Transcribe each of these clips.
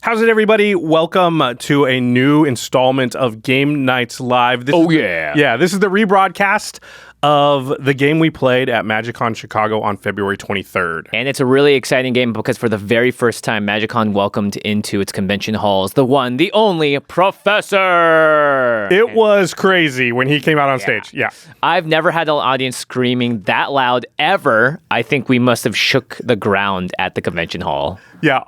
How's it, everybody? Welcome to a new installment of Game Nights Live. Yeah, this is the rebroadcast of the game we played at MagicCon Chicago on February 23rd. And it's a really exciting game because for the very first time, MagicCon welcomed into its convention halls the one, the only Professor. It was crazy when he came out on stage. Yeah. I've never had an audience screaming that loud ever. I think we must have shook the ground at the convention hall. Yeah.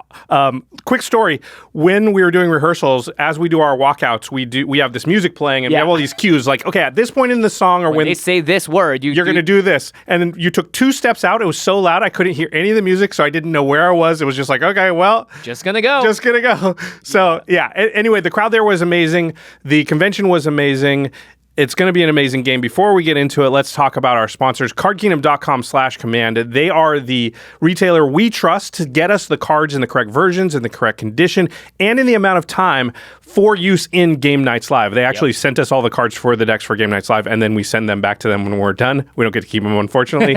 Quick story. When we were doing rehearsals, as we do our walkouts, we have this music playing and we have all these cues like, okay, at this point in the song or when they say this word, you're going to do this. And then you took 2 steps out. It was so loud I couldn't hear any of the music, so I didn't know where I was. It was just like, okay, well, just gonna go. So yeah. Anyway, the crowd there was amazing. The convention was amazing. It's going to be an amazing game. Before we get into it, let's talk about our sponsors, cardkingdom.com/command. They are the retailer we trust to get us the cards in the correct versions, in the correct condition, and in the amount of time for use in Game Nights Live. They actually sent us all the cards for the decks for Game Nights Live, and then we send them back to them when we're done. We don't get to keep them, unfortunately.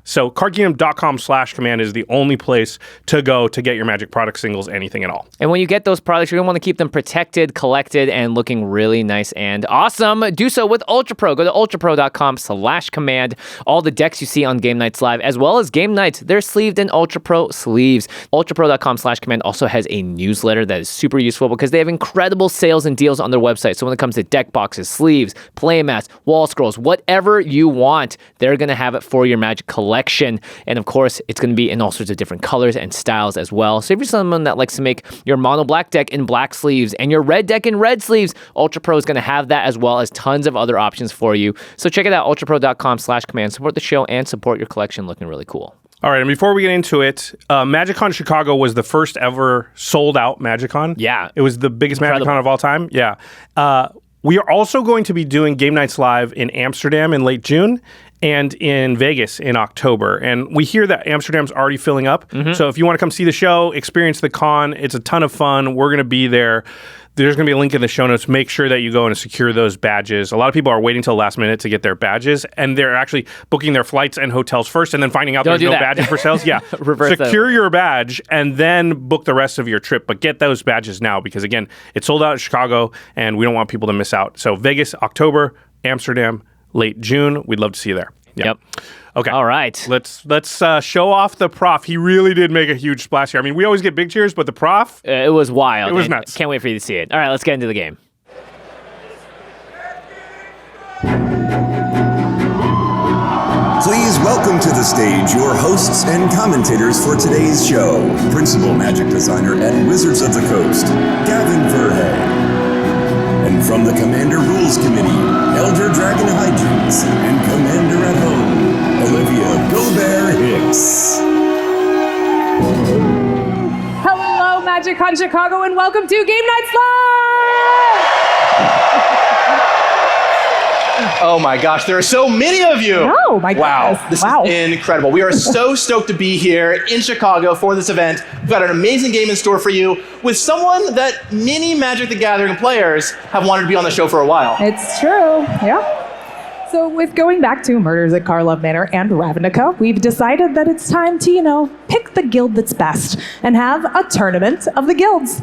So cardkingdom.com/command is the only place to go to get your Magic product singles, anything at all. And when you get those products, you're going to want to keep them protected, collected, and looking really nice and awesome. Do so with Ultra Pro. Go to ultrapro.com/command. All the decks you see on Game Nights Live, as well as Game Nights, they're sleeved in Ultra Pro sleeves. ultrapro.com/command also has a newsletter that is super useful because they have incredible sales and deals on their website. So when it comes to deck boxes, sleeves, playmats, wall scrolls, whatever you want, they're going to have it for your Magic collection. And of course, it's going to be in all sorts of different colors and styles as well. So if you're someone that likes to make your mono black deck in black sleeves and your red deck in red sleeves, Ultra Pro is going to have that, as well as tons of other options for you. So check it out, ultrapro.com/command. Support the show and support your collection, looking really cool. All right, and before we get into it, MagicCon Chicago was the first ever sold-out MagicCon. Yeah. It was the biggest MagicCon of all time. Yeah. We are also going to be doing Game Nights Live in Amsterdam in late June and in Vegas in October. And we hear that Amsterdam's already filling up. So if you want to come see the show, experience the con, it's a ton of fun. We're going to be there. There's going to be a link in the show notes. Make sure that you go and secure those badges. A lot of people are waiting till the last minute to get their badges, and they're actually booking their flights and hotels first and then finding out there's no badges for sales. Yeah. Secure your badge and then book the rest of your trip. But get those badges now because, again, it's sold out in Chicago, and we don't want people to miss out. So Vegas, October, Amsterdam, late June. We'd love to see you there. Yep. Okay. All right. Let's show off the Prof. He really did make a huge splash here. I mean, we always get big cheers, but the Prof... it was wild. It was nuts. Can't wait for you to see it. All right, let's get into the game. Please welcome to the stage your hosts and commentators for today's show. Principal Magic Designer at Wizards of the Coast, Gavin Verhey. And from the Commander Rules Committee, Elder Dragon Hydrants, and Commander at Home, Olivia Gobert-Hicks. Hello, MagicCon Chicago, and welcome to Game Nights Live! Oh my gosh, there are so many of you! Oh my goodness. This is incredible. We are so stoked to be here in Chicago for this event. We've got an amazing game in store for you with someone that many Magic the Gathering players have wanted to be on the show for a while. It's true, yeah. So with going back to Murders at Karlov Manor and Ravnica, we've decided that it's time to, pick the guild that's best and have a tournament of the guilds.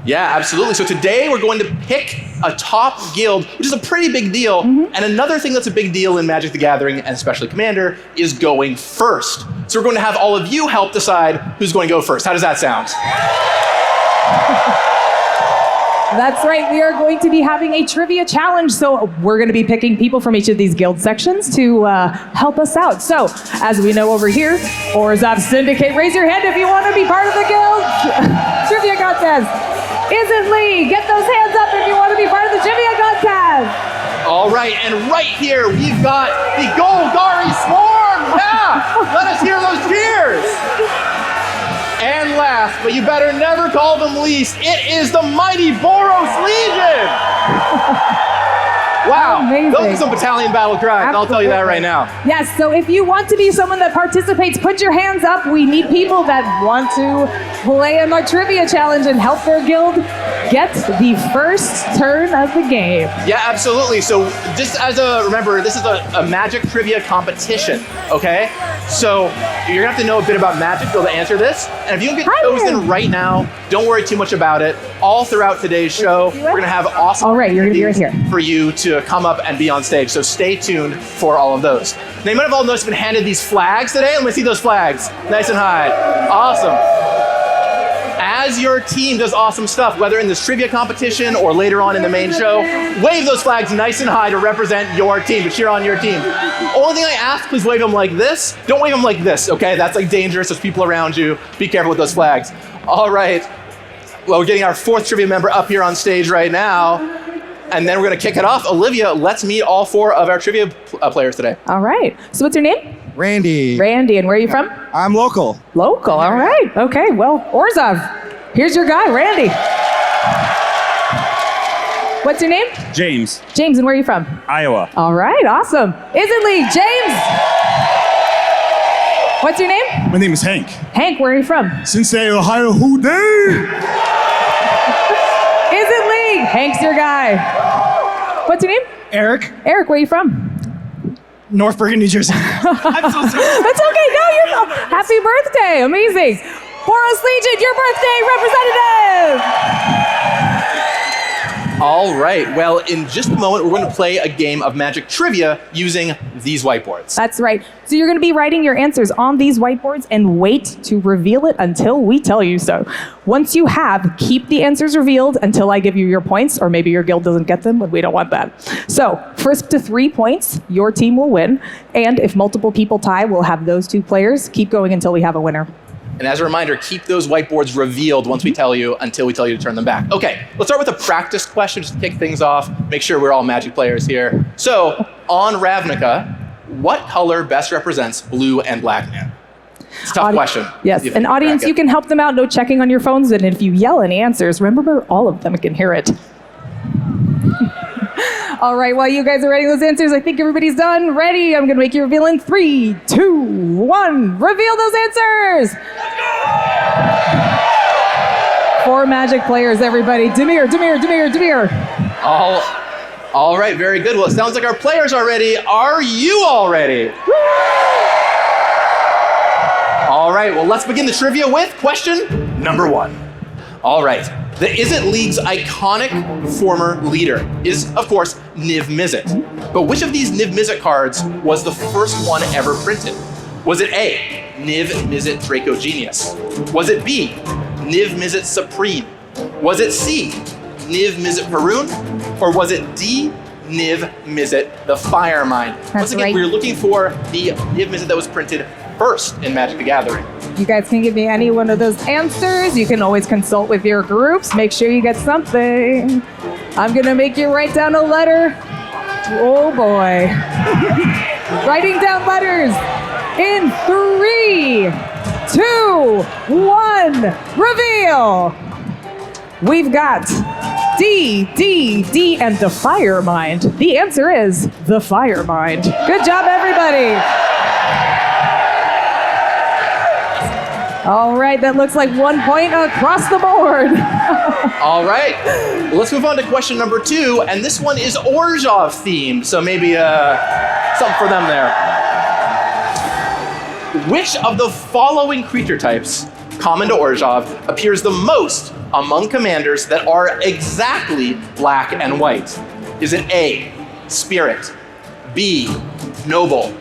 Yeah, absolutely. So today we're going to pick a top guild, which is a pretty big deal. And another thing that's a big deal in Magic the Gathering, and especially Commander, is going first. So we're going to have all of you help decide who's going to go first. How does that sound? That's right, we are going to be having a trivia challenge. So we're going to be picking people from each of these guild sections to help us out. So as we know over here, Orzhov Syndicate, raise your hand if you want to be part of the guild trivia contest. Izzet Lee, get those hands up if you want to be part of the trivia contest. All right, and right here we've got the Golgari Swarm. Yeah, let us hear those cheers. And last, but you better never call them least, it is the mighty Boros Legion. Wow, Amazing. those are some battalion battle cries. I'll tell you that right now. Yes, so if you want to be someone that participates, put your hands up. We need people that want to play in our trivia challenge and help their guild get the first turn of the game. Yeah, absolutely. So just remember, this is a Magic trivia competition, okay? So you're gonna have to know a bit about Magic to be able to answer this. And if you can get chosen right now, don't worry too much about it. All throughout today's show, we're gonna have awesome opportunities for you to come up and be on stage. So stay tuned for all of those. Now you might have all noticed, been handed these flags today. Let me see those flags, nice and high. Awesome. As your team does awesome stuff, whether in this trivia competition or later on in the main show, wave those flags nice and high to represent your team, to cheer on your team. Only thing I ask, please wave them like this. Don't wave them like this, okay? That's like dangerous. There's people around you. Be careful with those flags. All right. Well, we're getting our fourth trivia member up here on stage right now. And then we're gonna kick it off. Olivia, let's meet all four of our trivia players today. All right. So what's your name? Randy. Randy, and where are you from? I'm local. Local, all right. Okay, well, Orzhov, here's your guy, Randy. What's your name? James. James, and where are you from? Iowa. All right, awesome. Izzet League, James. What's your name? My name is Hank. Hank, where are you from? Cincinnati, Ohio. Who day? Izzet League, Hank's your guy. What's your name? Eric. Eric, where are you from? North Bergen, New Jersey. I'm so sorry. That's okay. No, you're not. Happy birthday. Amazing. Boros Legion, your birthday representative. All right. Well, in just a moment, we're going to play a game of Magic trivia using these whiteboards. That's right. So you're going to be writing your answers on these whiteboards and wait to reveal it until we tell you so. Once you have, keep the answers revealed until I give you your points, or maybe your guild doesn't get them, but we don't want that. So first to 3 points, your team will win. And if multiple people tie, we'll have those 2 players. Keep going until we have a winner. And as a reminder, keep those whiteboards revealed once we tell you, until we tell you to turn them back. Okay, let's start with a practice question just to kick things off. Make sure we're all Magic players here. So, on Ravnica, what color best represents blue and black man? It's a tough question. Yes, and audience, you can help them out. No checking on your phones. And if you yell any answers, remember all of them can hear it. All right, while you guys are writing those answers, I think everybody's done. Ready? I'm going to make you reveal in 3, 2, 1. Reveal those answers. 4 Magic players, everybody. Demir. All right, very good. Well, it sounds like our players are ready. Are you all ready? All right, well, let's begin the trivia with question number 1. All right. The Izzet League's iconic former leader is, of course, Niv Mizzet. But which of these Niv Mizzet cards was the first one ever printed? Was it A, Niv Mizzet Draco Genius? Was it B, Niv Mizzet Supreme? Was it C, Niv Mizzet Perun? Or was it D, Niv Mizzet the Firemind? Once again, we're looking for the Niv Mizzet that was printed first in Magic the Gathering. You guys can give me any one of those answers. You can always consult with your groups. Make sure you get something. I'm going to make you write down a letter. Oh boy. Writing down letters in 3, 2, 1. Reveal. We've got D, and the Firemind. The answer is the Firemind. Good job, everybody. All right, that looks like 1 point across the board. All right, let's move on to question number 2, and this one is Orzhov themed, so maybe something for them there. Which of the following creature types, common to Orzhov, appears the most among commanders that are exactly black and white? Is it A, Spirit, B, Noble,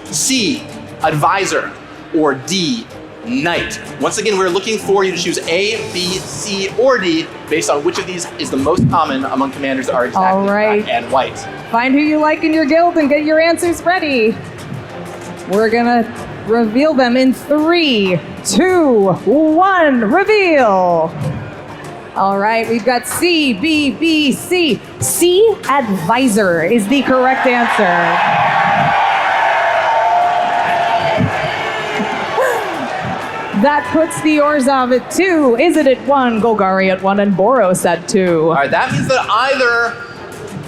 C, Advisor, or D, Knight? Once again, we're looking for you to choose A, B, C, or D based on which of these is the most common among commanders that are exactly black and white. Find who you like in your guild and get your answers ready. We're gonna reveal them in 3, 2, 1. Reveal. All right, we've got C, B, B, C. C, Advisor is the correct answer. That puts the Orzhov at 2, Izzet at 1, Golgari at 1, and Boros at 2. All right, that means that either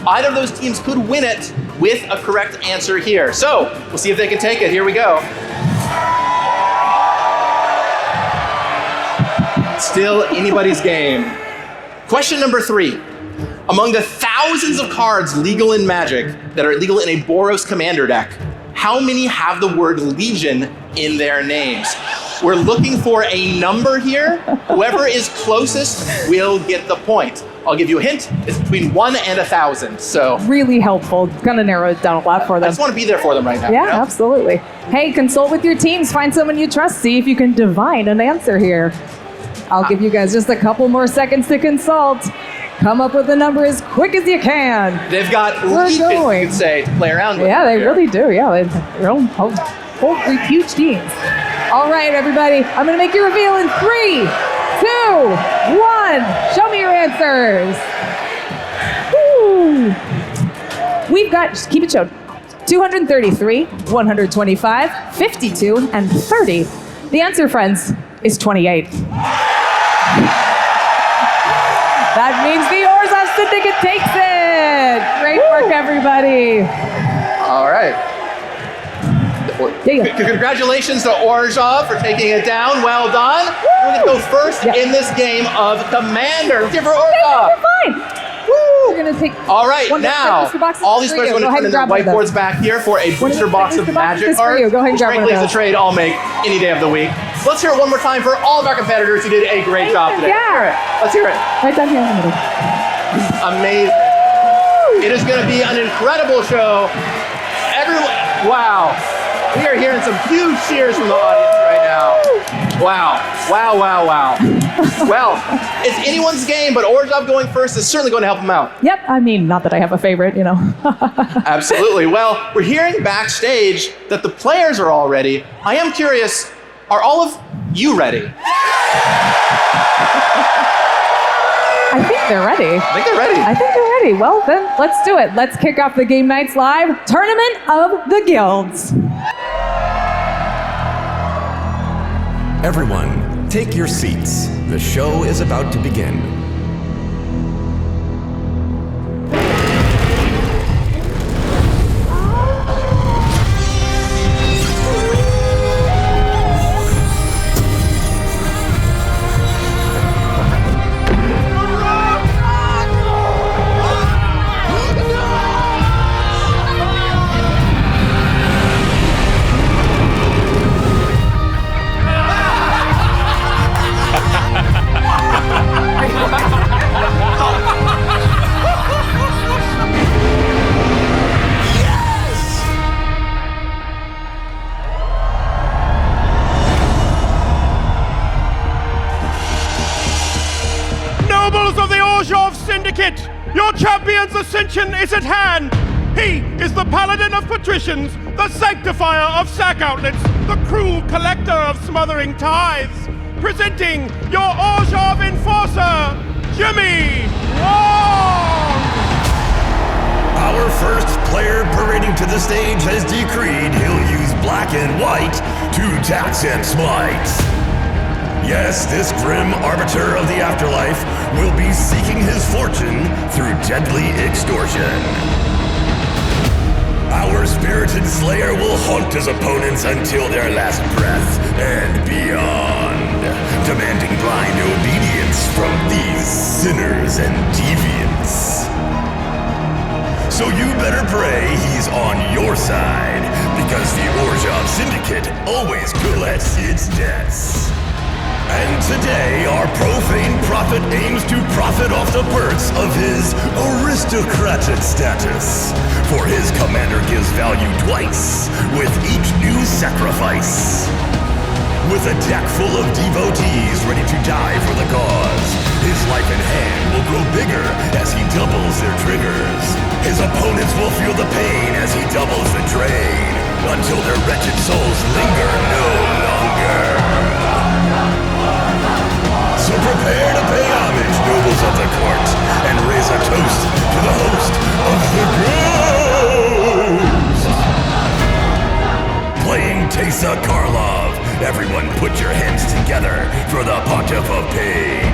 Either of those teams could win it with a correct answer here. So we'll see if they can take it. Here we go. Still anybody's game. Question number 3. Among the thousands of cards legal in Magic that are legal in a Boros commander deck, how many have the word Legion in their names? We're looking for a number here. Whoever is closest will get the point. I'll give you a hint. It's between 1 and 1,000. So Really helpful. Gonna narrow it down a lot for I them. just want to be there for them right now. Yeah, you know? absolutely. Hey, consult with your teams. Find someone you trust. See if you can divine an answer here. I'll give you guys just a couple more seconds to consult. Come up with a number as quick as you can. They've got We're legions, you going. could say, to play around with. Yeah, they here. really do. Yeah, they're own whole huge teams. All right, everybody. I'm going to make you reveal in 3, 2, 1. Show me your answers. Woo. We've got, just keep it showed, 233, 125, 52, and 30. The answer, friends, is 28. That means the Orzhov Syndicate takes it. Great work, everybody. All right. Yeah. Congratulations to Orzhov for taking it down. Well done. We're going to go first Yeah. in this game of Commander. Let's hear for You're Orzhov. fine. We're going to take All right, one of the now, booster boxes all these for players you. are going Go to ahead turn in and their grab one of whiteboards those. back here for a One of booster the box of booster boxes Magic for cards. you. Go ahead and which grab one frankly of is a those. trade I'll make any day of the week. Let's hear it one more time for all of our competitors who did a great job today. Yeah. Let's hear it. Right down here in the middle. Amazing. It is going to be an incredible show. Everyone, wow. We are hearing some huge cheers from the audience right now. Wow. Wow, wow, wow. Well, it's anyone's game, but Orzhov going first is certainly going to help him out. Yep. I mean, not that I have a favorite, you know. Absolutely. Well, we're hearing backstage that the players are all ready. I am curious, are all of you ready? I think they're ready. I think they're ready. I think they're ready. Well, then, let's do it. Let's kick off the Game Nights Live Tournament of the Guilds. Everyone, take your seats. The show is about to begin. Nobles of the Orzhov Syndicate, your champion's ascension is at hand. He is the paladin of patricians, the sanctifier of sack outlets, the cruel collector of smothering tithes. Presenting your Orzhov enforcer, Jimmy Wong! Our first player parading to the stage has decreed he'll use black and white to tax and smite. Yes, this grim arbiter of the afterlife will be seeking his fortune through deadly extortion. Our spirited slayer will haunt his opponents until their last breath and beyond, demanding blind obedience from these sinners and deviants. So you better pray he's on your side, because the Orzhov Syndicate always collects its debts. And today, our profane prophet aims to profit off the perks of his aristocratic status. For his commander gives value twice, with each new sacrifice. With a deck full of devotees ready to die for the cause, his life in hand will grow bigger as he doubles their triggers. His opponents will feel the pain as he doubles the drain, until their wretched souls linger no longer. So prepare to pay homage, nobles of the court, and raise a toast to the host of the ghost. Playing Teysa Karlov, everyone put your hands together for the Pontiff of Pain.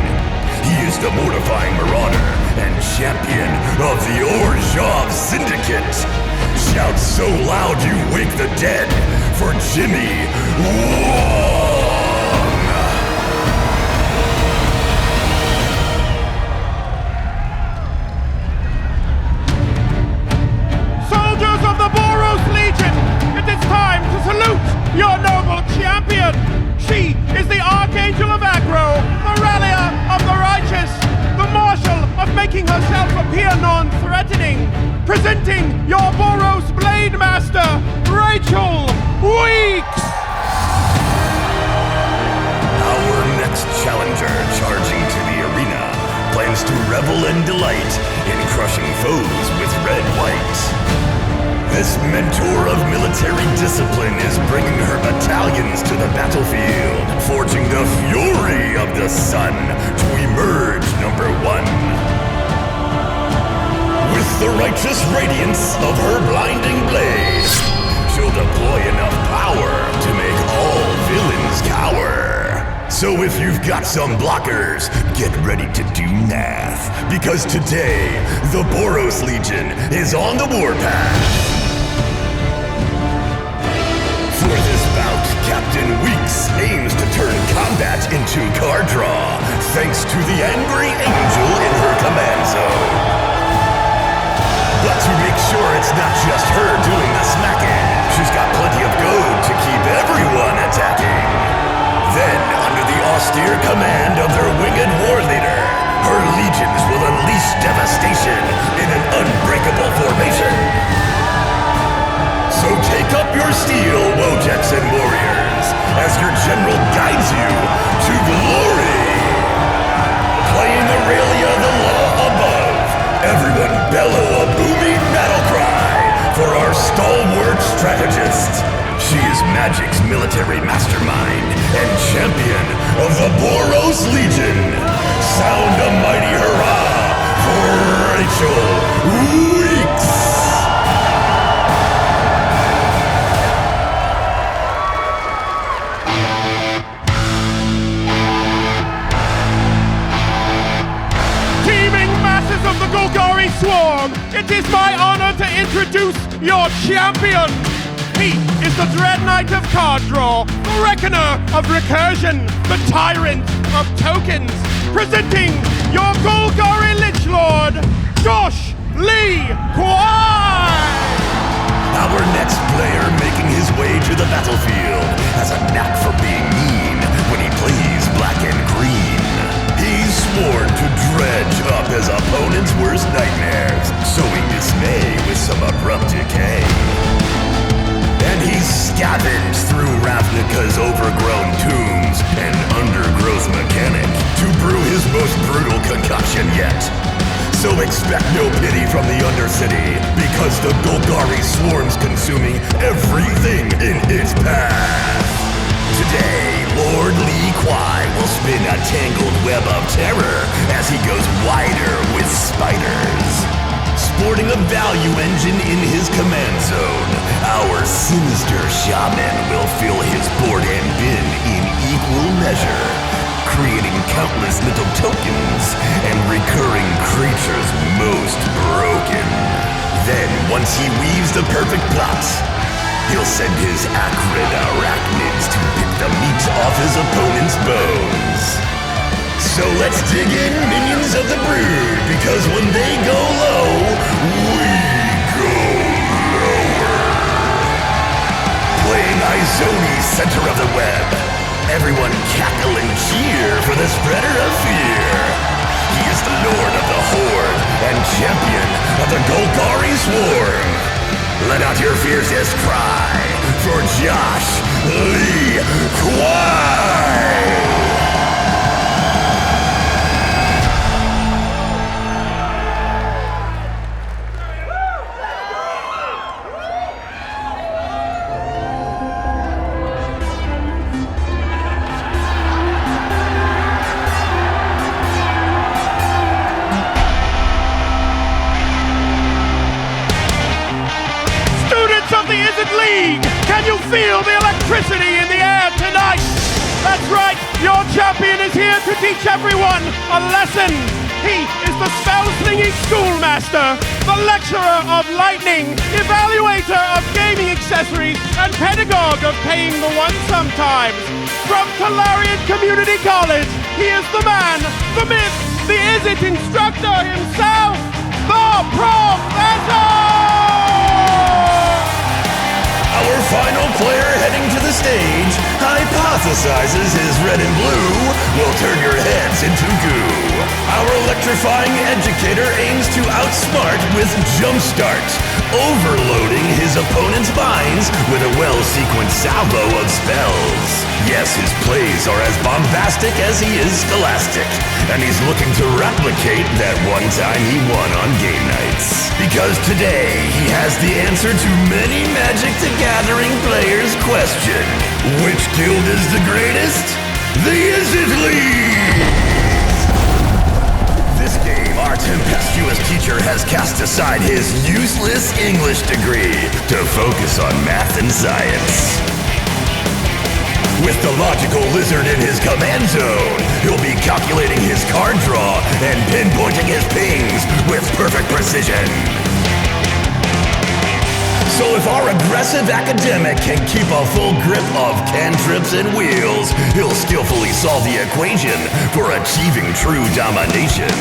He is against the mortifying marauder and champion of the Orzhov Syndicate. Shout so loud you wake the dead for Jimmy Wong! Soldiers of the Boros Legion, it is time to salute your noble champion. She is the Archangel of Aggro, the Rallier of the Righteous, the Marshal of making herself appear non-threatening. Presenting your Boros Blade Master, Rachel Weeks! Our next challenger charging to the arena plans to revel and delight in crushing foes with red-white. This mentor of military discipline is bringing her battalions to the battlefield, forging the fury of the sun to emerge number one. With the righteous radiance of her blinding blaze, she'll deploy enough power to make all villains cower. So if you've got some blockers, get ready to do math, because today, the Boros Legion is on the warpath. For this bout, Captain Weeks aims to turn combat into card draw, thanks to the angry angel in her command zone. But to make sure it's not just her doing the smacking, she's got plenty of goad to keep everyone attacking. Then, under the austere command of their winged war leader, her legions will unleash devastation in an unbreakable formation. So take up your steel, Wojets and warriors, as your general guides you to glory. Playing Aurelia the Law above, everyone bellow a booming battle cry for our stalwart strategist. She is Magic's military mastermind and champion of the Boros Legion. Sound a mighty hurrah for Rachel Weeks! Of the Golgari Swarm, it is my honor to introduce your champion. He is the Dread Knight of Card Draw, the Reckoner of Recursion, the Tyrant of Tokens. Presenting your Golgari Lich Lord, Josh Lee Kwai! Our next player making his way to the battlefield has a knack for being mean when he plays black and green. He's sworn to dredge up his opponent's worst nightmares, sowing dismay with some abrupt decay. And he's scavenged through Ravnica's overgrown tombs and undergrowth mechanic to brew his most brutal concoction yet. So expect no pity from the Undercity, because the Golgari swarm's consuming everything in its path. Today, Lord Lee Kwai will spin a tangled web of terror as he goes wider with spiders. Sporting a value engine in his command zone, our sinister shaman will fill his board and bin in equal measure, creating countless little tokens and recurring creatures most broken. Then, once he weaves the perfect plot, he'll send his acrid arachnids to pick the meat off his opponent's bones. So let's dig in, minions of the brood, because when they go low, we go lower. Playing Izoni, center of the web, everyone cackle and cheer for the spreader of fear. He is the lord of the horde and champion of the Golgari Swarm. Let out your fiercest cry for Josh Lee Kwai! Of the Izzet League! Can you feel the electricity in the air tonight? That's right! Your champion is here to teach everyone a lesson. He is the spell-slinging schoolmaster, the lecturer of lightning, evaluator of gaming accessories, and pedagogue of paying the one sometimes. From Tolarian Community College, he is the man, the myth, the Izzet instructor himself, the Professor! Our final player heading to the stage hypothesizes his red and blue will turn your heads into goo. Our electrifying educator aims to outsmart with Jumpstart, overloading his opponent's minds with a well-sequenced salvo of spells. Yes, his plays are as bombastic as he is scholastic, and he's looking to replicate that one time he won on game nights. Because today, he has the answer to many Magic the Gathering players' question. Which guild is the greatest? The Izzet League! This game, our tempestuous teacher has cast aside his useless English degree to focus on math and science. With the logical lizard in his command zone, he'll be calculating his card draw and pinpointing his pings with perfect precision. So if our aggressive academic can keep a full grip of cantrips and wheels, he'll skillfully solve the equation for achieving true domination.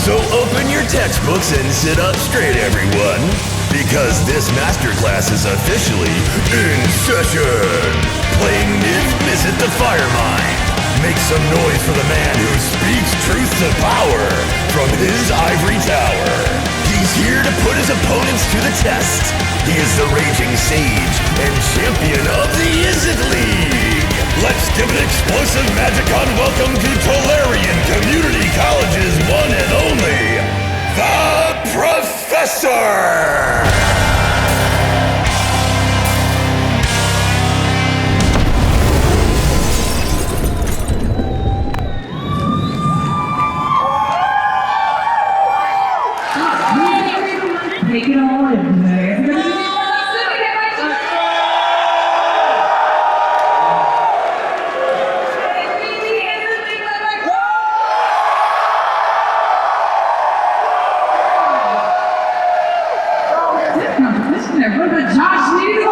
So open your textbooks and sit up straight, everyone, because this masterclass is officially in session. Playing Izzet the Firemind. Make some noise for the man who speaks truth to power from his ivory tower. He's here to put his opponents to the test. He is the raging sage and champion of the Izzet League. Let's give an explosive MagicCon welcome to Tolarian Community College's one and only, the Professor! Take it all in there. Josh needs a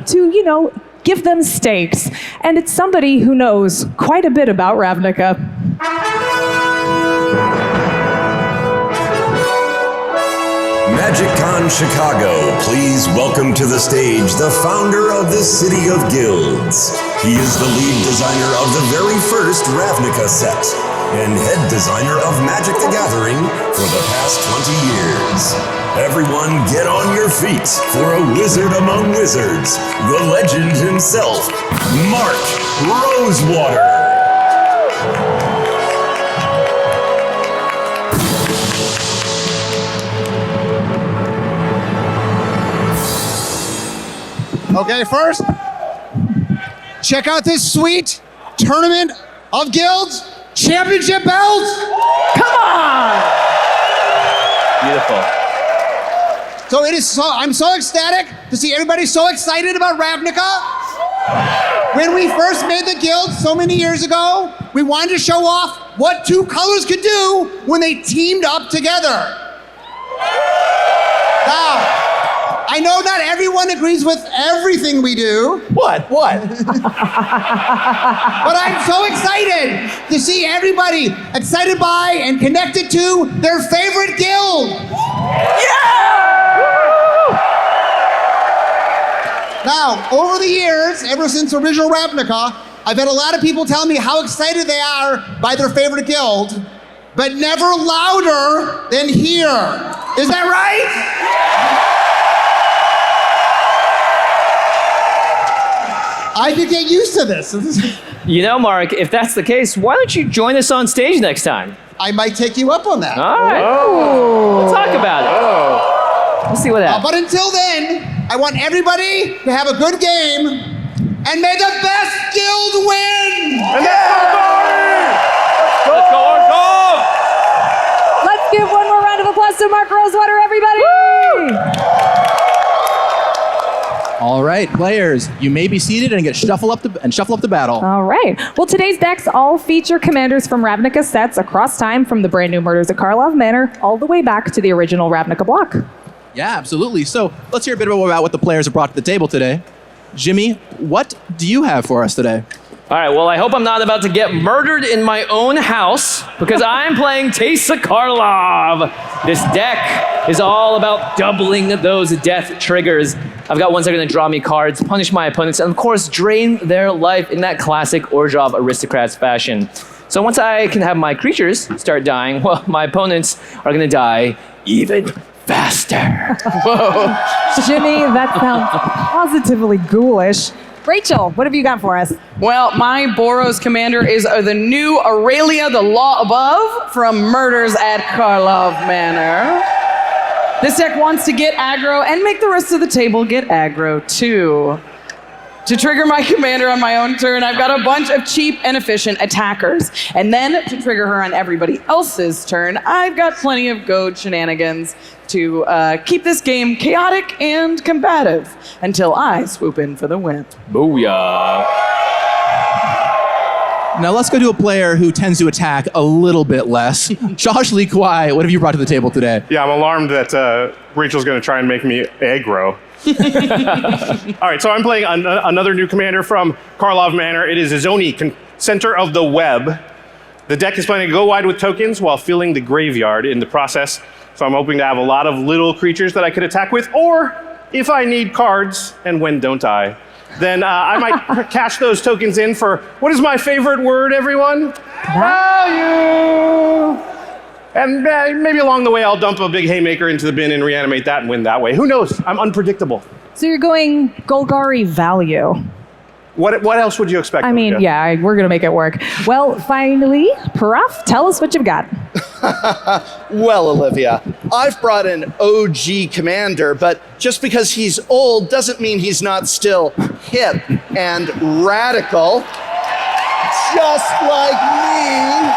to, give them stakes. And it's somebody who knows quite a bit about Ravnica. MagicCon Chicago, please welcome to the stage the founder of the City of Guilds. He is the lead designer of the very first Ravnica set and head designer of Magic the Gathering for the past 20 years. Everyone get on your feet for a wizard among wizards, the legend himself, Mark Rosewater. Okay, first, check out this sweet Tournament of Guilds championship belt. Come on! Beautiful. So I'm so ecstatic to see everybody so excited about Ravnica. When we first made the guild so many years ago, we wanted to show off what two colors could do when they teamed up together. Now, I know not everyone agrees with everything we do. What? But I'm so excited to see everybody excited by and connected to their favorite guild. Now, over the years, ever since original Ravnica, I've had a lot of people tell me how excited they are by their favorite guild, but never louder than here. Is that right? I could get used to this. Mark, if that's the case, why don't you join us on stage next time? I might take you up on that. All right. Oh. We'll talk about it. We'll see what happens. But until then, I want everybody to have a good game, and may the best guild win! And let's go, Orzhov! Let's give one more round of applause to Mark Rosewater, everybody! All right, players, you may be seated and get shuffle up the battle. All right. Well, today's decks all feature commanders from Ravnica sets across time, from the brand new Murders at Karlov Manor all the way back to the original Ravnica block. Yeah, absolutely. So let's hear a bit about what the players have brought to the table today. Jimmy, what do you have for us today? All right, well, I hope I'm not about to get murdered in my own house because I'm playing Teysa Karlov. This deck is all about doubling those death triggers. I've got ones that are going to draw me cards, punish my opponents, and of course, drain their life in that classic Orzhov Aristocrats fashion. So once I can have my creatures start dying, well, my opponents are going to die even faster. Whoa. Jimmy, that sounds positively ghoulish. Rachel, what have you got for us? Well, my Boros commander is the new Aurelia, the Law Above, from Murders at Karlov Manor. This deck wants to get aggro and make the rest of the table get aggro too. To trigger my commander on my own turn, I've got a bunch of cheap and efficient attackers. And then to trigger her on everybody else's turn, I've got plenty of goad shenanigans to keep this game chaotic and combative until I swoop in for the win. Booyah. Now let's go to a player who tends to attack a little bit less. Josh Lee Kwai, what have you brought to the table today? Yeah, I'm alarmed that Rachel's going to try and make me aggro. All right, so I'm playing another new commander from Karlov Manor. It is Izzet, center of the web. The deck is planning to go wide with tokens while filling the graveyard in the process. So I'm hoping to have a lot of little creatures that I could attack with, or if I need cards, and when don't I, then I might cash those tokens in for, what is my favorite word, everyone? Value! And maybe along the way, I'll dump a big haymaker into the bin and reanimate that and win that way. Who knows? I'm unpredictable. So you're going Golgari value. What else would you expect? I mean, yeah, we're going to make it work. Well, finally, Prof, tell us what you've got. Well, Olivia, I've brought an OG commander, but just because he's old doesn't mean he's not still hip and radical. Just like me.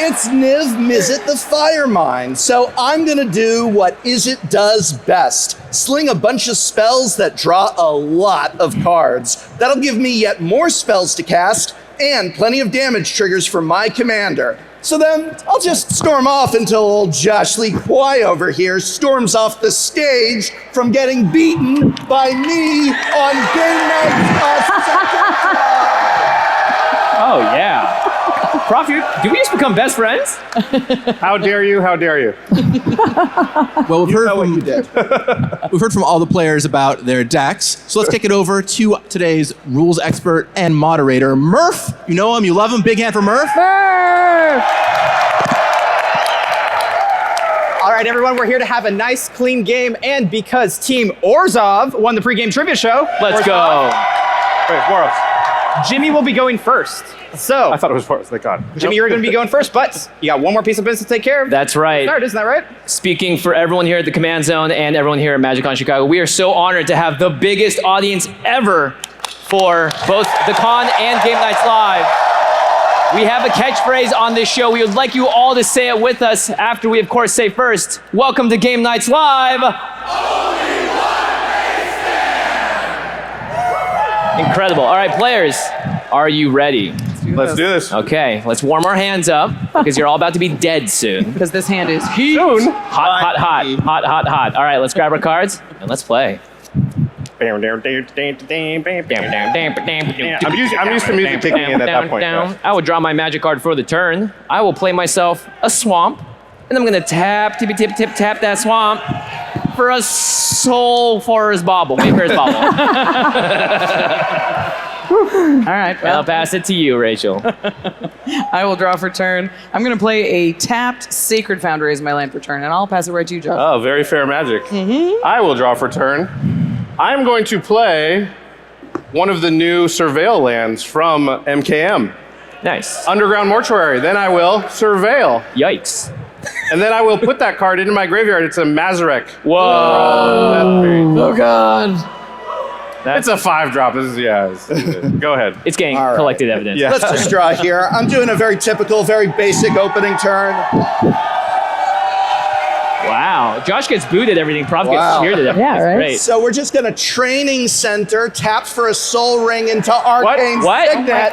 It's Niv Mizzet the Firemind, so I'm gonna do what Izzet does best. Sling a bunch of spells that draw a lot of cards. That'll give me yet more spells to cast and plenty of damage triggers for my commander. So then I'll just storm off until old Josh Lee Kwai over here storms off the stage from getting beaten by me on game night. Oh, yeah. Prof, do we just become best friends? How dare you? How dare you? Well, we've heard from all the players about their decks. So let's kick it over to today's rules expert and moderator, Murph. You know him, you love him. Big hand for Murph. Murph! All right, everyone, we're here to have a nice, clean game. And because Team Orzhov won the pregame trivia show, let's go. Wait, Boros. Jimmy will be going first. So I thought it was Boros, thank God. Jimmy, you're going to be going first, but you got one more piece of business to take care of. That's right. Start, isn't that right? Speaking for everyone here at the Command Zone and everyone here at MagicCon Chicago, we are so honored to have the biggest audience ever for both the con and Game Nights Live. We have a catchphrase on this show. We would like you all to say it with us after we, of course, say first, welcome to Game Nights Live. Only one may stand. Incredible. All right, players, are you ready? Let's do this. Okay, let's warm our hands up because you're all about to be dead soon. Because this hand is heat. Soon. Hot. All right, let's grab our cards and let's play. I'm used to music kicking in at that point. I will draw my magic card for the turn. I will play myself a swamp, and I'm gonna tap that swamp for a Soul Forest Bauble. Mayfair's Bauble. All right. Well, I'll pass it to you, Rachel. I will draw for turn. I'm going to play a tapped Sacred Foundry as my land for turn, and I'll pass it right to you, Josh. Oh, very fair magic. I will draw for turn. I'm going to play one of the new Surveil lands from MKM. Nice. Underground Mortuary. Then I will Surveil. Yikes. And then I will put that card into my graveyard. It's a Mazarek. Whoa. Oh God. It's a 5-drop. This is, go ahead. It's getting All right. collected evidence. Yeah. Let's just draw here. I'm doing a very typical, very basic opening turn. Wow. Josh gets booed at everything. Prof Wow. gets cheered at everything. Yeah, It's right? Great. So we're just going to Training Center, tap for a Soul Ring into Arcane What? Signet.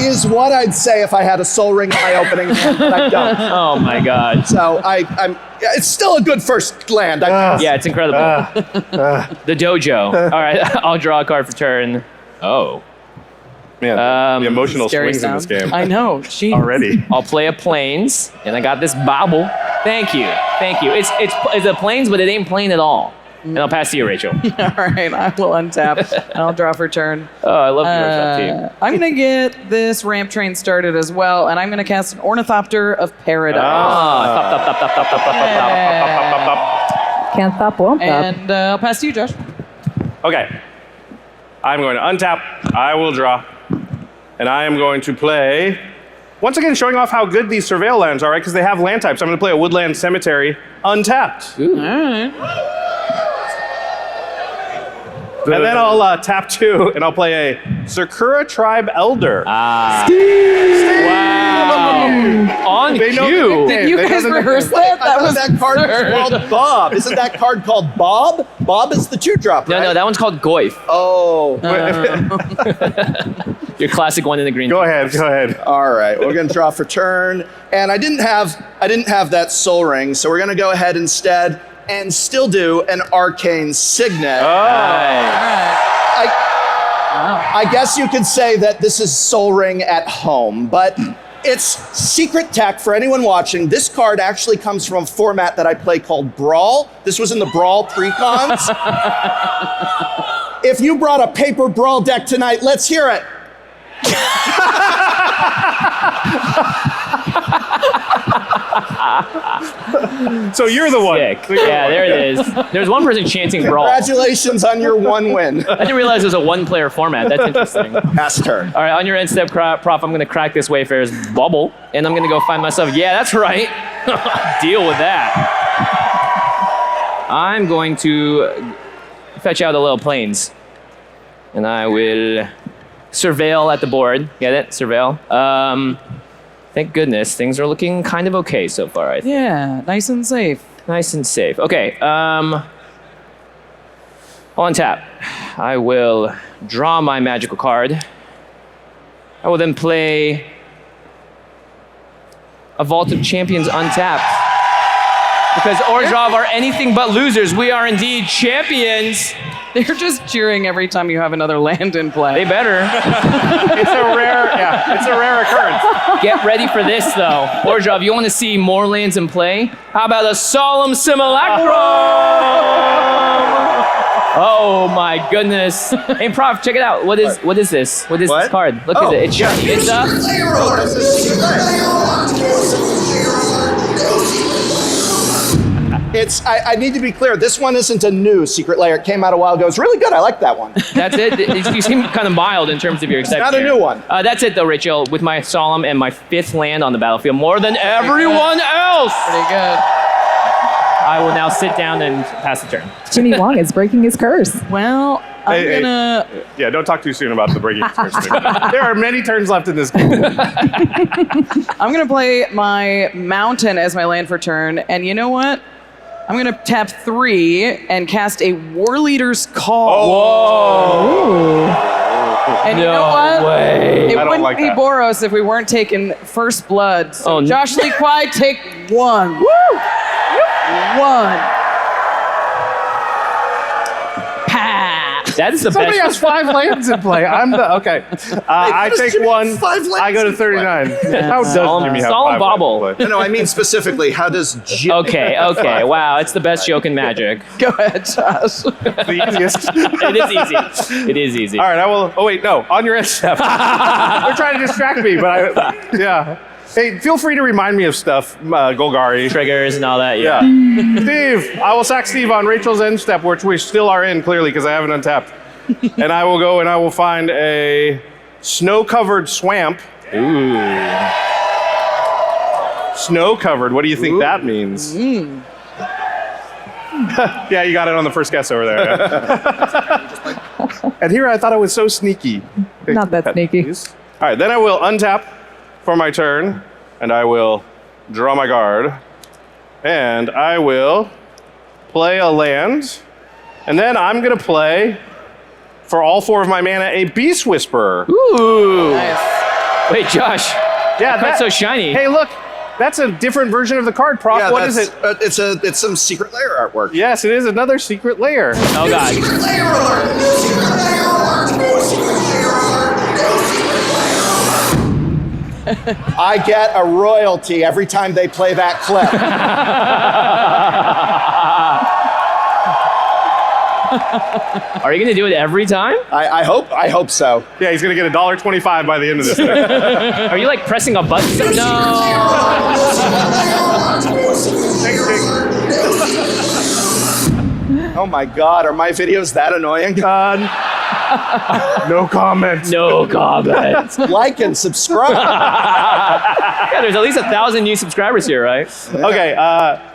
Is what I'd say if I had a Soul Ring in my opening hand, but I don't. Oh my God. So I'm. It's still a good first land. Yeah, it's incredible. The dojo. All right, I'll draw a card for turn. Oh. Man, the emotional Scary swings in this sound. game I know. Jeez. already. I'll play a plains, and I got this bobble. Thank you. It's a plains, but it ain't plain at all. And I'll pass to you, Rachel. All right, I will untap and I'll draw for turn. Oh, I love your shot team. I'm gonna get this ramp train started as well, and I'm gonna cast an Ornithopter of Paradise. Can't stop, won't stop. And I'll pass to you, Josh. Okay. I'm going to untap. I will draw. And I am going to play, once again, showing off how good these Surveil lands are, right? Because they have land types. I'm going to play a Woodland Cemetery untapped. All right. And then I'll tap 2, and I'll play a Sakura Tribe Elder. Wow. On They know the cue. nickname. Did you They know guys the rehearse nickname. that? That was that card is called Bob. Isn't that card called Bob? Bob is the 2-drop, right? No, that one's called Goif. Oh. Your classic one in the green. Go ahead. All right, we're gonna draw for turn, and I didn't have that Soul Ring, so we're gonna go ahead instead and still do an Arcane Signet. I guess you could say that this is Soul Ring at home, but it's secret tech for anyone watching. This card actually comes from a format that I play called Brawl. This was in the Brawl pre-cons. If you brought a paper Brawl deck tonight, let's hear it. So you're the one. Sick. Yeah, there it is. There's one person chanting Brawl. Congratulations on your 1 win. I didn't realize it was a 1-player format. That's interesting. Pass turn. All right, on your end step, Prof, I'm going to crack this Wayfarer's bubble, and I'm going to go find myself. Yeah, that's right. Deal with that. I'm going to fetch out a little plains, and I will surveil at the board. Get it? Surveil. Thank goodness things are looking kind of okay so far, I think. Yeah, nice and safe. Nice and safe. Okay, on tap, I will draw my magical card. I will then play a Vault of Champions untapped. Because Orzhov are anything but losers. We are indeed champions. They're just cheering every time you have another land in play. They better. It's a rare occurrence. Get ready for this, though. Orzhov, you want to see more lands in play? How about a Solemn Simulacrum? Oh my goodness. Hey, Prof, check it out. What is this? What is this card? Look at it. It's shiny. It's I need to be clear, this one isn't a new secret layer. It came out a while ago. It's really good. I like that one. That's it. You seem kind of mild in terms of your excitement. Not a new one. That's it, though, Rachel. With my Solemn and my 5th land on the battlefield, more than everyone else. Pretty good. I will now sit down and pass the turn. Jimmy Wong is breaking his curse. Well, I'm gonna. Yeah, don't talk too soon about the breaking curse thing. There are many turns left in this game. I'm gonna play my mountain as my land for turn, and you know what? I'm gonna tap 3 and cast a War Leader's Call. Whoa! And you know what? Way. It I don't wouldn't like be that. Boros if we weren't taking first blood. So Josh Lee Kwai, take 1. Woo! 1. That is the Somebody best. has 5 lands in play. Okay. I take 1. I go to 39. How does Jimmy have Solemn 5 bobble. lands in play? No, I mean specifically, how does Jimmy... Okay. Wow, it's the best joke in Magic. Go ahead, Josh. The easiest. It is easy. All right, I will. Oh, wait, no. On your end, Steph. They're trying to distract me, but yeah. Hey, feel free to remind me of stuff, Golgari. Triggers and all that, Yeah. Steve, I will sack Steve on Rachel's end step, which we still are in, clearly, because I haven't untapped. And I will go and I will find a snow-covered swamp Ooh. Snow covered. What do you think that means? Yeah, you got it on the first guess over there. And here I thought I was so sneaky. Not that sneaky. All right, then I will untap for my turn, and I will draw my card, and I will play a land, and then I'm going to play, for all 4 of my mana, a Beast Whisperer. Ooh. Nice. Wait, Josh. Yeah, that's so shiny. Hey, look. That's a different version of the card, Prof. Yeah, what is it? It's some secret layer artwork. Yes, it is another secret layer. Oh, God. Secret layer alert! New secret layer alert! New secret layer alert! New secret layer alert! I get a royalty every time they play that clip. Are you going to do it every time? I hope so. Yeah, he's going to get $1.25 by the end of this thing. Are you like pressing a button? No. Oh my God, are my videos that annoying? No comment. No comment. Like and subscribe. Yeah, there's at least 1,000 new subscribers here, right? Okay,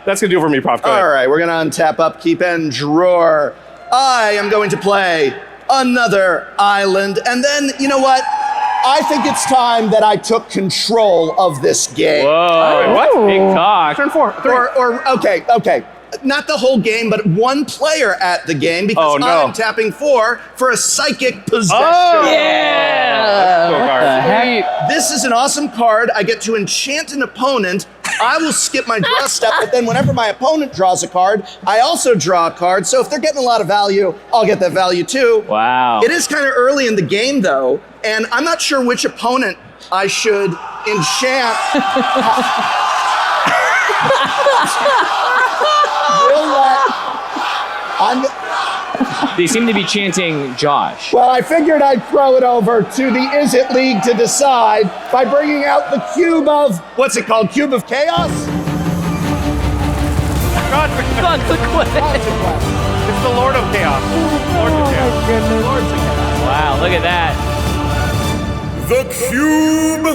that's going to do it for me, Prof. Go ahead. All right, we're going to untap upkeep and drawer. I am going to play another island. And then, you know what? I think it's time that I took control of this game. Whoa. What? Big cock. Turn 4. Okay. Not the whole game, but one player at the game because I'm tapping 4 for a psychic possession. Oh, yeah. Cool card. This is an awesome card. I get to enchant an opponent. I will skip my draw step, but then whenever my opponent draws a card, I also draw a card. So if they're getting a lot of value, I'll get that value too. Wow. It is kind of early in the game though, and I'm not sure which opponent I should enchant. They seem to be chanting Josh. Well, I figured I'd throw it over to the Izzet League to decide by bringing out the cube of, what's it called, Cube of Chaos? Consequence. It's the Lord of Chaos. Lord of Chaos. Lords of Chaos. Wow, look at that. The Cube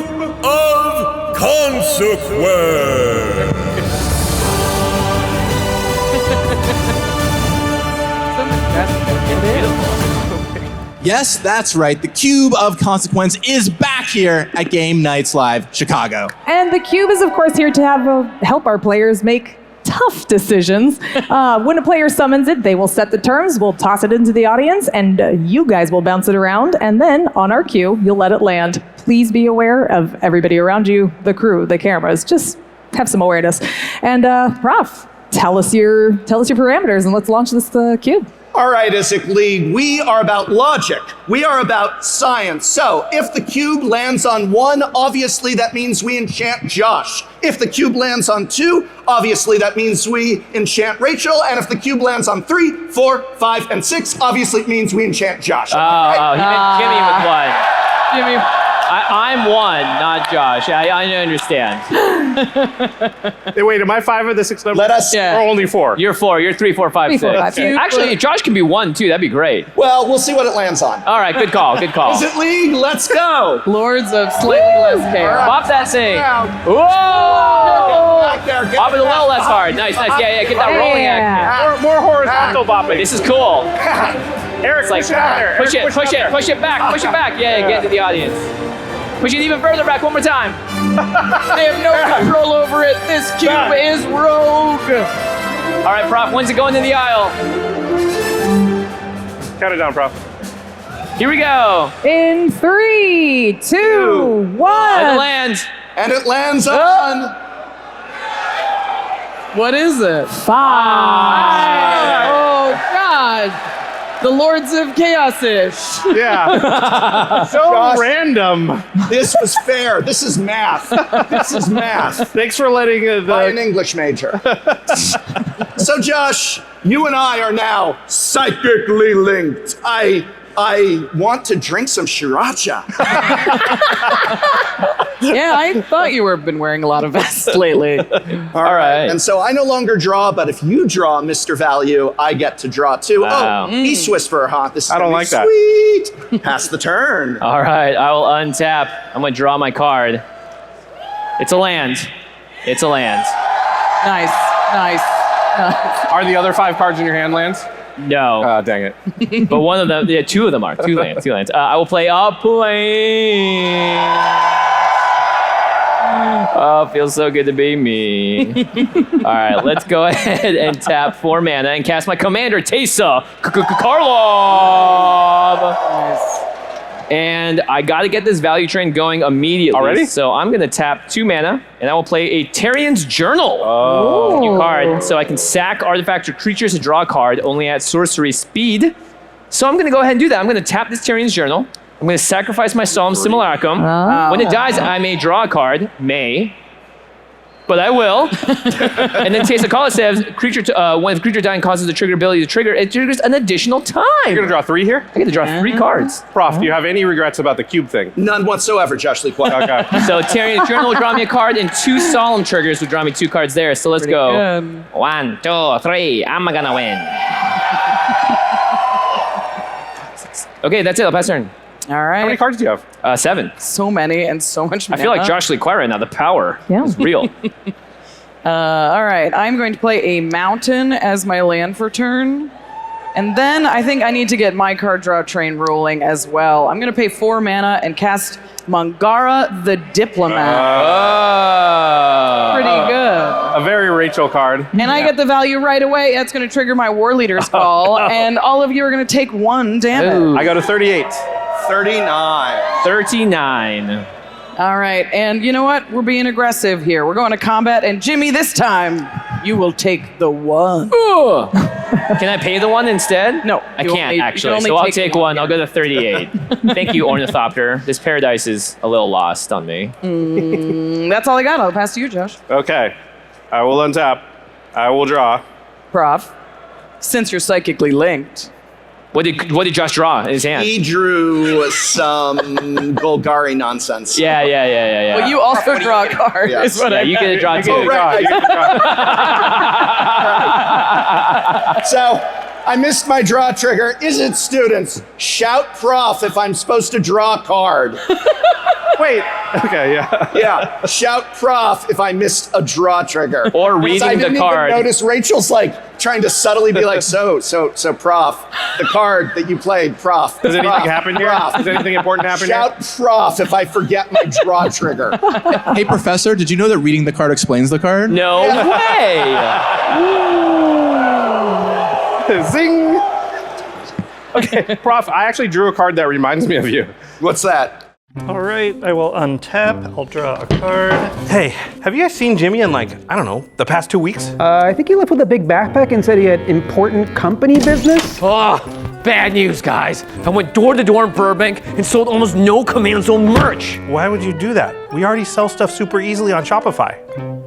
of Consequence. Yes, that's right. The Cube of Consequence is back here at Game Nights Live Chicago. And the Cube is, of course, here to help our players make tough decisions. When a player summons it, they will set the terms, we'll toss it into the audience, and you guys will bounce it around, and then on our cue, you'll let it land. Please be aware of everybody around you, the crew, the cameras. Just have some awareness. And Prof, tell us your parameters, and let's launch this cube. All right, Izzet League, we are about logic. We are about science. So if the cube lands on 1, obviously that means we enchant Josh. If the cube lands on 2, obviously that means we enchant Rachel. And if the cube lands on 3, 4, 5, and 6, obviously it means we enchant Josh. He meant Jimmy with 1. Jimmy. I'm 1, not Josh. I understand. Hey, wait, am I 5 of the 6 numbers? Let us. Or only 4? You're 4. You're 3, 4, 5, 6. 3, 4, 5, 6. Actually, Josh can be 1 too. That'd be great. Well, we'll see what it lands on. All right, good call. Good call. Izzet League, let's go. Lords of slightly less chaos. Pop that thing. Whoa! Pop it a little less hard. Nice. Yeah. Get that rolling action. More horizontal bopping. This is cool. Eric, It's like push it back. Yeah, get into the audience. Push it even further back. One more time. They have no control over it. This cube is rogue. All right, Prof. When's it going to the aisle? Count it down, Prof. Here we go. In 3, 2, 1. And it lands. And it lands on. What is it? 5. Oh, God. The Lords of Chaos-ish. Yeah. So Josh, random. This was fair. This is math. Thanks for letting By an English major. So, Josh, you and I are now psychically linked. I want to drink some sriracha. Yeah, I thought you were been wearing a lot of vests lately. All right. And so I no longer draw, but if you draw Mr. Value, I get to draw too. Wow. Oh, East Whisperer, huh? This is I don't gonna be like that. Sweet. Pass the turn. All right, I will untap. I'm going to draw my card. It's a land. It's a land. Nice. Are the other 5 cards in your hand lands? No. Oh, dang it. But one of them, 2 of them are. 2 lands. I will play a plane. Oh, feels so good to be me. All right, let's go ahead and tap 4 mana and cast my commander, Teysa Karlov. And I got to get this value train going immediately. Already? So I'm going to tap 2 mana, and I will play a Tarian's Journal. Oh. New card. So I can sack artifacts or creatures to draw a card only at sorcery speed. So I'm going to go ahead and do that. I'm going to tap this Tarian's Journal. I'm going to sacrifice my Solemn Simulacrum. When it dies, I may draw a card. But I will. And then Teysa Karlov says, when a creature dying causes a trigger ability to trigger, it triggers an additional time. You're going to draw 3 here? I get to draw 3 cards. Prof, do you have any regrets about the cube thing? None whatsoever, Josh Lee Quiet. Okay. So Tarian's Journal will draw me a card, and 2 Solemn Triggers will draw me 2 cards there. So let's go. Good. 1, 2, 3. I'm gonna win. Okay, that's it. I'll pass turn. All right. How many cards do you have? 7. So many and so much I feel like Josh Lee Quiet right now. The power is real. All right, I'm going to play a mountain as my land for turn. And then I think I need to get my card draw train rolling as well. I'm going to pay 4 mana and cast Mangara the Diplomat. Pretty good. A very Rachel card. And I get the value right away. That's going to trigger my War Leader's Call. And all of you are going to take 1 damage. Ooh. I go to 38. 39. All right, and you know what? We're being aggressive here. We're going to combat, and Jimmy, this time, you will take the 1. Ooh. Can I pay the 1 instead? No. I can't, actually. So I'll take 1. I'll go to 38. Thank you, Ornithopter. This paradise is a little lost on me. That's all I got. I'll pass to you, Josh. Okay. I will untap. I will draw. Prof, since you're psychically linked. What did Josh draw in his hand? He drew some Golgari nonsense. Yeah. Well, you also draw a card. Yeah. Is what I You get to draw 2. Oh, right. So, I missed my draw trigger. Izzet students, shout Prof if I'm supposed to draw a card. Wait. Okay, yeah. Yeah, shout Prof if I missed a draw trigger. Or reading I didn't the card. Even notice Rachel's like trying to subtly be like, so Prof, the card that you played, Prof. Does anything Prof, happen here? Prof. Does anything important happen Shout Prof if I forget my draw trigger. Hey, Professor, did you know that reading the card explains the card? No way! here? Zing! Okay, Prof, I actually drew a card that reminds me of you. What's that? All right, I will untap. I'll draw a card. Hey, have you guys seen Jimmy in the past 2 weeks? I think he left with a big backpack and said he had important company business. Oh, bad news, guys. I went door to door in Burbank and sold almost no Command Zone merch. Why would you do that? We already sell stuff super easily on Shopify.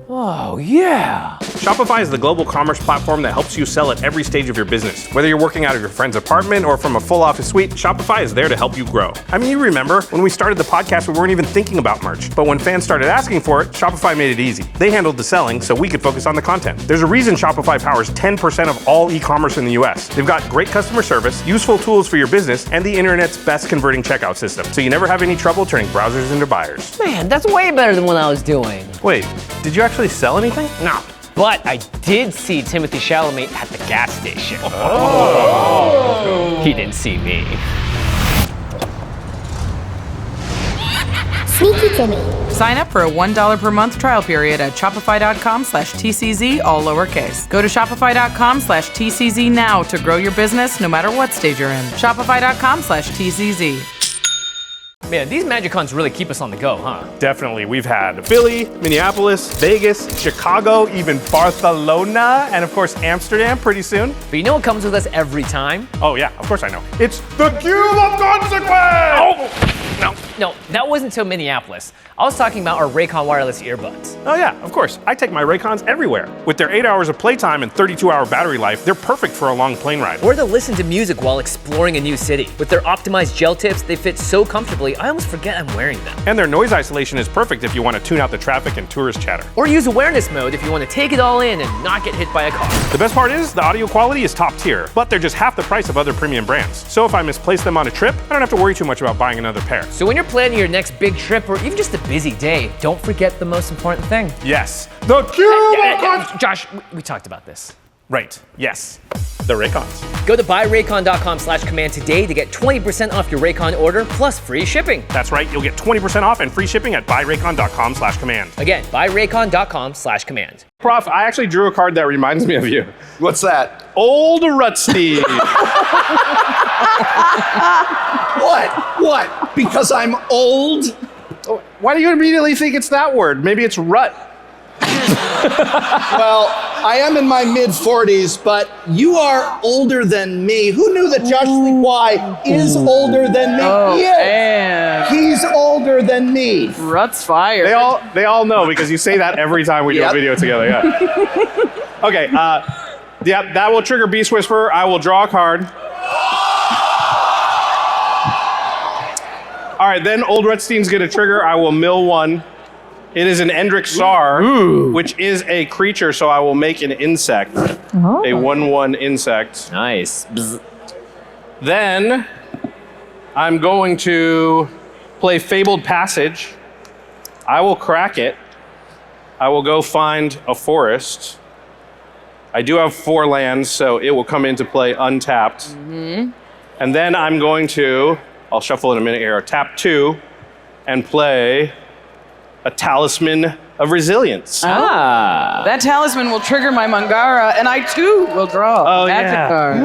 Oh, yeah. Shopify is the global commerce platform that helps you sell at every stage of your business. Whether you're working out of your friend's apartment or from a full office suite, Shopify is there to help you grow. I mean, you remember, when we started the podcast, we weren't even thinking about merch. But when fans started asking for it, Shopify made it easy. They handled the selling so we could focus on the content. There's a reason Shopify powers 10% of all e-commerce in the US. They've got great customer service, useful tools for your business, and the internet's best converting checkout system. So you never have any trouble turning browsers into buyers. Man, that's way better than what I was doing. Wait, did you actually sell anything? No, but I did see Timothy Chalamet at the gas station. Oh. He didn't see me. Sneaky Timmy. Sign up for a $1 per month trial period at shopify.com/TCZ, all lowercase. Go to shopify.com/TCZ now to grow your business no matter what stage you're in. Shopify.com/TCZ. Man, these MagicCons really keep us on the go, huh? Definitely. We've had Philly, Minneapolis, Vegas, Chicago, even Barcelona, and of course Amsterdam pretty soon. But you know what comes with us every time? Oh yeah, of course I know. It's the Cube of Consequence! Oh! No, that wasn't until Minneapolis. I was talking about our RAYCON wireless earbuds. Oh yeah, of course. I take my Raycons everywhere. With their 8 hours of playtime and 32-hour battery life, they're perfect for a long plane ride. Or to listen to music while exploring a new city. With their optimized gel tips, they fit so comfortably, I almost forget I'm wearing them. And their noise isolation is perfect if you want to tune out the traffic and tourist chatter. Or use awareness mode if you want to take it all in and not get hit by a car. The best part is, the audio quality is top tier, but they're just half the price of other premium brands. So if I misplace them on a trip, I don't have to worry too much about buying another pair. So when you're planning your next big trip or even just a busy day, don't forget the most important thing. Yes, the Cube! Josh, we talked about this. Right, yes, the Raycons. Go to buyraycon.com/command today to get 20% off your Raycon order plus free shipping. That's right, you'll get 20% off and free shipping at buyraycon.com/command. Again, buyraycon.com/command. Prof, I actually drew a card that reminds me of you. What's that? Old Rutstein. What? Because I'm old? Why do you immediately think it's that word? Maybe it's rut. Well, I am in my mid-40s, but you are older than me. Who knew that Josh Lee Y is older than me? Oh, He is. He's older than me. Rut's fired. They all know because you say that every time we do a video together. Yeah. Okay. Yeah, that will trigger Beast Whisperer. I will draw a card. All right, then Old Rutstein's gonna trigger. I will mill one. It is an Endrick Sar, which is a creature, so I will make an insect. Oh. A 1/1 insect. Nice. Bzz. Then I'm going to play Fabled Passage. I will crack it. I will go find a forest. I do have 4 lands, so it will come into play untapped. Mm-hmm. And then I'm going to, I'll shuffle in a minute here, tap 2 and play a Talisman of Resilience. That talisman will trigger my Mangara, and I too will draw a magic card.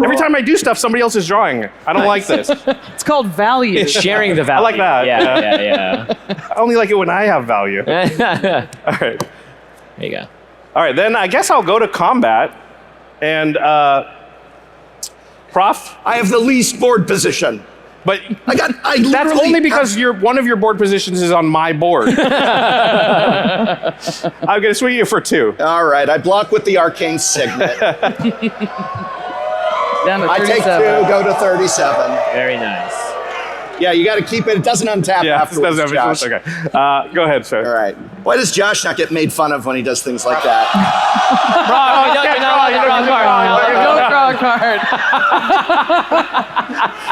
Every time I do stuff, somebody else is drawing. I don't like this. It's called value. It's sharing the value. I like that. Yeah. I only like it when I have value. All right. There you go. All right, then I guess I'll go to combat. And Prof? I have the least board position. But I that's only because one of your board positions is on my board. I'm gonna swing you for 2. All right, I block with the Arcane Signet. I take 2, go to 37. Very nice. Yeah, you got to keep it. It doesn't untap afterwards, Josh. Okay. Go ahead, sir. All right. Why does Josh not get made fun of when he does things like that? Don't draw a card.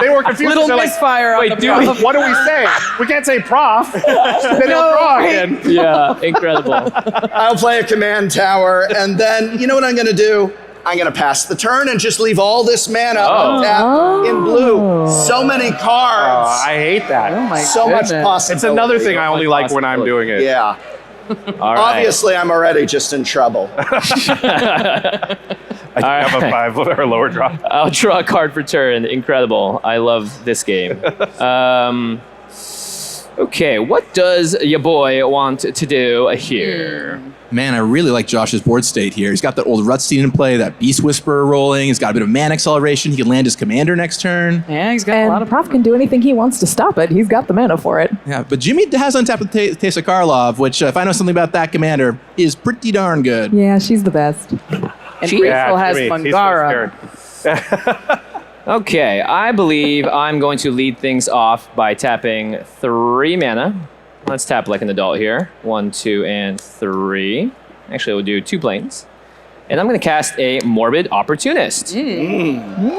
They were confused. Little They're misfire on the dude, Prof. what do we say? We can't say Prof. Then they'll draw again. Yeah, incredible. I'll play a command tower, and then, you know what I'm going to do? I'm going to pass the turn and just leave all this mana untapped in blue. So many cards. I hate that. Oh my so much goodness. possibility. It's another thing I only like when I'm doing it. Yeah. All right. Obviously, I'm already just in trouble. I have a 5 or lower draw. I'll draw a card per turn. Incredible. I love this game. Okay, what does your boy want to do here? Man, I really like Josh's board state here. He's got that old Rutstein in play, that Beast Whisperer rolling. He's got a bit of mana acceleration. He can land his commander next turn. Yeah, he's got a lot of Prof can do anything he wants to stop it. He's got the mana for it. Yeah, but Jimmy has untapped with Teysa Karlov, which, if I know something about that commander, is pretty darn good. Yeah, she's the best. And Rachel has Mangara. Okay, I believe I'm going to lead things off by tapping 3 mana. Let's tap like an adult here. 1, 2, and 3. Actually, we'll do 2 planes. And I'm going to cast a Morbid Opportunist. A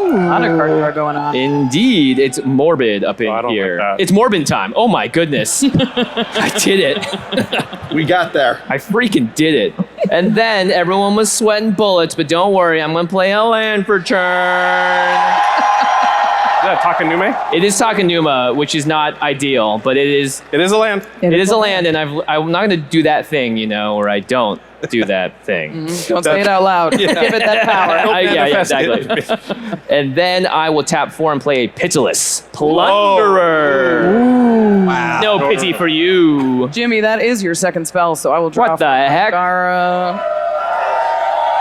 lot of card draw going on. Indeed, it's Morbid up in here. Like it's Morbid time. Oh my goodness. I did it. We got there. I freaking did it. And then everyone was sweating bullets, but don't worry, I'm going to play a land for turn. Is that Takanuma? It is Takanuma, which is not ideal, but it is a land. It is a land, and I'm not going to do that thing, where I don't do that thing. Don't say it out loud. Yeah. Give it that power. Yeah, exactly. And then I will tap 4 and play a Pitiless Plunderer. Ooh. Wow. No pity for you. Jimmy, that is your second spell, so I will draw. What the heck? Golgari.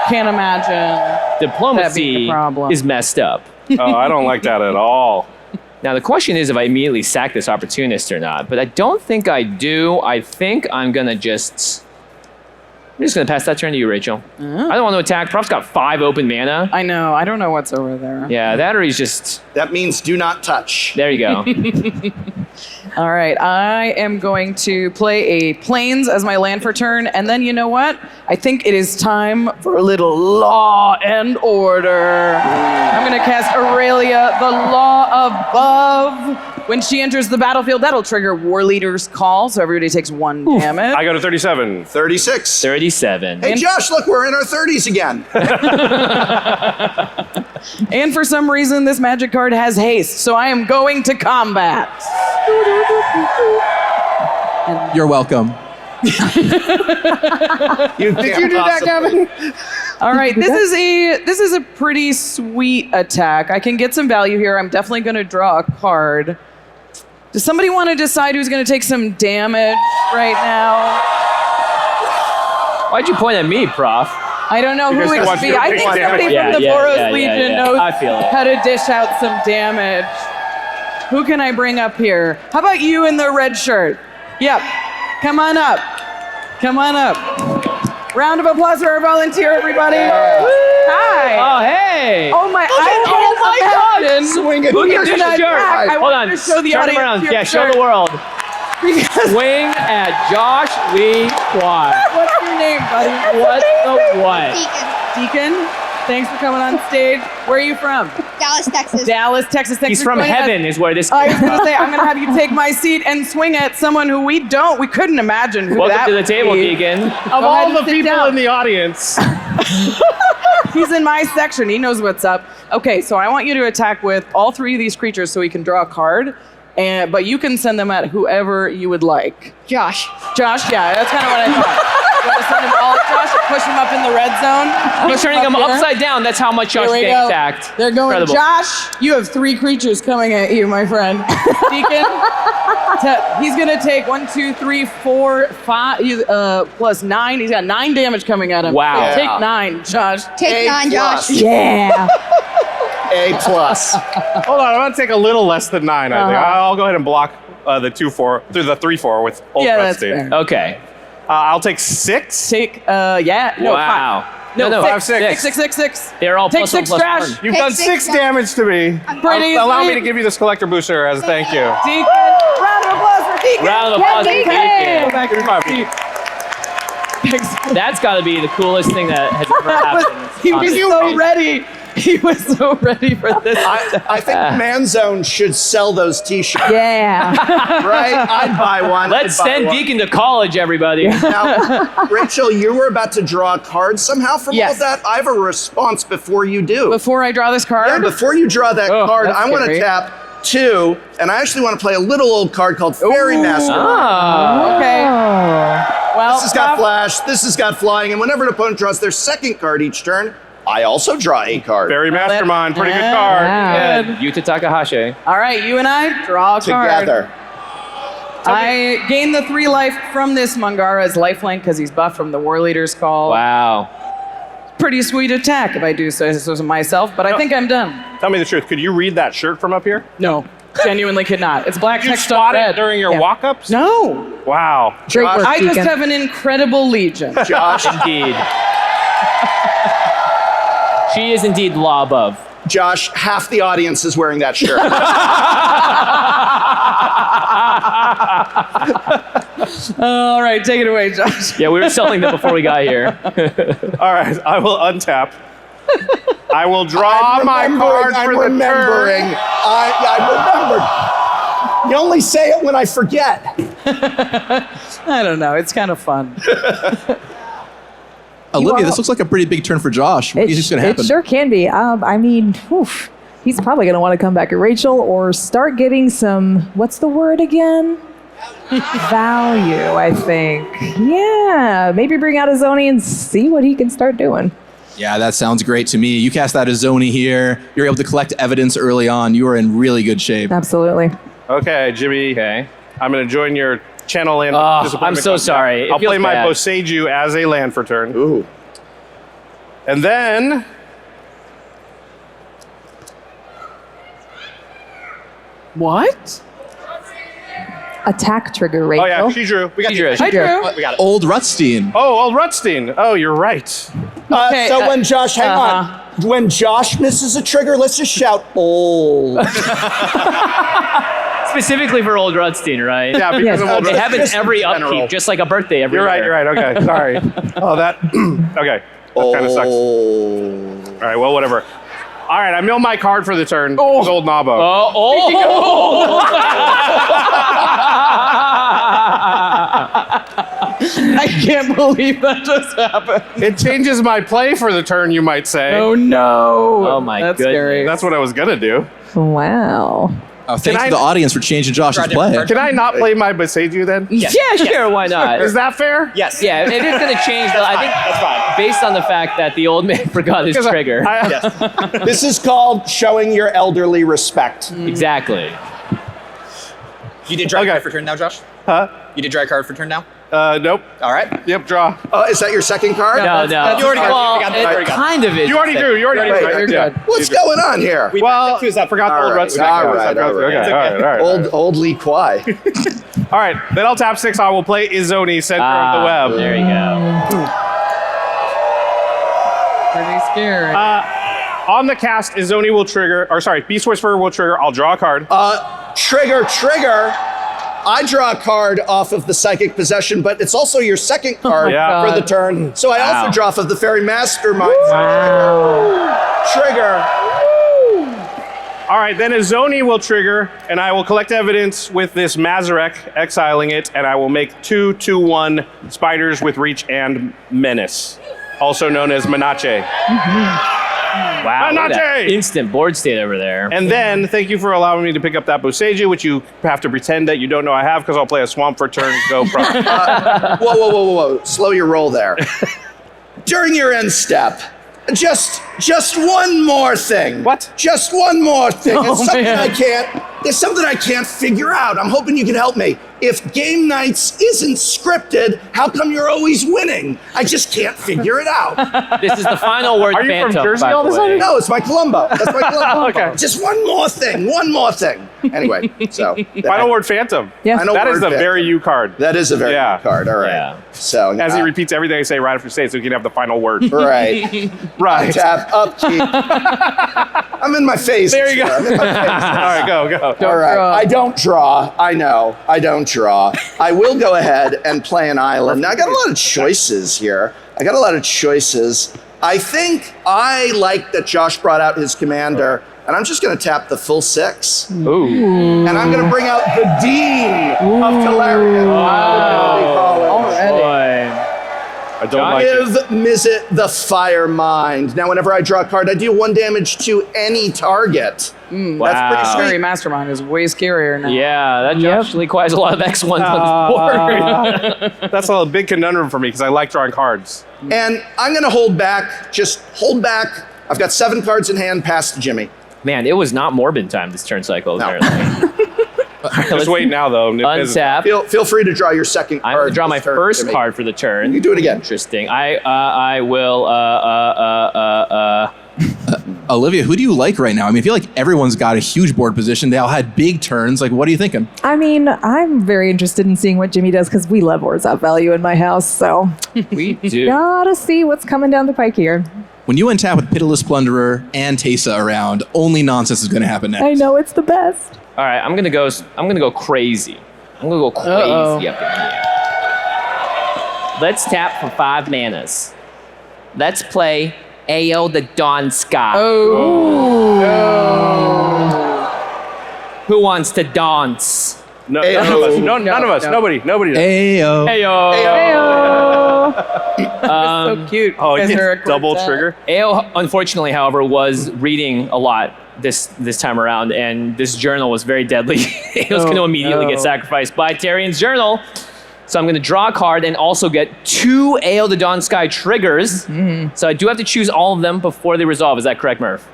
Can't imagine. Diplomacy is messed up. Oh, I don't like that at all. Now, the question is if I immediately sack this opportunist or not, but I don't think I do. I think I'm going to just... I'm just going to pass that turn to you, Rachel. I don't want to attack. Prof's got 5 open mana. I know. I don't know what's over there. Yeah, that or he's just... That means do not touch. There you go. All right, I am going to play a Plains as my land for turn, and then you know what? I think it is time for a little Law and Order. I'm going to cast Aurelia, the Law Above. When she enters the battlefield, that'll trigger War Leader's Call, so everybody takes 1 damage. I go to 37. 36. 37. Hey, Josh, look, we're in our 30s again. And for some reason, this magic card has haste, so I am going to combat. You're welcome. Did you do that, Gavin? All right, this is a pretty sweet attack. I can get some value here. I'm definitely going to draw a card. Does somebody want to decide who's going to take some damage right now? Why'd you point at me, Prof? I don't know Because who it would be. I think somebody from the Boros Legion knows I feel it. how to dish out some damage. Who can I bring up here? How about you in the red shirt? Yep. Come on up. Come on up. Round of applause for our volunteer, everybody. Hi. Oh, hey. Oh my God. Swing it. Look at this gonna shirt. attack. I Hold want on. to show the Turn audience around. your Yeah, show shirt. the world. Because Swing at Josh Lee Quad. what's your name, buddy? What the what? Deacon. Thanks for coming on stage. Where are you from? Dallas, Texas. Dallas, Texas. Thanks He's for from joining us. heaven is where this I came was going to from. say, I'm going to have you take my seat and swing at someone who we couldn't imagine who Welcome that to the would table, be. Deacon. Of Go ahead all and the sit people down. in the audience. He's in my section. He knows what's up. Okay, so I want you to attack with all 3 of these creatures so we can draw a card. But you can send them at whoever you would like. Josh. Josh, yeah, that's kind of what I thought. You want to send them all at Josh and push him up in the red zone? He's turning them here? upside down. That's how much Josh Here we getting go. attacked. They're going, Incredible. Josh, you have 3 creatures coming at you, my friend. Deacon, he's going to take 1, 2, 3, 4, 5, plus 9. He's got 9 damage coming at him. Wow. So take 9, Josh. Take 9, Josh. Yeah. A+. Hold on, I'm going to take a little less than 9, I think. I'll go ahead and block the 2/4 through the 3/4 with Old Yeah, Red that's State. fair. Okay. I'll take 6. Take, yeah. No, Wow. 5. No, 5, 6. 6. They're all Take plus 6 1, plus trash. 1. You've Take done 6 6 damage to me. Pretty Allow me sweet. to give you this collector booster as a thank you. Deacon, round of applause for Deacon. Round of applause for Deacon. Deacon. Go back to your seat. That's got to be the coolest thing that has ever happened. He was honestly. so ready. He was so ready for this. I think Manzone should sell those t-shirts. Yeah. Right? I'd buy one. Let's I'd buy send one. Deacon to college, everybody. Now, Rachel, you were about to draw a card somehow from all Yes. that. I have a response before you do. Before I draw this card? Yeah, before you draw that Oh, card, that's I want to scary. tap 2, and I actually want to play a little old card called Fairy Master. Okay. Well, This has got flash, this has got flying, and whenever an opponent draws their second card each turn, I also draw a card. Fairy Mastermind, pretty good Yeah. card. Good. Yuta Takahashi. all right, you and I draw a card. Together. I gain the 3 life from this Mangara's lifelink because he's buffed from the War Leader's Call. Wow. Pretty sweet attack if I do so myself, but I think I'm done. Tell me the truth. Could you read that shirt from up here? No, genuinely could not. It's black Did you text on spot red. it during your Yeah. walk-ups? No. Wow. Great Josh, work, I just Deacon. have an incredible legion. Josh, Indeed. She is indeed law above. Josh, half the audience is wearing that shirt. All right, take it away, Josh. Yeah, we were selling them before we got here. All right, I will untap. I will draw my card I'm for the remembering. turn. I remembered. You only say it when I forget. I don't know. It's kind of fun. Olivia, this looks like a pretty big turn for Josh. What do you think's going to happen? It sure can be. I mean, oof, he's probably going to want to come back at Rachel or start getting some, what's the word again? Value, I think. Yeah, maybe bring out a Zoni and see what he can start doing. Yeah, that sounds great to me. You cast that Azoni here. You're able to collect evidence early on. You are in really good shape. Absolutely. Okay, Jimmy. Okay. I'm going to join your channel land. I'm so sorry. I'll play my Boseiju as a land for turn. Ooh. And then... What? Attack trigger, Rachel. Oh, yeah, she drew. We got She drew. She drew. We got it. Old Rutstein. Oh, Old Rutstein. Oh, you're right. So when Josh, hang on. When Josh misses a trigger, let's just shout, old. Specifically for Old Rutstein, right? Yeah, because of Old It happens Rutstein. every upkeep, just like a birthday every You're year. right. Okay, sorry. Oh, that. Okay. That kind of sucks. All right, well, whatever. All right, I mill my card for the turn. Oh. It's Old Nabo. I can't believe that just happened. It changes my play for the turn, you might say. Oh no. Oh my That's goodness. scary. That's what I was gonna do. Wow. Thanks to the audience for changing Josh's play. Can I not play my Boseiju then? Yeah, sure, why not? Is that fair? Yes. Yeah, it is going to change. I think that's fine. based on the fact that the old man forgot his trigger. This is called showing your elderly respect. Exactly. You did draw a card for turn now, Josh? Huh? You did draw a card for turn now? Nope. All right. Yep, draw. Is that your second card? No. You already got it. Kind of is. You already drew. You already drew. You're good. What's going on here? Well, I forgot the Old Rutstein. All right. Old Lee Kwai. All right, then I'll tap 6. I will play Izzoni, center of the web. There you go. Pretty scary. On the cast, Izzoni will trigger, Beast Whisperer will trigger. I'll draw a card. Trigger. I draw a card off of the Psychic Possession, but it's also your second card for the turn. So I also draw off of the Fairy Mastermind. Trigger. All right, then Izzoni will trigger, and I will collect evidence with this Mazarek, exiling it, and I will make 2/2/1 spiders with reach and menace, also known as Menache. Wow, look at that Menache! instant board state over there. And then, thank you for allowing me to pick up that Boseiju, which you have to pretend that you don't know I have, because I'll play a Swamp for turn. Go, Prof. Whoa. Slow your roll there. During your end step, just one more thing. What? Just one more thing. Oh, It's something man. there's something I can't figure out. I'm hoping you can help me. If Game Nights isn't scripted, how come you're always winning? I just can't figure it out. This is the final word. Are you from Phantom, Jersey by all the of a way. sudden? No, it's my Columbo. That's my Columbo. Okay. Just one more thing. Anyway, so Final word Phantom. Yeah. Final That is word the Phantom. very you card. That is a very Yeah. good card. All right. Yeah. So As he repeats everything I say right after say, so he can have the final word. right. Right. Tap, upkeep. I'm in my phase. There you go. I'm in my phases. All right, go. All right. draw. I don't draw. I know. I don't draw. I will go ahead and play an island. Now, I got a lot of choices here. I think I like that Josh brought out his commander, and I'm just going to tap the full 6. Ooh. And I'm going to bring out the Dean of Tolarian. Boy. I don't like it. Give Izzet the Fire Mind. Now, whenever I draw a card, I deal 1 damage to any target. Wow. That's pretty Fairy sweet. Mastermind is way scarier now. Yeah, that actually requires a lot of X1s on the board. That's a big conundrum for me because I like drawing cards. And I'm going to hold back. Just hold back. I've got 7 cards in hand past Jimmy. Man, it was not Morbid time this turn cycle, No. apparently. Just wait now, though. Untap. Feel free to draw your second card. I'm going to draw my this turn, first Jimmy. card for the turn. You can do it again. Interesting. I will, Olivia, who do you like right now? I mean, I feel like everyone's got a huge board position. They all had big turns. Like, what are you thinking? I mean, I'm very interested in seeing what Jimmy does because we love Orzhov value in my house. So we do. Gotta see what's coming down the pike here. When you untap with Pitiless Plunderer and Teysa around, only nonsense is going to happen next. I know it's the best. All right, I'm gonna go crazy. I'm gonna go crazy up in here. Let's tap for 5 manas. Let's play Ao the Dawn Sky. Who wants to dance? No, none of us. None of us. Nobody. Ayo. So cute. Oh, Guys it's are a double quartet. trigger. Ao, unfortunately, however, was reading a lot this time around, and this journal was very deadly. It was going to immediately get sacrificed by Tyrion's journal. So I'm going to draw a card and also get 2 Ale the Dawn Sky triggers. So I do have to choose all of them before they resolve. Is that correct, Murph?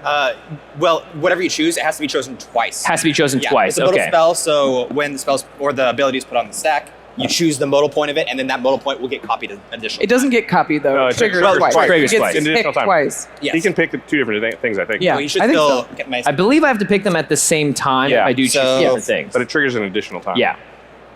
Well, whatever you choose, it has to be chosen twice. Has to be chosen twice. It's a modal Okay. spell, so when the spells or the ability is put on the stack, you choose the modal point of it, and then that modal point will get copied additionally. It doesn't get copied though. No, It it's triggers triggers twice. twice. It gets In additional picked time. twice. Yes. He can pick the 2 different things, I think. Yeah, Well, you should I think still so. get my. I believe I have to pick them at the same time. Yeah. I do choose So- different things. But it triggers an additional time. Yeah.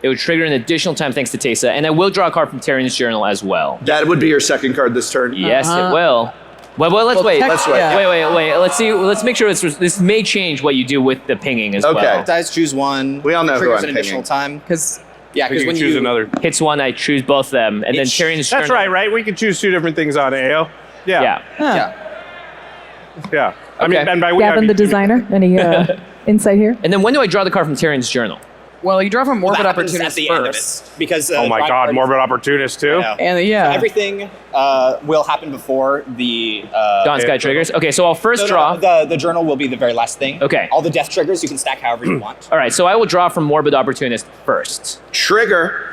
It would trigger an additional time thanks to Teysa. And I will draw a card from Tyrion's Journal as well. That would be your second card this turn. Yes, it will. Well, let's wait. Let's wait. Yeah. Wait. Let's see. Let's make sure this may change what you do with the pinging as well. Okay. Dice choose one. We all know who triggers I'm an additional time. Because Yeah, You because can when choose you another. Hits one, I choose both of them. And then It's- Tyrion's That's Journal. right? We can choose 2 different things on AO. Yeah. Yeah. I mean, Okay. and by we, I Gavin, mean, the designer, any Insight here? And then when do I draw the card from Tyrion's Journal? Well, you draw from Well, Morbid that happens Opportunist at the end of first. it, because oh my God, Morbid Opportunist too. And yeah. So everything will happen before the Dawn Sky triggers. Okay, so I'll first no, draw. The journal will be the very last thing. Okay. All the death triggers you can stack however you want. All right, so I will draw from Morbid Opportunist first. Trigger,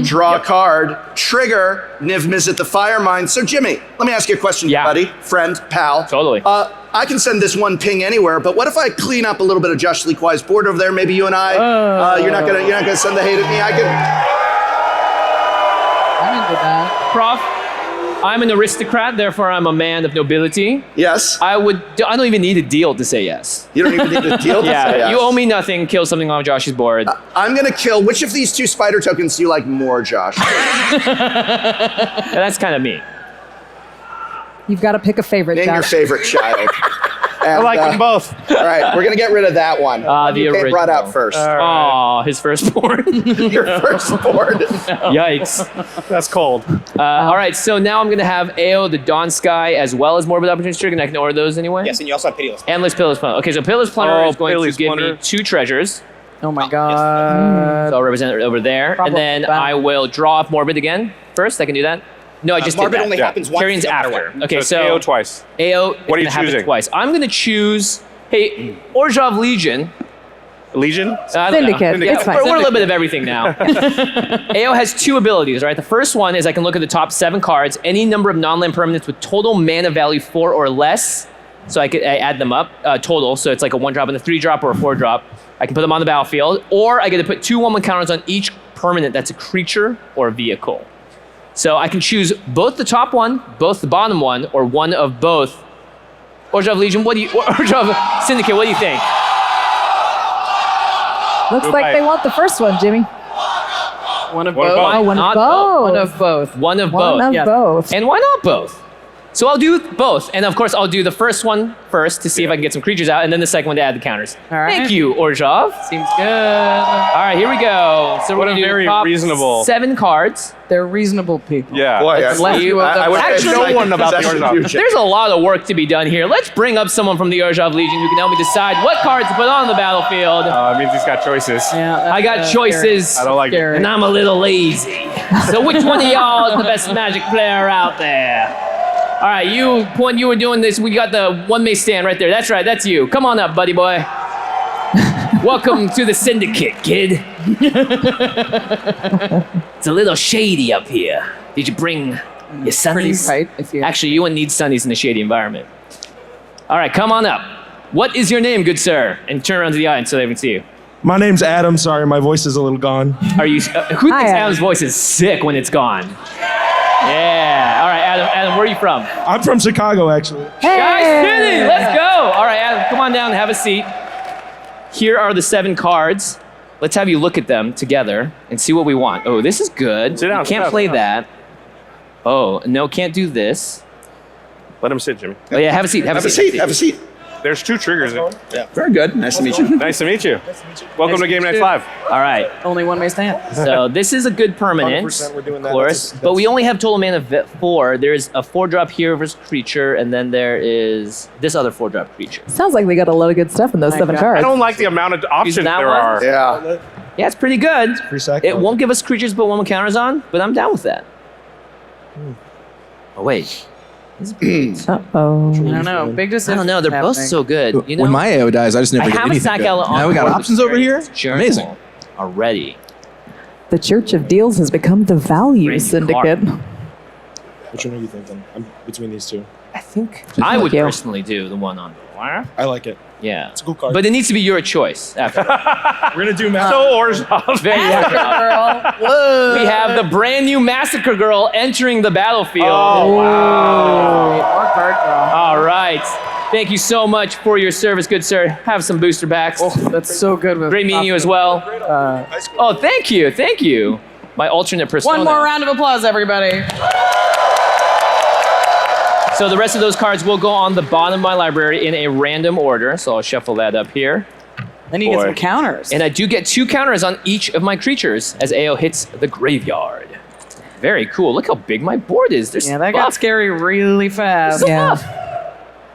draw a card, trigger, Niv Mizzet the Fire Mine. So Jimmy, let me ask you a question, buddy, friend, pal. Totally. I can send this one ping anywhere, but what if I clean up a little bit of Josh Leaquai's board over there? Maybe you and I. You're not gonna send the hate at me. I can. I'm into that. Prof, I'm an aristocrat, therefore I'm a man of nobility. Yes. I don't even need a deal to say yes. You don't even need a deal to yeah, say yes. you owe me nothing. Kill something on Josh's board. I'm gonna kill. Which of these 2 spider tokens do you like more, Josh? That's kind of me. You've got to pick a favorite, Name your Josh. favorite child. I like them both. All right, we're gonna get rid of that one. The you original. brought out first. Oh, his firstborn. Your firstborn. Yikes. That's cold. All right, so now I'm going to have AO, the Dawn Sky, as well as Morbid Opportunity Trigger, and I can order those anyway? Yes, and you also have Pitiless. Endless Pitiless Plunderer. Okay, so Pitiless Plunderer is going to give me 2 treasures. Oh my God. So I'll represent it over there. Problem. And then I will draw up Morbid again first. I can do that. No, I just Morbid did that. only happens once. Tyrion's no matter after. what. Okay, it's so AO twice. AO, What are you it's gonna happen choosing? twice. I'm going to choose, hey, Orzhov Legion. Legion? I don't know. Syndicate. Yeah, It's fine. we're a little bit of everything now. AO has 2 abilities, right? The first one is I can look at the top 7 cards, any number of non-land permanents with total mana value 4 or less. So I add them up, total. So it's like a 1-drop and a 3-drop or a 4-drop. I can put them on the battlefield, or I get to put 2 1/1 counters on each permanent that's a creature or a vehicle. So I can choose both the top one, both the bottom one, or one of both. Orzhov Legion, Orzhov Syndicate, what do you think? Looks like they want the first one, Jimmy. One of One of both. both. Oh, one of Not both. One of both. One of One both. of Yes. both. And why not both? So I'll do both. And of course, I'll do the first one first to see if I can get some creatures out, and then the second one to add the counters. All right. Thank you, Orzhov. Seems good. All right, here we go. So What we're a going to do very the top reasonable- 7 cards. They're reasonable people. Yeah. Boy, Let's let you of them. I would Actually, say no one about the possession Orzhov. future. There's a lot of work to be done here. Let's bring up someone from the Orzhov Legion who can help me decide what cards to put on the battlefield. It means he's got choices. Yeah, that's, I got choices, I don't like it. scary. and I'm a little lazy. So which one of y'all is the best Magic player out there? All right, you, when you were doing this, we got the one may stand right there. That's right, that's you. Come on up, buddy boy. Welcome to the Syndicate, kid. It's a little shady up here. Did you bring your sunnies? Pretty tight, if you- Actually, you wouldn't need sunnies in a shady environment. All right, come on up. What is your name, good sir? And turn around to the audience so they can see you. My name's Adam. Sorry, my voice is a little gone. Are you? Who thinks Adam's voice is sick when it's gone? Yeah. All right, Adam. Adam, where are you from? I'm from Chicago, actually. Sky City. Let's go. All right, Adam, come on down and have a seat. Here are the 7 cards. Let's have you look at them together and see what we want. Oh, this is good. Sit down, You sit can't down, play sit down. that. Oh, no, can't do this. Let him sit, Jimmy. Oh, yeah, have a seat. Have a seat. Have a seat. There's 2 triggers. Yeah. Very good. Nice to meet you. Nice to meet you. Welcome to Game Night Live. All right. Only one may stand. So this is a good permanent, 100% we're doing that. of course, but we only have total mana of 4. There's a 4-drop hero versus creature, and then there is this other 4-drop creature. Sounds like we got a lot of good stuff in those 7 cards. I don't like the amount of options that there one? are. Yeah. Yeah, it's pretty good. Free sack. It won't give us creatures but 1 with counters on, but I'm down with that. Oh, wait. Uh-oh. I don't know. Big decision. I don't know. They're both so good. You know, When my AO dies, I just never I get have a anything sack good. outlet on Now we got board options with over here. Journal Amazing. already. The Church of Deals has become the Value Syndicate. Which one are you thinking? I'm between these two. I think I would personally do the one on the wire. I like it. Yeah. It's a cool card. But it needs to be your choice after. We're going to do Massacre. So Orzhov. Girl. Whoa. We have the brand new Massacre Girl entering the battlefield. Oh, wow. More card draw. All right. Thank you so much for your service, good sir. Have some booster backs. Oh, that's so good. With Great meeting you as well. Oh, thank you. Thank you. My alternate persona. One more round of applause, everybody. So the rest of those cards will go on the bottom of my library in a random order. So I'll shuffle that up here. Then you get some counters. And I do get 2 counters on each of my creatures as AO hits the graveyard. Very cool. Look how big my board is. There's Yeah, that got scary really fast.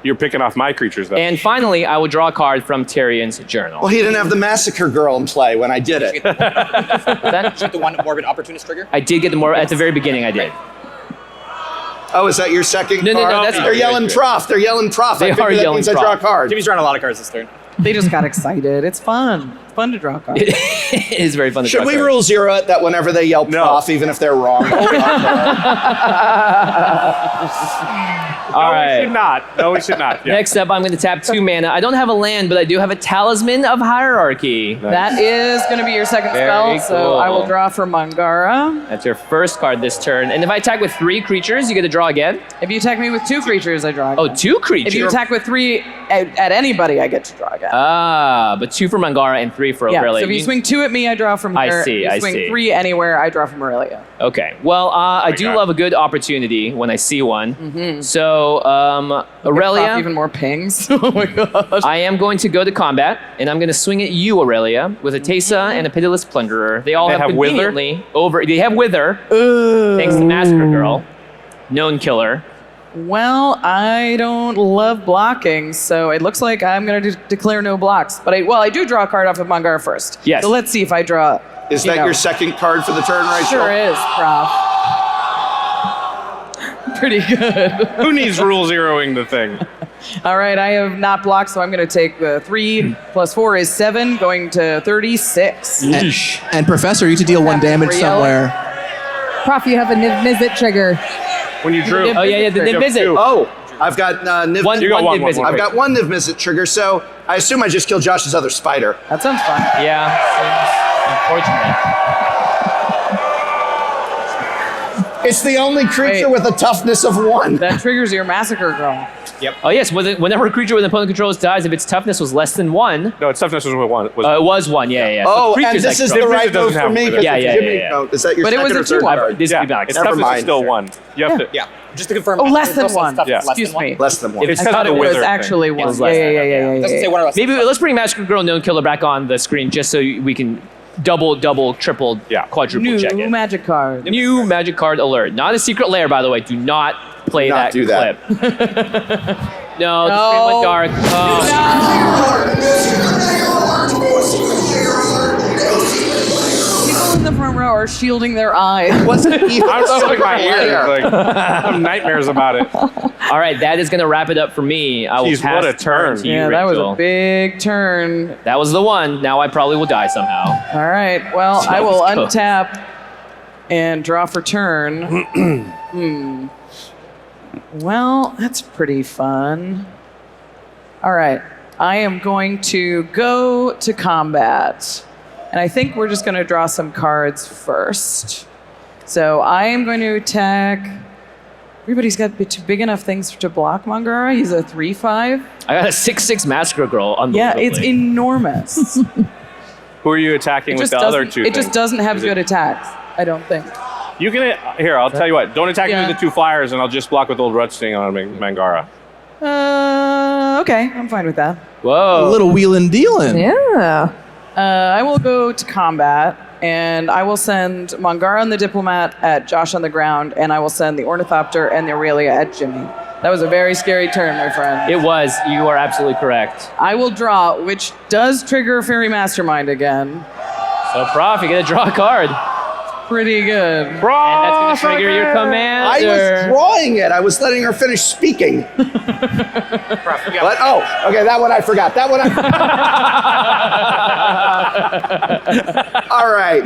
You're picking off my creatures, though. And finally, I will draw a card from Tyrion's journal. Well, he didn't have the Massacre Girl in play when I did it. The one Morbid Opportunist trigger? I did get the more at the very beginning. I did. Oh, is that your second No, card? that's They're yelling Prof. They're yelling Prof. They I figure are that yelling means I draw a card. Jimmy's drawing a lot of cards this turn. They just got excited. It's fun. It's fun to draw cards. It is very fun to Should draw we cards. rule 0 it that whenever they yell Prof, even if they're wrong? All right. We should not. No, we should not. Yeah. Next up, I'm going to tap 2 mana. I don't have a land, but I do have a Talisman of Hierarchy. That is going to be your second Very spell, so cool. I will draw for Mangara. That's your first card this turn. And if I attack with 3 creatures, you get to draw again. If you attack me with 2 creatures, I draw again. Oh, 2 creatures. If you attack with 3 at anybody, I get to draw again. Ah, but 2 for Mangara and 3 for Yeah, Aurelia. so if you swing 2 at me, I draw from I her. see, If I you swing see. 3 anywhere, I draw from Aurelia. Okay. Well, I do love a good opportunity when I see one. Mm-hmm. So, Aurelia. Even more pings. Oh my gosh. I am going to go to combat, and I'm going to swing at you, Aurelia, with a Teysa and a Pitiless Plunderer. They all They have have Wither? conveniently over. They have Wither, thanks to Massacre Girl, known killer. Well, I don't love blocking, so it looks like I'm going to declare no blocks. But I do draw a card off of Mangara first. Yes. So let's see if I draw. Is that your second card for the turn, right? Sure is, Prof. Pretty good. Who needs rule zeroing the thing? All right, I have not blocked, so I'm going to take the 3 plus 4 is 7, going to 36. And Professor, you to deal 1 damage somewhere. Prof, you have a Niv-Mizzet trigger. When you drew. Oh, yeah, the Niv-Mizzet. Oh, I've got Niv. One- You got one. I've got 1 Niv-Mizzet trigger, so I assume I just killed Josh's other spider. That sounds fun. Yeah, unfortunate. It's the only creature with a toughness of 1. That triggers your Massacre Girl. Yep. Oh, yes, whenever a creature with opponent controls dies, if its toughness was less than 1, No, its toughness was 1. it was 1, yeah. Oh, So and creatures this that is control- the right doesn't move for have me Wither. because Yeah, it's yeah, a Jimmy yeah. note. Is that your But it second was or a third 2-1. card? This would be back. Its Never toughness is mind. still 1. You have to. Yeah. Just to confirm. Oh, less than Massacre Girl 1. stuff is Yeah. less than Excuse me. Less than 1. It's I because thought of it the was Wither actually thing. 1. was Yeah, less yeah, than yeah, that, yeah, Doesn't yeah. say what else. Maybe let's bring Massacre Girl known killer back on the screen just so we can double, triple, quadruple check New it. magic card. New magic card alert. Not a secret lair, by the way. Do not play Do not that do that. clip. No, the screen went dark. Oh. People in the front row are shielding their eyes. Wasn't even I'm shielding my player. ears. Like, I have nightmares about it. All right, that is going to wrap it up for me. I will Jeez, pass what a the turn turn. to you, Yeah, that was Rachel. a big turn. That was the one. Now I probably will die somehow. All right. Well, I will Let's go. untap and draw for turn. Well, that's pretty fun. All right. I am going to go to combat. And I think we're just going to draw some cards first. So I am going to attack. Everybody's got big enough things to block Mangara. He's a 3/5. I got a 6/6 Massacre Girl. Yeah, Unbelievably. it's enormous. Who are you attacking with the other two? It just doesn't have Is it- good attacks, I don't think. You can. Here, I'll tell you what. Don't attack me Yeah. with the 2 flyers, and I'll just block with Old Rutsting on Mangara. Okay, I'm fine with that. Whoa. A little wheelin' dealin'. Yeah. I will go to combat, and I will send Mangara and the Diplomat at Josh on the ground, and I will send the Ornithopter and the Aurelia at Jimmy. That was a very scary turn, my friend. It was. You are absolutely correct. I will draw, which does trigger Fairy Mastermind again. So, Prof, you get to draw a card. Pretty good. And that's going to trigger your command. I was drawing it. I was letting her finish speaking. What? Oh, okay, that one I forgot. That one I All right.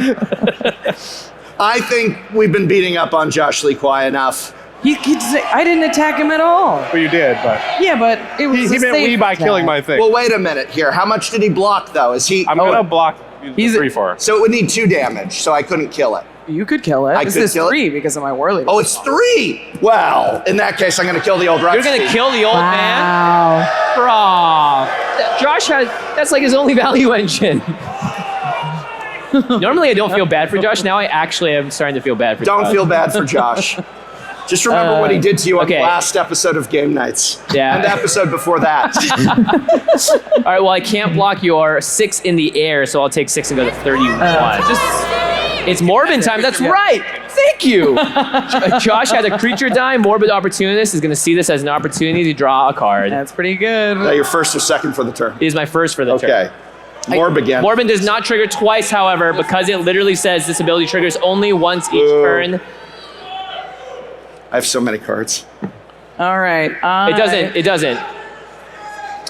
I think we've been beating up on Josh Lee Kwai enough. I didn't attack him at all. Well, you did, but Yeah, but it was he a meant safe we by attack. killing my thing. Well, wait a minute here. How much did he block, though? Is he? I'm gonna block. He's 3/4. So it would need 2 damage, so I couldn't kill it. You could kill it. I This could is kill it? 3 because of my whirly. Oh, it's 3. Well, in that case, I'm going to kill the old You're Rusty. gonna kill the old man? Prof. Josh that's like his only value engine. Normally I don't feel bad for Josh. Now I actually am starting to feel bad for Josh. Don't feel bad for Josh. Just remember what he did to you on the last episode of Game Nights. Yeah. And the episode before that. All right, well, I can't block your 6 in the air, so I'll take 6 and go to 31. It's Morbid time. That's right. Thank you. Josh had a creature die. Morbid Opportunist is going to see this as an opportunity to draw a card. That's pretty good. Is that your first or second for the turn? It is my first for the turn. Okay. Morb again. Morbid does not trigger twice, however, because it literally says this ability triggers only once each turn. I have so many cards. All right. It doesn't.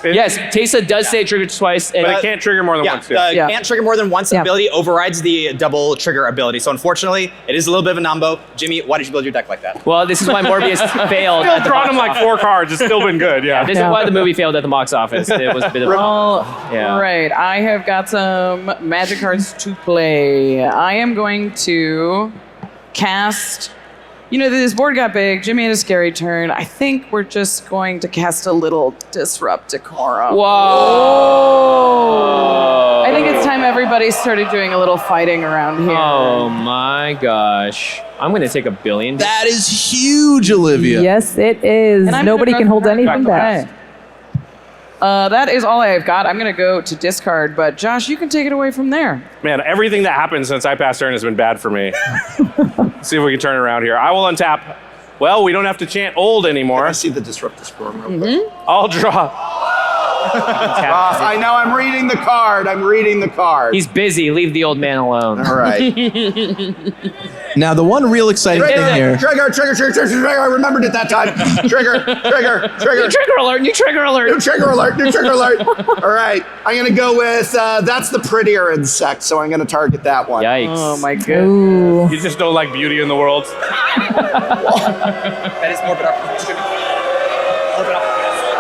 Yes, Tesa does say it triggers twice. But it can't trigger more than once. Can't trigger more than once. Ability overrides the double trigger ability. So unfortunately, it is a little bit of a numbo. Jimmy, why did you build your deck like that? Well, this is why Morbius failed. Still drawn him like 4 cards. It's still been good. Yeah. This is why the movie failed at the box office. It was a bit of yeah. Right. I have got some magic cards to play. I am going to cast. You know, this board got big. Jimmy had a scary turn. I think we're just going to cast a little Disrupt Decorum. Whoa! I think it's time everybody started doing a little fighting around here. Oh my gosh. I'm going to take $1 billion. That is huge, Olivia. Yes, it is. And I'm Nobody gonna can go hold anything back. That is all I've got. I'm going to go to discard, but Josh, you can take it away from there. Man, everything that happened since I passed turn has been bad for me. See if we can turn it around here. I will untap. Well, we don't have to chant old anymore. I see the Disrupt Decorum real quick. I'll draw. I know, I'm reading the card. I'm reading the card. He's busy. Leave the old man alone. All right. Now, the one real exciting thing here. Trigger. I remembered it that time. Trigger. New trigger alert. New trigger alert. New trigger alert. All right. I'm going to go with, that's the prettier insect, so I'm going to target that one. Yikes. Oh, my goodness. You just don't like beauty in the world. That is Morbid Opportunist.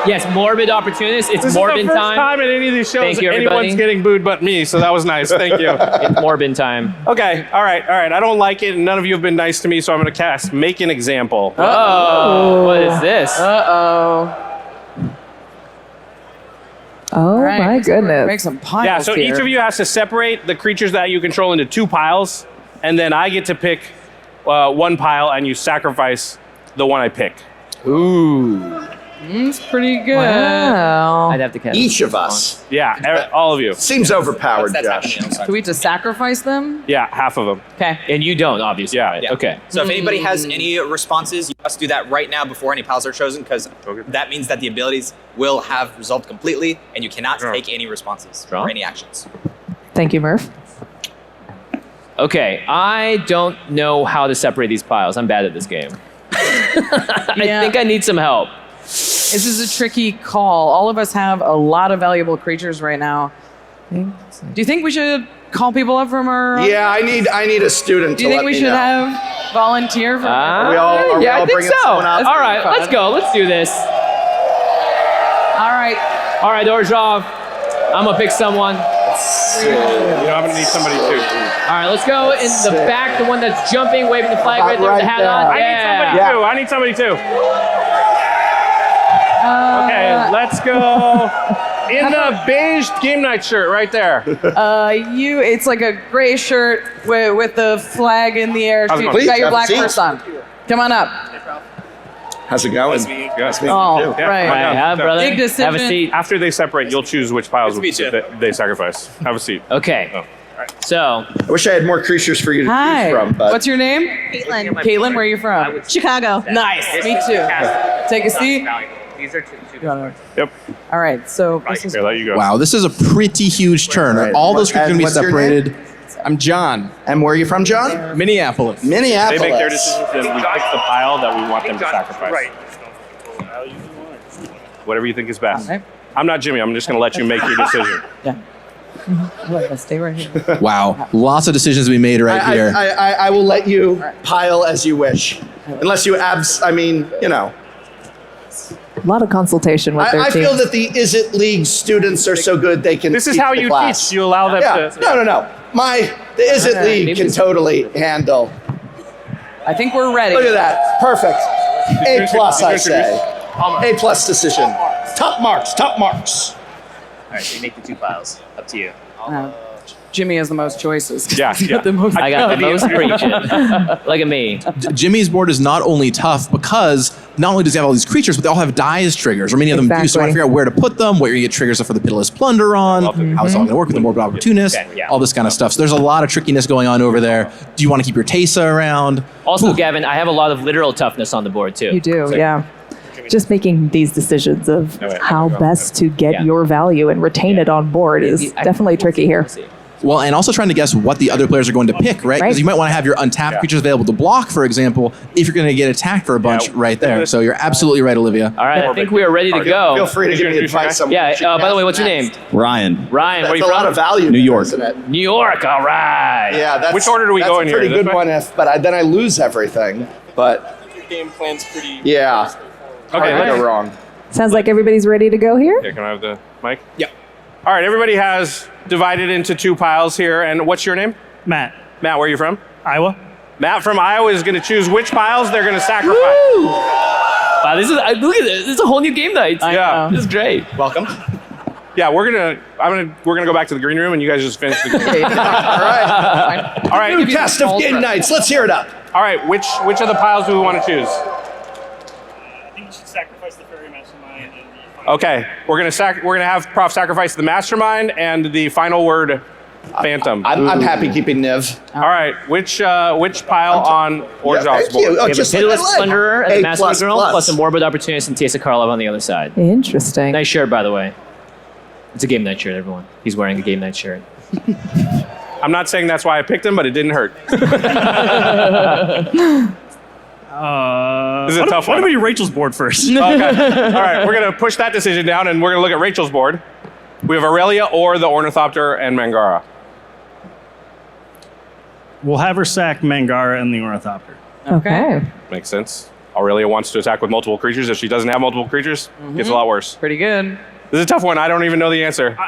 Yes, Morbid Opportunist. It's This is Morbid the first time. time in any of these shows Thank you, anyone's everybody. getting booed but me, so that was nice. Thank you. It's Morbid time. Okay, all right. I don't like it, and none of you have been nice to me, so I'm going to cast Make an Example. Oh, what is this? Uh-oh. Oh Right, my goodness. Make some piles Yeah, so here. each of you has to separate the creatures that you control into 2 piles, and then I get to pick 1 pile, and you sacrifice the one I pick. Ooh. It's pretty good. Wow. I'd have to cast Each of us. Yeah, all of you. Seems overpowered, That's Josh. happening. Do we have to sacrifice them? Yeah, half of them. Okay. And you don't, obviously. Yeah. Okay. So if anybody has any responses, you must do that right now before any piles are chosen, because that means that the abilities will have resolved completely, and you cannot take any responses or any actions. Thank you, Murph. Okay, I don't know how to separate these piles. I'm bad at this game. I think I need some help. This is a tricky call. All of us have a lot of valuable creatures right now. Do you think we should call people up from our... Yeah, I need a student Do you to think let we me should know. have volunteer for... Are we all yeah, I think bringing so. someone up? All right, let's go. Let's do this. All right. All right, Orzhov. I'm going to pick someone. You know, I'm going to need somebody too. All right, let's go in the back, the one that's jumping, waving the flag right there with the hat on. I need somebody too. Okay, let's go in the beige game night shirt right there. It's like a gray shirt with the flag in the air. How's it You going? got your black Please, purse on. Come on up. How's it going? Oh, right. Yeah, brother. Big decision. Have a seat. After they separate, you'll choose which piles they sacrifice. Have a seat. Okay. Oh. So. I wish I had more creatures for you to Hi. choose from, but... What's your name? Caitlin. Caitlin, where are you from? Chicago. Nice. Me too. Take a seat. These are two. Yep. All right. So this is Here, let you go. Wow, this is a pretty huge turn. Right. All those And creatures can be what's your name? separated. I'm John. And where are you from, John? Minneapolis. They Minneapolis. make their decisions, and we pick the pile that we want them to sacrifice. Right. Whatever you think is best. Okay. I'm not Jimmy. I'm just going to let you make your decision. Yeah. I'll stay right here. Wow. Lots of decisions to be made right here. I will let you pile as you wish. Unless you you know. A lot of consultation with their I teams. feel that the Izzet League students are so good they can This is teach how the you class. teach. You allow them to. No. The Izzet League can totally handle. I think we're ready. Look at that. Perfect. A plus, I say. A plus decision. Top marks. All right, so you make the 2 piles. Up to you. Jimmy has the most choices. Yeah. He's got the most I got the most creatures. Look at me. Jimmy's board is not only tough because not only does he have all these creatures, but they all have dies triggers, or many of them do. So I figure out where to put them, where you get triggers for the Pitiless Plunder on, how it's all going to work with the Morbid Opportunist, all this kind of stuff. So there's a lot of trickiness going on over there. Do you want to keep your Tesa around? Also, Gavin, I have a lot of literal toughness on the board too. You do, yeah. Just making these decisions of how best to get your value and retain it on board is definitely tricky here. Well, and also trying to guess what the other players are going to pick, right? Because you might want to have your untapped creatures available to block, for example, if you're going to get attacked for a bunch right there. So you're absolutely right, Olivia. All right, I think we are ready to go. Feel free to give me advice. Yeah, by the way, what's your name? Ryan. Ryan, where are you That's from? a lot of value. New York. Isn't it? New York, all right. Yeah, that's, Which order do we go in here? That's a pretty This good way? one, but then I lose everything. But Your game plan's pretty. yeah. Okay, I go wrong. Sounds like everybody's ready to go here. Yeah, can I have the mic? Yeah. All right, everybody has divided into 2 piles here. And what's your name? Matt. Matt, where are you from? Iowa. Matt from Iowa is going to choose which piles they're going to sacrifice. Wow, this is look at this. This is a whole new game night. Yeah. This is great. Welcome. Yeah, we're gonna go back to the green room, and you guys just finish the game. All right. All right. New cast of game nights. Let's hear it up. All right, which of the piles do we want to choose? I think you should sacrifice the Fairy Mastermind and the final. Okay, we're gonna have Prof sacrifice the Mastermind and the final word, Phantom. I'm happy keeping Niv. All right, which pile on Orzhov's thank you. board? Oh, We have a just like Pitiless I like. Plunderer and A the Master plus Girl, plus. plus a Morbid Opportunist and Tesa Karlov on the other side. Interesting. Nice shirt, by the way. It's a game night shirt, everyone. He's wearing a game night shirt. I'm not saying that's why I picked him, but it didn't hurt. This is a tough Why one. don't we do Rachel's board first? Okay. All right, we're gonna push that decision down, and we're gonna look at Rachel's board. We have Aurelia or the Ornithopter and Mangara. We'll have her sack Mangara and the Ornithopter. Okay. Makes sense. Aurelia wants to attack with multiple creatures. If she doesn't have multiple creatures, gets a lot worse. Pretty good. This is a tough one. I don't even know the answer.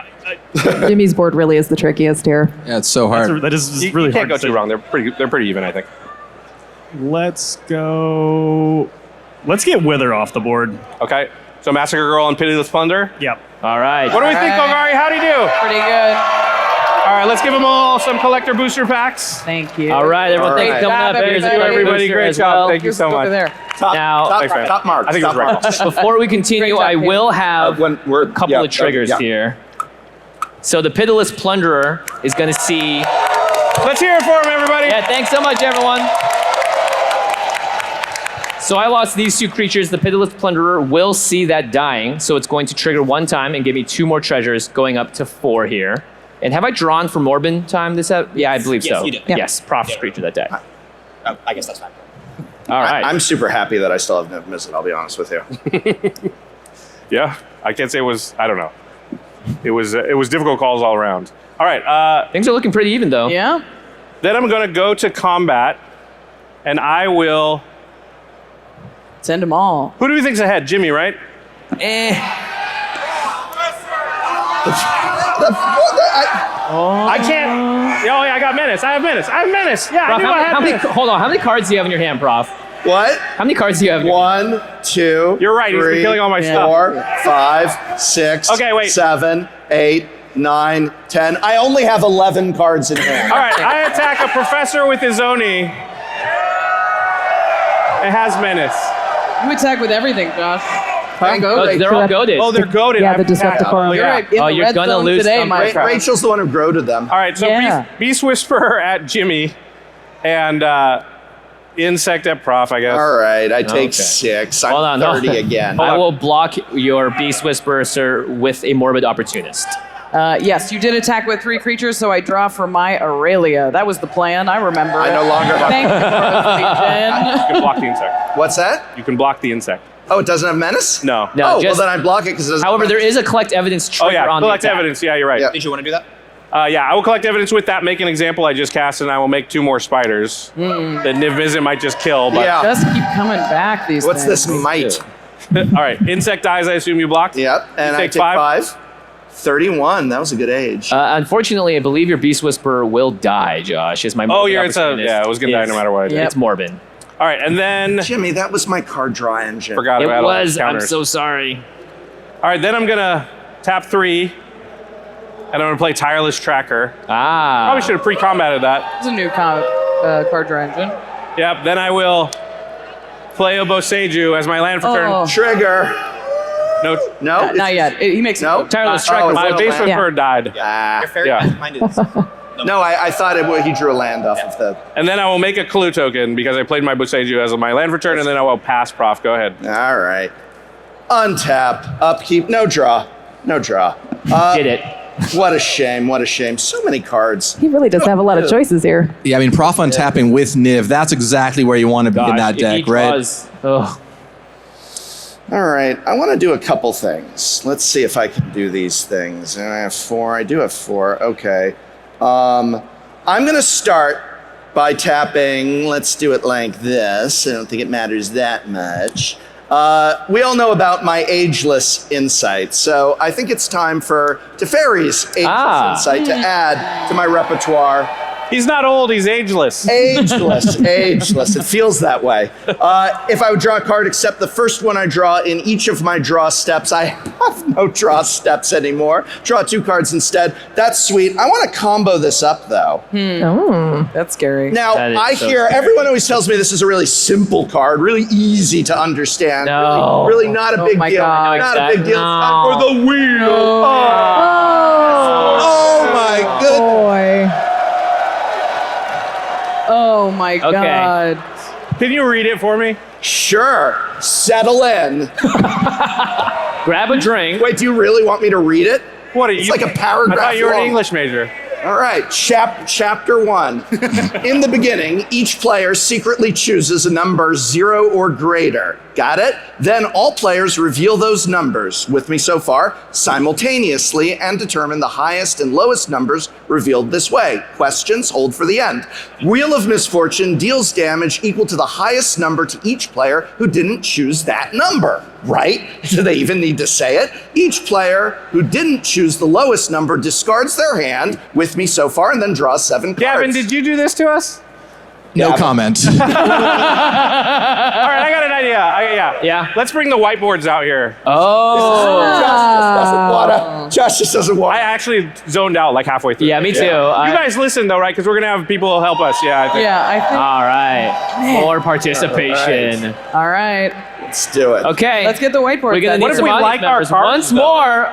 Jimmy's board really is the trickiest here. Yeah, it's so hard. That is You really can't hard. go to too say. wrong. They're pretty even, I think. Let's go. Let's get Wither off the board. Okay. So Massacre Girl and Pitiless Plunder. Yep. All right. What do we think, Golgari? How'd he do? Pretty good. All right, let's give them all some collector booster packs. Thank you. All right, everyone. Thanks for coming up. Thank Here's you, a great everybody. booster Great as job. well. Thank you so Over much. there. Now, Top marks. I think it was right. before we continue, Great job, I Pete. will have When we're a couple of triggers here. So the Pitiless Plunderer is going to see. Let's hear it for him, everybody. Yeah, thanks so much, everyone. So I lost these 2 creatures. The Pitiless Plunderer will see that dying, so it's going to trigger 1 time and give me 2 more treasures, going up to 4 here. And have I drawn for Morbin time this out? Yeah, I believe Yes, so. you did. Yes, Prof's creature that day. I guess that's fine. All right. I'm super happy that I still have Niv Mizzet, I'll be honest with you. Yeah, I can't say it was. I don't know. It was difficult calls all around. All right. Things are looking pretty even, though. Yeah. Then I'm going to go to combat, and I will. Send them all. Who do we think's ahead? Jimmy, right? I can't. Oh yeah, I got Menace. I have Menace. Yeah, Prof, I knew I had Menace. hold on. How many cards do you have in your hand, Prof? What? How many cards do you have in your hand? 1, 2. You're right, he's been 3, killing all my stuff. 4, 5, 6. Okay, wait. 7, 8, 9, 10. I only have 11 cards in hand. All right, I attack a professor with his Oni. It has Menace. You attack with everything, Josh. They're all goaded. Oh, they're goaded. Yeah, the Decepticons. You're right. In the you're red gonna zone lose today, some my friend. Rachel's the one who growed them. All right, so Yeah. Beast Whisperer at Jimmy, and Insect at Prof, I guess. All right, I take Okay. 6. I'm Hold on, 30 again. I will block your Beast Whisperer, sir, with a Morbid Opportunist. Yes, you did attack with 3 creatures, so I draw for my Aurelia. That was the plan. I remember. I no longer have. Thank you for You can block the insect. What's that? You can block the insect. Oh, it doesn't have Menace? No. Oh, well then I block it because it doesn't. However, have there Menace. is a collect evidence Oh trigger yeah, on collect the attack. evidence. Yeah, you're right. Yeah. Did you want to do that? Yeah, I will collect evidence with that, make an example I just cast, and I will make 2 more spiders that Niv Mizzet might just kill. But Yeah. Just keep coming back, these What's things. this might? All right, insect dies, I assume you blocked? Yep, and You I take take 5. 31, that was a good age. Unfortunately, I believe your Beast Whisperer will die, Josh. Is my Oh, Morbid yeah, it was going to die no matter what I did. It's Morbid. All right, and then... Jimmy, that was my card draw engine. Forgot It about all was. those I'm counters. so sorry. All right, then I'm going to tap 3, and I'm going to play Tireless Tracker. Probably should have pre-combated that. It's a new card draw engine. Yep, then I will play a Boseiju as my land for turn. Trigger. No. Not yet. He makes no. Tireless Tracker. My base Whisperer died. You're very Yeah. minded. No, I thought he drew a land off of the... And then I will make a clue token because I played my Boseiju as my land for turn, and then I will pass Prof. Go ahead. All right. Untap, upkeep, no draw. No draw. Did it. What a shame, what a shame. So many cards. He really does have a lot of choices here. Yeah, I mean, Prof untapping with Niv, that's exactly where you want to be in that deck, right? All right, I want to do a couple things. Let's see if I can do these things. And I have 4. I do have 4. Okay. I'm going to start by tapping. Let's do it like this. I don't think it matters that much. We all know about my ageless insight, so I think it's time for Teferi's ageless insight to add to my repertoire. He's not old, he's ageless. Ageless, ageless. It feels that way. If I would draw a card except the first one I draw in each of my draw steps, I have no draw steps anymore. Draw 2 cards instead. That's sweet. I want to combo this up, though. Oh, that's scary. Now, I hear everyone always tells me this is a really simple card, really easy to understand. No. Really not a big deal. God. Not a big deal. No. It's time for the wheel. Oh my good boy. Oh my God. Can you read it for me? Sure. Settle in. Grab a drink. Wait, do you really want me to read it? What are It's you? like a paragraph I thought you were an long. English major. All right, chapter 1. In the beginning, each player secretly chooses a number 0 or greater. Got it? Then all players reveal those numbers, with me so far, simultaneously and determine the highest and lowest numbers revealed this way. Questions hold for the end. Wheel of Misfortune deals damage equal to the highest number to each player who didn't choose that number. Right? Do they even need to say it? Each player who didn't choose the lowest number discards their hand, with me so far, and then draws 7 cards. Gavin, did you do this to us? No comment. All right, I got an idea. Yeah. Let's bring the whiteboards out here. Josh just doesn't want. I actually zoned out like halfway through. Yeah, me too. You guys listen though, right? Because we're gonna have people help us. Yeah, I think. Yeah, I think. All right. More participation. All right. Let's do it. Okay. Let's get the whiteboard. We're gonna then. need What if some we audience like our members cards, once more.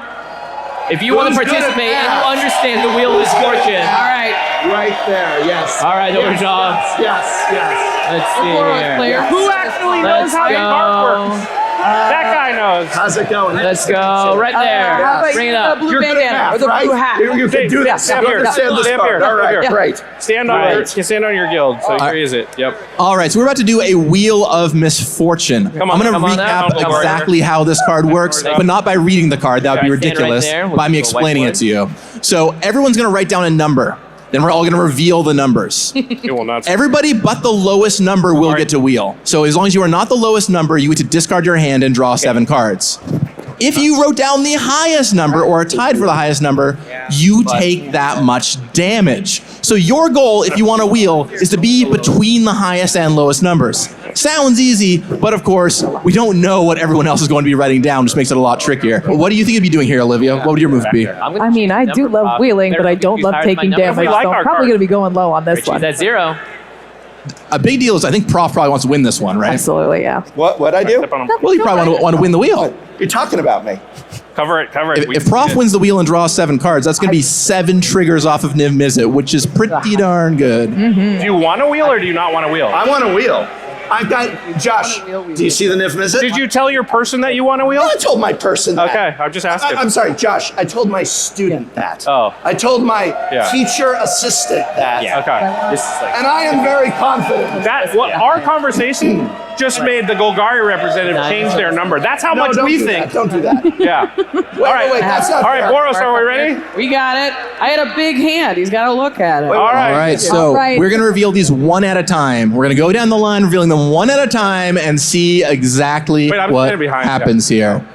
If you want to Who's good at participate and you math? understand the Wheel of Misfortune. All right. Right there, yes. All right, Orzhov. Yes. Let's see here. Player. Who actually knows how the card works? That guy knows. How's it going? Let's go right there. How about Bring it you, up. blue You're good at bandana math, or the right? blue hat? You can do this. Stand You here. understand this Stand part. here. All right, Stand here. great. Stand on your. You stand on your guild. So here is it. Yep. All right, so we're about to do a Wheel of Misfortune. Come on, I'm going come to on now. recap Come on. exactly how this card works, but not by reading the card. That would be Guys, stand right ridiculous. there. We'll By me do a explaining it whiteboard. to you. So everyone's going to write down a number. Then we're all going to reveal the numbers. It will not. Everybody but the lowest number will get to wheel. So as long as you are not the lowest number, you get to discard your hand and draw 7 cards. If you wrote down the highest number or are tied for the highest number, you take that much damage. So your goal, if you want to wheel, is to be between the highest and lowest numbers. Sounds easy, but of course, we don't know what everyone else is going to be writing down, which makes it a lot trickier. What do you think you'd be doing here, Olivia? What would your move be? I mean, I do love wheeling, but I don't love taking damage, so I'm probably going to be going low on this one. That's 0. A big deal is I think Prof probably wants to win this one, right? Absolutely, yeah. What'd I do? Well, you probably want to win the wheel. You're talking about me. Cover it. If Prof wins the wheel and draws 7 cards, that's going to be 7 triggers off of Niv Mizzet, which is pretty darn good. Do you want to wheel or do you not want to wheel? I want to wheel. I've got Josh. Do you see the Niv Mizzet? Did you tell your person that you want to wheel? I told my person that. Okay, I'm just asking. I'm sorry, Josh. I told my student that. Oh. I told my Yeah. teacher assistant that. Okay. This is like. And I am very confident. That what our conversation just made the Golgari representative change their number. That's how much we think. Don't do that. Yeah. Wait, that's not All right, fair. Boros, are we ready? We got it. I had a big hand. He's got to look at it. All right. All right, so we're going to reveal these one at a time. We're going to go down the line, revealing them one at a time, and see exactly what happens here.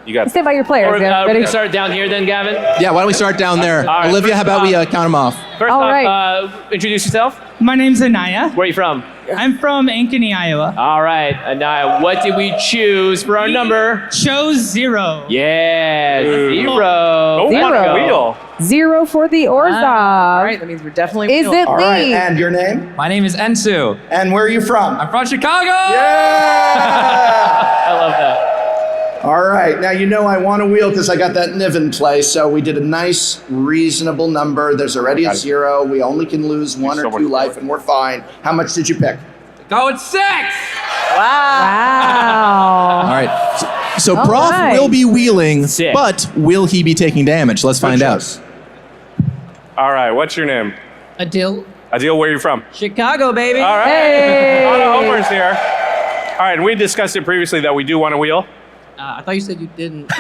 You got Stand by your players. We're Ready? going to start down here then, Gavin? Yeah, why don't we start down there? All right, Olivia, how about we count them off? First off, introduce yourself. My name's Anaya. Where are you from? I'm from Ankeny, Iowa. All right, Anaya, what did we choose for our number? Chose 0. Yeah, 0. Zero. 0 for the Orzhov. All right, that means we're definitely. Is it All right, Lee? and your name? My name is Ensu. And where are you from? I'm from Chicago. Yeah! I love that. All right, now you know I want to wheel because I got that Niv in play, so we did a nice, reasonable number. There's already a 0. We only can lose 1 or 2 life, and we're fine. How much did you pick? Go with 6. Wow. All right. So Prof will be wheeling, but will he be taking damage? Let's find out. All right, what's your name? Adil. Adil, where are you from? Chicago, baby. All right. Hey. A lot of homers here. All right, and we discussed it previously that we do want to wheel. I thought you said you didn't.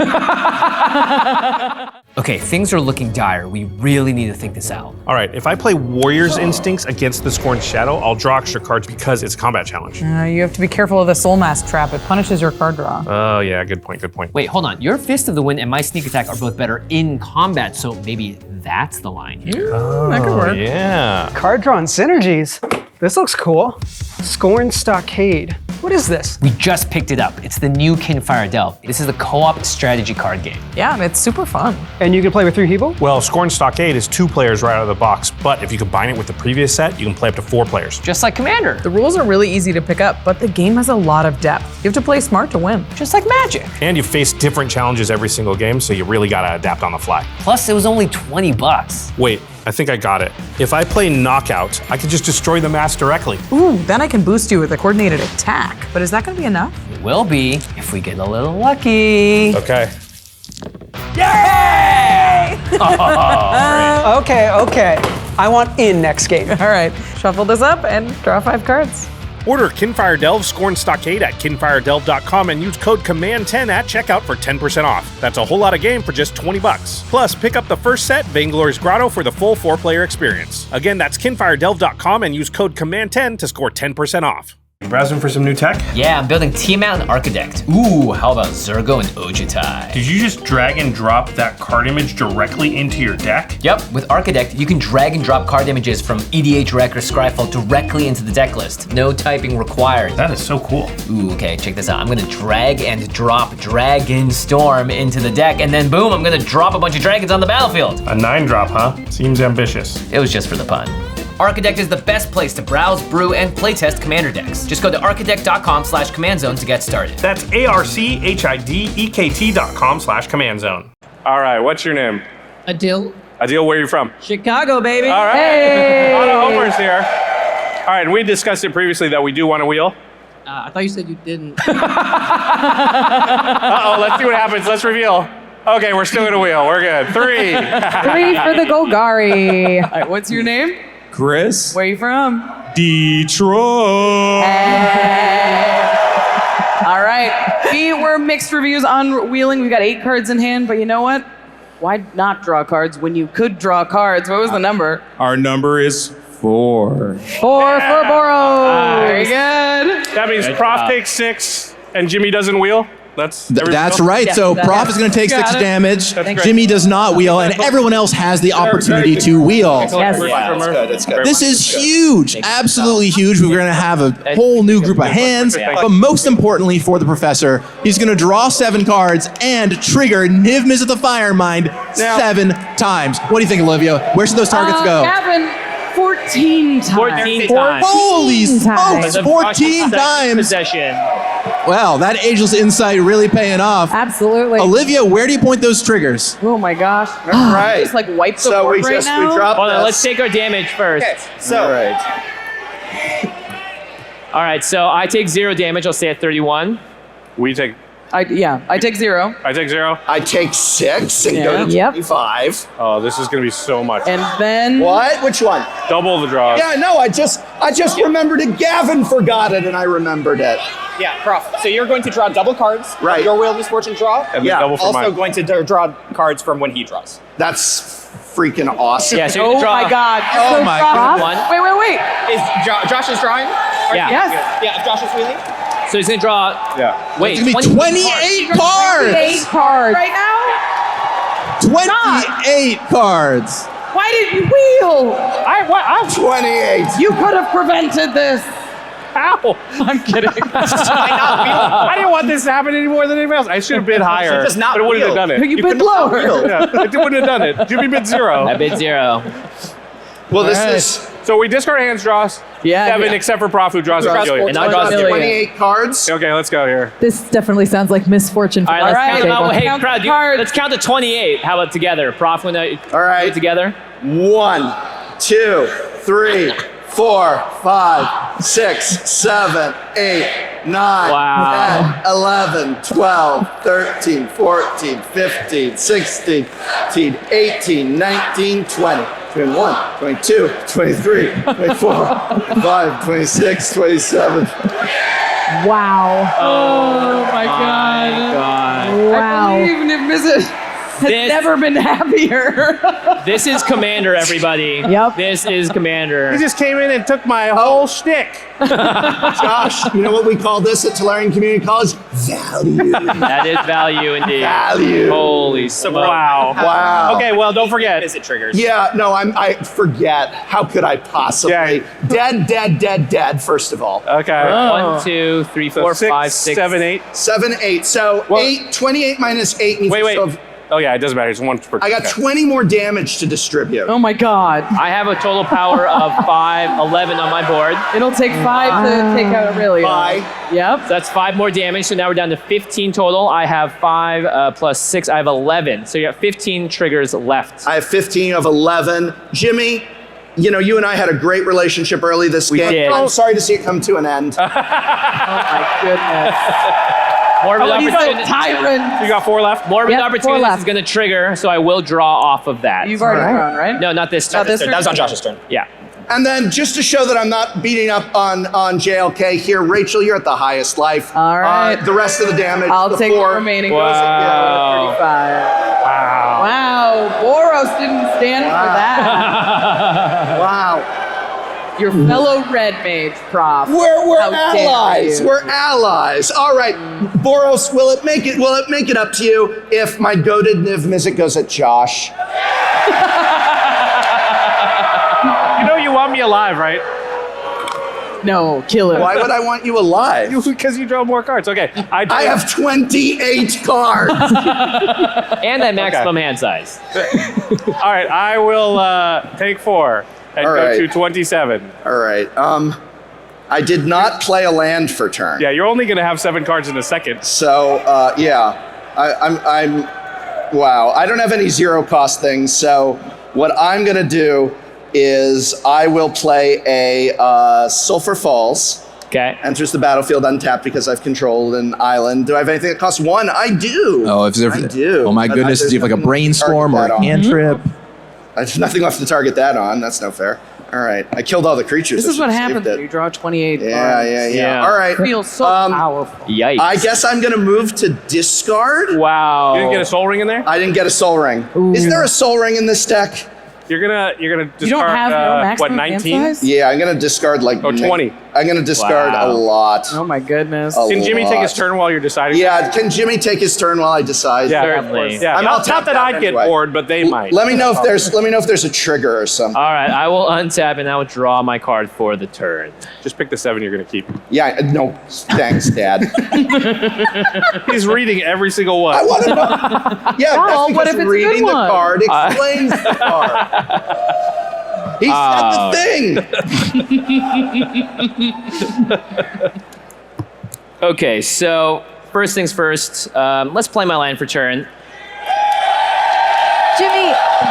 Okay, things are looking dire. We really need to think this out. All right, if I play Warrior's Instincts against the Scorned Shadow, I'll draw extra cards because it's a combat challenge. You have to be careful of the Soul Mask trap. It punishes your card draw. Oh, yeah, good point, good point. Wait, hold on. Your Fist of the Wind and my Sneak Attack are both better in combat, so maybe that's the line here. That could work. Yeah. Card draw and synergies. This looks cool. Scorn Stockade. What is this? We just picked it up. It's the new KINFIRE Delve. This is the co-op strategy card game. Yeah, it's super fun. And you can play with 3 people? Well, Scorned Stockade is 2 players right out of the box, but if you combine it with the previous set, you can play up to 4 players. Just like Commander. The rules are really easy to pick up, but the game has a lot of depth. You have to play smart to win. Just like Magic. And you face different challenges every single game, so you really gotta adapt on the fly. Plus, it was only $20. Wait, I think I got it. If I play Knockout, I can just destroy the mask directly. Ooh, then I can boost you with a coordinated attack. But is that gonna be enough? It will be if we get a little lucky. Okay. Yay! Okay. I want in next game. All right, shuffle this up and draw 5 cards. Order KINFIRE Delve Scorned Stockade at kinfiredelve.com and use code COMMAND10 at checkout for 10% off. That's a whole lot of game for just $20. Plus, pick up the first set, Vainglory's Grotto, for the full 4-player experience. Again, that's kinfiredelve.com and use code COMMAND10 to score 10% off. You browsing for some new tech? Yeah, I'm building Tiamat and Architect. Ooh, how about Zergo and Ojutai? Did you just drag and drop that card image directly into your deck? Yep, with Architect, you can drag and drop card images from EDH, Rec, or Scryfall directly into the deck list. No typing required. That is so cool. Ooh, okay, check this out. I'm gonna drag and drop Dragon Storm into the deck, and then boom, I'm gonna drop a bunch of dragons on the battlefield. A 9-drop, huh? Seems ambitious. It was just for the pun. Architect is the best place to browse, brew, and playtest Commander decks. Just go to architect.com/command-zone to get started. That's archidekt.com/command-zone. All right, what's your name? Adil. Adil, where are you from? Chicago, baby. All right. Hey. A lot of homers here. All right, and we discussed it previously that we do want to wheel. I thought you said you didn't. Uh-oh, let's see what happens. Let's reveal. Okay, we're still gonna wheel. We're good. 3. 3 for the Golgari. All right, what's your name? Chris. Where you from? Detroit. All right. We were mixed reviews on wheeling. We've got 8 cards in hand, but you know what? Why not draw cards when you could draw cards? What was the number? Our number is 4. 4 for Boros. Very good. That means Prof takes 6 and Jimmy doesn't wheel. That's right. So Prof is going to take 6 damage. Jimmy does not wheel, and evereverone else has the opportunity to wheel. Yes. It's good. This is huge, absolutely huge. We're going to have a whole new group of hands, but most importantly for the professor, he's going to draw 7 cards and trigger Niv Mizzet the Firemind 7 times. What do you think, Olivia? Where should those targets go? Gavin, 14 times. 14 times. Holy smokes, 14 times. Possession. Well, that ageless insight really paying off. Absolutely. Olivia, where do you point those triggers? Oh my gosh. All right. Just like wipe the So board we right just now. we dropped Hold on, this. let's take our damage first. Okay. So All right, so I take 0 damage. I'll stay at 31. We take. I take 0. I take 0. I take 6 and go to Yep. 25. Oh, this is gonna be so much. And then What? Which one? Double the draws. Yeah, no, I just remembered it. Gavin forgot it, and I remembered it. Yeah, Prof. So you're going to draw double cards. Right. Your Wheel of Misfortune draw. And then double for also mine. going to draw cards from when he draws. That's freaking awesome. Yeah, so you Oh draw. my God. Oh So my Prof- God. One. Wait. Is Josh is drawing? Yeah. Yes. Yeah, if Josh is wheeling. So he's gonna draw. Yeah. Wait, It's gonna be 28 cards. 8 cards. Right now? 28 cards. Why did you wheel? I'm 28. You could have prevented this. Ow! I'm kidding. I didn't want this to happen any more than anybody else. I should have bid higher, just not but it wouldn't have wheel. done it. You bid lower. Yeah, it wouldn't have done it. Jimmy bid 0. I bid 0. Well, this Alright. is So we discard hands draws. Yeah, 7, yeah. except for Prof, who draws a Gillian. And I draw 28 cards. Okay, let's go here. This definitely sounds like misfortune for All right, us. let's count them out. Hey, Count crowd, the cards. let's count to 28. How about together? Prof, when I All right. do it together. 1, 2, 3, 4, 5, 6, 7, 8, 9, Wow. 10, 11, 12, 13, 14, 15, 16, 18, 19, 20, 21, 22, 23, 24, 25, 26, 27. Wow. Oh my God. God. Wow. I believe Niv Mizzet has This- never been happier. This is Commander, everybody. Yep. This is Commander. He just came in and took my whole shtick. Josh, you know what we call this at Tellurian Community College? Value. That is value indeed. Value. Holy smokes. Wow. Wow. Okay, well, don't forget. Visit triggers. Yeah, no, I forget. How could I possibly? Yeah. Dead, first of all. Okay. 1, 2, 3, 4, 5, 6, 7, 8. 7, 8. So Well- 28 minus 8 means Wait. so Oh, yeah, it doesn't matter. It's 1 per. I got 20 more damage to distribute. Oh my God. I have a total power of 5, 11 on my board. It'll take 5 to take out Aurelia. Bye. Yep. So that's 5 more damage. So now we're down to 15 total. I have 5 plus 6. I have 11. So you got 15 triggers left. I have 15 of 11. Jimmy, you know, you and I had a great relationship early this game. did. I'm sorry to see it come to an end. Oh my goodness. Morbid He's a opportunity. tyrant. You got 4 left? Morbid Yep, 4 opportunity left. is going to trigger, so I will draw off of that. You've already drawn, right? No, not this turn. Not this turn? That was on Josh's turn. Yeah. And then just to show that I'm not beating up on JLK here, Rachel, you're at the highest life. All right. The rest of the damage. I'll the take 4. the remaining. Wow. Goes at 35. Wow. Wow. Boros didn't stand for that. Wow. Your fellow red mage, Prof. We're How dare allies. you. We're allies. All right, Boros, will it make it up to you if my goated Niv Mizzet goes at Josh? You know you want me alive, right? No, kill him. Why would I want you alive? Because you draw more cards. Okay. I have 28 cards. And that maximum hand size. All right, I will take 4 and All go right. to 27. All right. I did not play a land for turn. Yeah, you're only going to have 7 cards in a second. So yeah, I'm. Wow, I don't have any 0 cost things. So what I'm gonna do is I will play a Sulphur Falls. Okay. Enters the battlefield untapped because I've controlled an island. Do I have anything that costs 1? I do. Oh, if there's, I do. Oh my But goodness! there's Do you have like a nothing left to brainstorm or target a that on. cantrip? I have nothing left to target that on. That's no fair. All right, I killed all the creatures. This is I what should've saved happens when it. you draw 28 Yeah, cards. yeah. All right. It feels so powerful. Yikes. I guess I'm gonna move to discard. Wow. You didn't get a soul ring in there? I didn't get a soul ring. Is there a soul ring in this deck? You're gonna discard You don't have no maximum what, hand 19? size? Yeah, I'm gonna discard like 20. I'm gonna discard Wow. a lot. Oh my goodness. Can Jimmy take his turn while you're deciding? Yeah, can Jimmy take his turn while I decide? Yeah, Certainly. of course. Yeah. I'm Not, all not tapped that out I'd get anyway. bored, but they might. Let me know if there's a trigger or something. All right, I will untap and I will draw my card for the turn. Just pick the 7 you're gonna keep. Yeah, no, thanks, Dad. He's reading every single one. I want to know. Yeah, Well, that's what because if it's a reading good the one? card explains the card. He said the thing. Okay, so first things first, let's play my land for turn.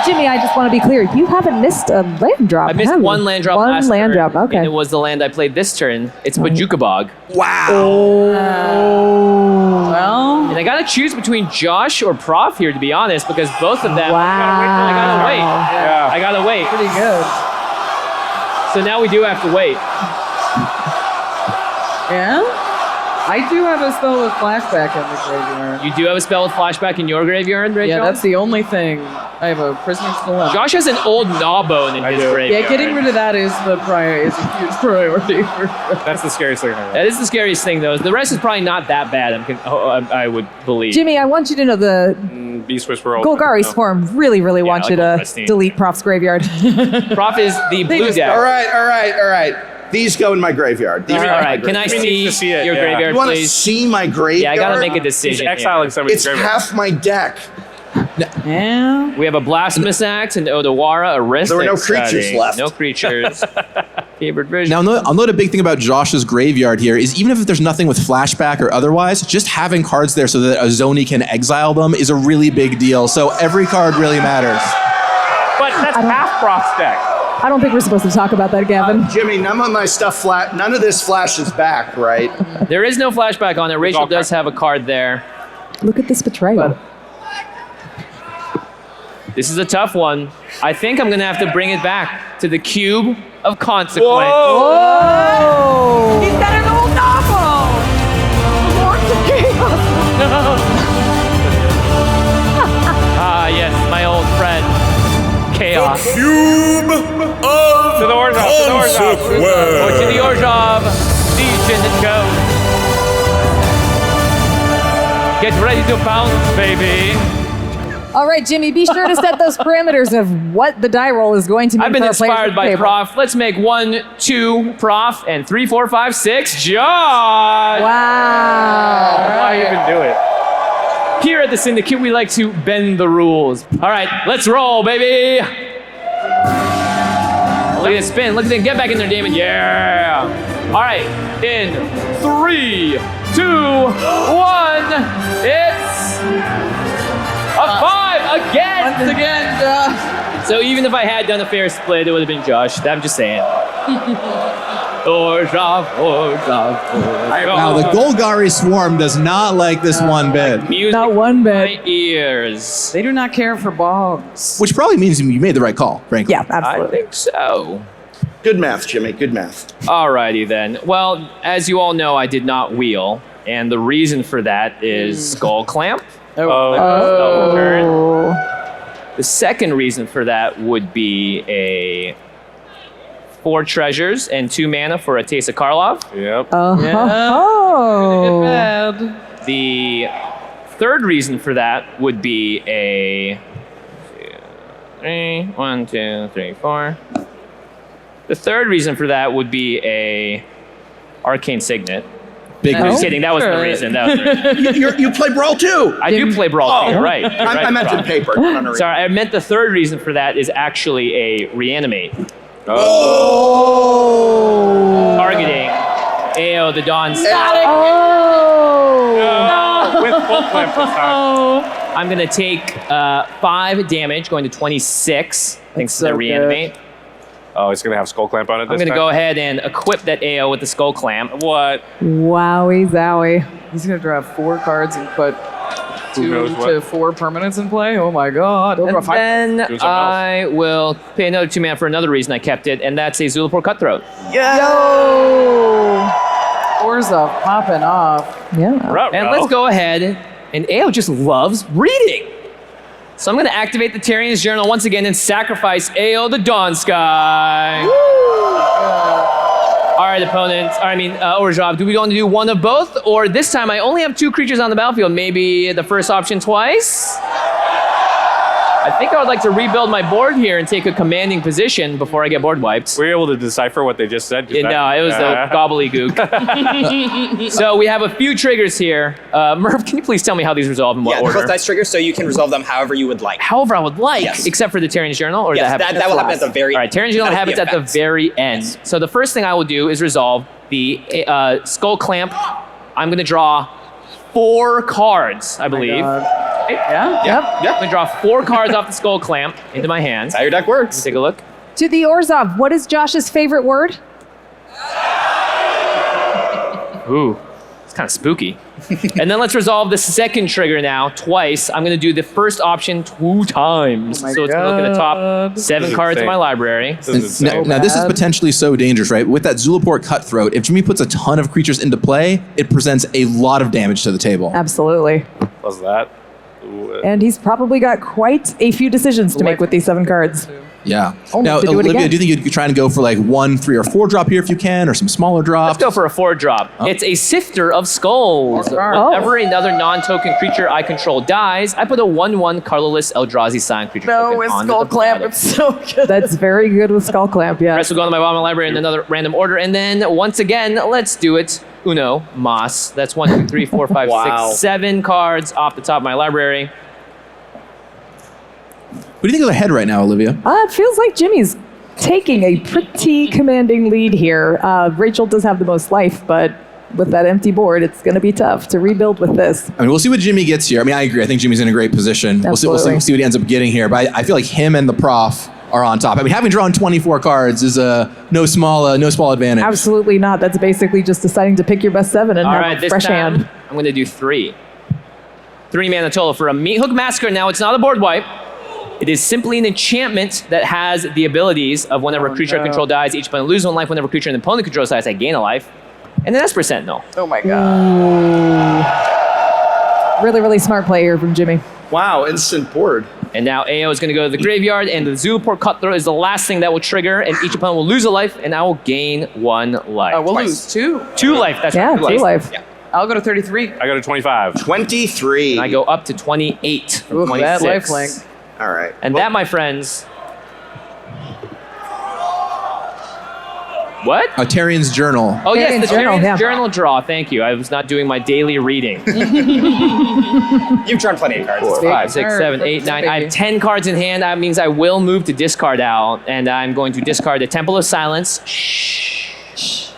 Jimmy, I just want to be clear. You haven't missed a land drop. I missed have you? one land drop One last land turn, drop. Okay. and it was the land I played this turn. It's Bajuka Bog. Wow. Well, And I gotta choose between Josh or Prof here, to be honest, because both of them. Wow. I gotta wait. Yeah. I gotta wait. pretty good. So now we do have to wait. Yeah? I do have a spell with flashback in the graveyard. You do have a spell with flashback in your graveyard, Rachel? Yeah, that's the only thing. I have a Prisoner's Dilemma. Josh has an old gnawbone in his graveyard. Yeah, getting rid of that is a huge priority. That's the scariest thing. That is the scariest thing, though. The rest is probably not that bad, I would believe. Jimmy, I want you to know the Beast Whisperer. Golgari Swarm really wants you to delete Prof's graveyard. Prof is the blue deck. All right. These go in my graveyard. All right, can I see your graveyard, You want to please? see my graveyard? Yeah, I gotta make a decision. He's exiling somebody's It's graveyard. half my deck. Yeah. We have a Blasphemous Axe, an Odawara, a Wrist. There were no creatures left. No creatures. Favorite vision. Now, I'll note a big thing about Josh's graveyard here is even if there's nothing with flashback or otherwise, just having cards there so that a Zoni can exile them is a really big deal. So every card really matters. But that's half Prof's deck. I don't think we're supposed to talk about that, Gavin. Jimmy, none of my stuff none of this flashes back, right? There is no flashback on it. Rachel does have a card there. Look at this betrayal. This is a tough one. I think I'm going to have to bring it back to the cube of consequence. Whoa! He's got an old novel! Ah, yes, my old friend. Chaos. The cube of To the Orzhov. Or to the Orzhov Legion it goes. Get ready to pounce, baby. All right, Jimmy, be sure to set those parameters of what the die roll is going to mean. I've been for our players inspired at the by table. Prof. Let's make 1, 2, Prof, and 3, 4, 5, 6, Josh. Wow. Why even do it? Here at the Syndicate, we like to bend the rules. All right, let's roll, baby. Look at the spin. Look at it. Get back in there, Damon. Yeah. All right, in 3, 2, 1. It's a 5 again. Once again, Josh. So even if I had done a fair split, it would have been Josh. I'm just saying. Orzhov. Now, the Golgari Swarm does not like this one bit. Music Not one bit. my ears. They do not care for bogs. Which probably means you made the right call, frankly. Yeah, I absolutely. think so. Good math, Jimmy. Good math. Alrighty then. Well, as you all know, I did not wheel, and the reason for that is Skull Clamp. Oh. The second reason for that would be a 4 treasures and 2 mana for a Taste of Karlov. Yep. Oh. The third reason for that would be a 1, 2, 3, 4. The third reason for that would be a Arcane Signet. Big Just kidding. That wasn't the reason. That was the reason. You play Brawl too. I do play Brawl too. Right. You're right, I meant Prof. in paper. Not on a Sorry, I meant the third reason for that is actually a Reanimate. Oh. Targeting AO the Dawn. Oh. With full clamp this time. I'm going to take 5 damage, going to 26, thanks to the Reanimate. Oh, it's going to have Skull Clamp on it this I'm going to time? go ahead and equip that AO with the Skull Clamp. What? Wowie zowie. He's going to draw 4 cards and put Who 2 knows what? to 4 permanents in play. Oh my god. And then Doing something I will pay another 2 mana for another reason I kept it, and that's a Zulapur Cutthroat. Yo! Orzhov popping off. Yeah. And let's go ahead, and AO just loves reading. So I'm going to activate the Tyrion's Journal once again and sacrifice AO the Dawn Sky. All right, opponents. Orzhov, do we want to do one of both? Or this time I only have 2 creatures on the battlefield. Maybe the first option twice? I think I would like to rebuild my board here and take a commanding position before I get board wiped. Were you able to decipher what they just said? No, it was the gobbledygook. So we have a few triggers here. Merv, can you please tell me how these resolve in what Yeah, order? they're both dice triggers, so you can resolve them however you would like. However I would like, Yes. except for the Tyrion's Journal, or Yes, that happens that will happen at the very All right, Tyrion's Journal that is happens the at the effect. very end. So the first thing I will do is resolve the Skull Clamp. I'm going to draw 4 cards, I believe. Yeah? Yep. I'm going to draw 4 cards off the Skull Clamp into my hands. That's how your deck works. Take a look. To the Orzhov, what is Josh's favorite word? Ooh. kind of spooky. And then let's resolve the second trigger now, twice. I'm going to do the first option 2 times. So it's going to look at the top 7 cards in my library. Now, this is potentially so dangerous, right? With that Zulaport Cutthroat, if Jimmy puts a ton of creatures into play, it presents a lot of damage to the table. Absolutely. Plus that. And he's probably got quite a few decisions to make with these 7 cards. Yeah. Only Now, to do it Olivia, again. do you think you'd try and go for like 1, 3, or 4 drop here if you can, or some smaller drops? Let's go for a 4 drop. It's a Sifter of Skulls. Whenever another non-token creature I control dies, I put a 1/1 colorless Eldrazi sign creature token with on Skull the Clamp, bottom. it's so good. That's very good with Skull Clamp, yeah. The rest will go into my bottom of my library in another random order. And then once again, let's do it. Uno, Mas. That's 1, 2, 3, 4, 5, Wow. 6, 7 cards off the top of my library. What do you think is ahead right now, Olivia? It feels like Jimmy's taking a pretty commanding lead here. Rachel does have the most life, but with that empty board, it's going to be tough to rebuild with this. I mean, we'll see what Jimmy gets here. I mean, I agree. I think Jimmy's in a great position. We'll see what he ends up getting here. But I feel like him and the Prof are on top. I mean, having drawn 24 cards is no small advantage. Absolutely not. That's basically just deciding to pick your best 7 and All have right, a this fresh time, hand. I'm going to do 3. 3 mana total for a Meat Hook Massacre. Now, it's not a board wipe. It is simply an enchantment that has the abilities of whenever a creature I control dies, each opponent loses 1 life. Whenever a creature an opponent controls dies, I gain a life. And an Esper Sentinel. Oh my god. Really, really smart play here from Jimmy. Wow, instant board. And now AO is going to go to the graveyard, and the Zulaport Cutthroat is the last thing that will trigger, and each opponent will lose a life, and I will gain 1 life. We'll lose 2. 2 life, that's Yeah, right. 2 life. Yeah. I'll go to 33. I go to 25. 23. And I go up to 28 from Ooh, 26. that lifelink. All right. And that, my friends... What? Tarian's Journal. Oh, yes, the Journal, Tarian's Journal draw. Thank you. I was not doing my daily reading. You've drawn plenty of cards. 4, 5, 6, 7, 8, 9. I have 10 cards in hand. That means I will move to discard out, and I'm going to discard the Temple of Silence. Shh.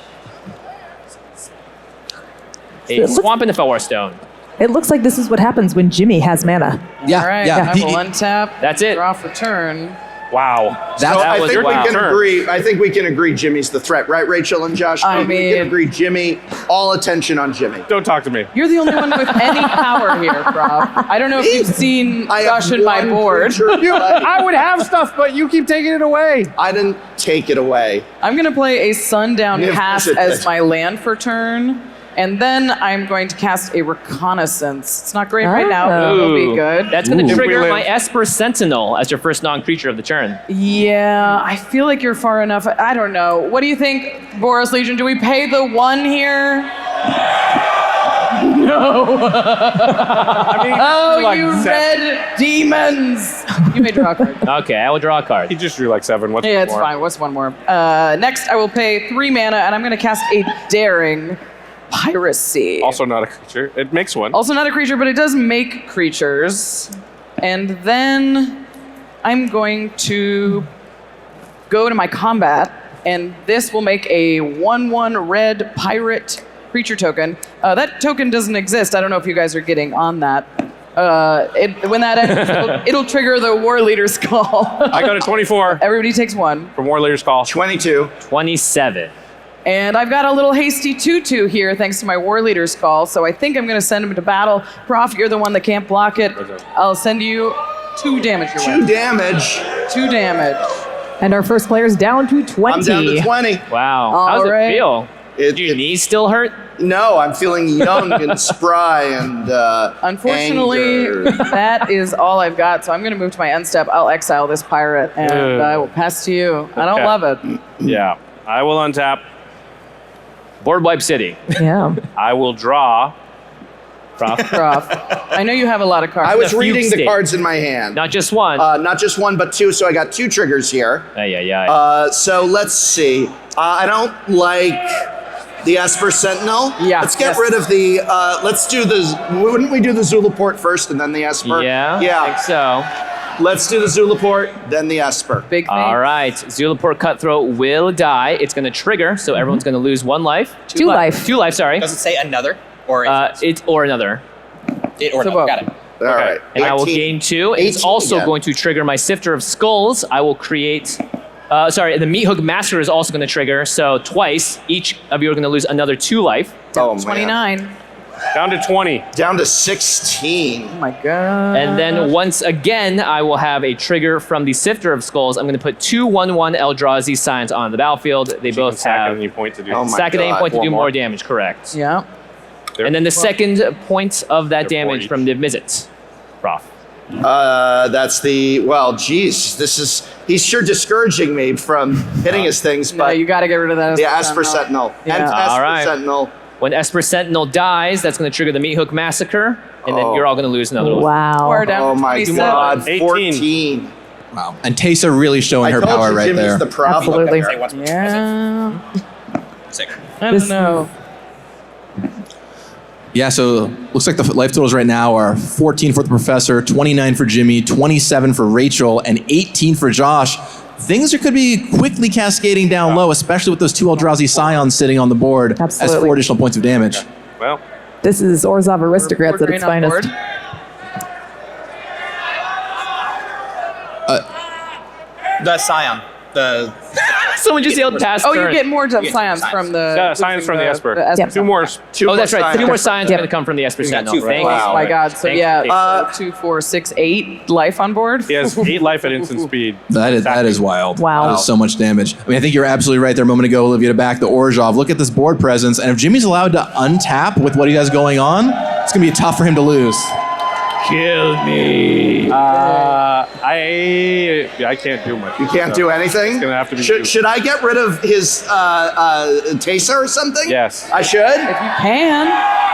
A Swamp in the Fellwar Stone. It looks like this is what happens when Jimmy has mana. Yeah, All right, yeah. I will untap. That's it. Draw for turn. Wow. So I think we can agree. I think we can agree Jimmy's the threat, right, Rachel and Josh? I we mean- can agree Jimmy. All attention on Jimmy. Don't talk to me. You're the only one with any power here, Prof. I don't know if you've seen Josh and my board. I would have stuff, but you keep taking it away. I didn't take it away. I'm going to play a Sundown Niv Cast Mizzet as did. my land for turn. And then I'm going to cast a Reconnaissance. It's not great right now, but it'll be good. That's going to trigger my Esper Sentinel as your first non-creature of the turn. Yeah, I feel like you're far enough. I don't know. What do you think, Boros Legion? Do we pay the 1 here? No. like you 7. red demons. You may draw a card. Okay, I will draw a card. He just drew like 7. What's Yeah, one it's more? fine. What's 1 more? Next, I will pay 3 mana, and I'm going to cast a Daring Piracy. Also not a creature. It makes one. Also not a creature, but it does make creatures. And then I'm going to go to my combat, and this will make a 1/1 red pirate creature token. That token doesn't exist. I don't know if you guys are getting on that. When that ends, it'll trigger the War Leader's Call. I go to 24. Everybody takes 1. From War Leader's Call. 22. 27. And I've got a little hasty 2/2 here thanks to my War Leader's Call, so I think I'm going to send him to battle. Prof, you're the one that can't block it. I'll send you 2 damage your way. 2 damage. 2 damage. And our first player's down to 20. I'm down to 20. Wow. All How does right. it feel? Do your knees still hurt? No, I'm feeling young and spry and Unfortunately, anger. that is all I've got, so I'm going to move to my end step. I'll exile this pirate, and Ugh. I will pass to you. I don't Okay. love it. Yeah. I will untap. Board Wipe City. Yeah. I will draw. Prof. Prof. I know you have a lot of cards. I was The fugue reading the state. cards in my hand. Not just one. Not just 1, but 2. So I got 2 triggers here. Yeah. So let's see. I don't like the Esper Sentinel. Yeah. Let's get rid of the. Let's do the. Wouldn't we do the Zulaport first and then the Esper? Yeah. Yeah. I think so. Let's do the Zulaport, then the Esper. Big thing. All right. Zulaport Cutthroat will die. It's going to trigger, so everyone's going to lose 1 life. 2 life. 2 life, sorry. Does it say another? Or It or another. it or So another? both. Got it. All right. And I will 18. gain 2. It's 18 also again. going to trigger my Sifter of Skulls. I will create... the Meat Hook Master is also going to trigger, so twice. Each of you are going to lose another 2 life. Oh, man. 29. Down to 20. Down to 16. Oh my god. And then once again, I will have a trigger from the Sifter of Skulls. I'm going to put 2 1/1 Eldrazi signs on the battlefield. They both have at any point to do. sack at any point to do more damage. Correct. Yeah. And then the second point of that damage from Niv Mizzet. Prof. That's the, well, geez, he's sure discouraging me from hitting his things, but you got to get rid of that. The Esper Sentinel. Yeah. Esper Sentinel. When Esper Sentinel dies, that's going to trigger the Meat Hook Massacre, and then you're all going to lose another one. Wow. We're down Oh to my 27. God, 18. 14. Wow. And Teysa really showing her power right Jimmy's there. the problem. Absolutely. Yeah. Sick. I don't know. Yeah, so looks like the life totals right now are 14 for the Professor, 29 for Jimmy, 27 for Rachel, and 18 for Josh. Things could be quickly cascading down low, especially with those 2 Eldrazi Scions sitting on the board as Absolutely. 4 additional points of damage. Well, This is Orzhov Aristocrats at its finest. The Scion. The Someone just yelled past. Oh, you get more scions from the. Science from the Esper. Esper. 2 more. Oh, that's right. 3 more Scions Scions are going to come from the Esper Sentinel. Thank you. Oh my God. So Thank yeah, you. 2, 4, 6, 8 life on board. He has 8 life at instant speed. That is wild. Wow. That is so much damage. I mean, I think you're absolutely right there a moment ago, Olivia, to back the Orzhov. Look at this board presence, and if Jimmy's allowed to untap with what he has going on, it's going to be tough for him to lose. Kill me. I can't do much. You can't do anything? It's going to have to be Should I get rid of his Teysa or something? Yes. I should? If you can.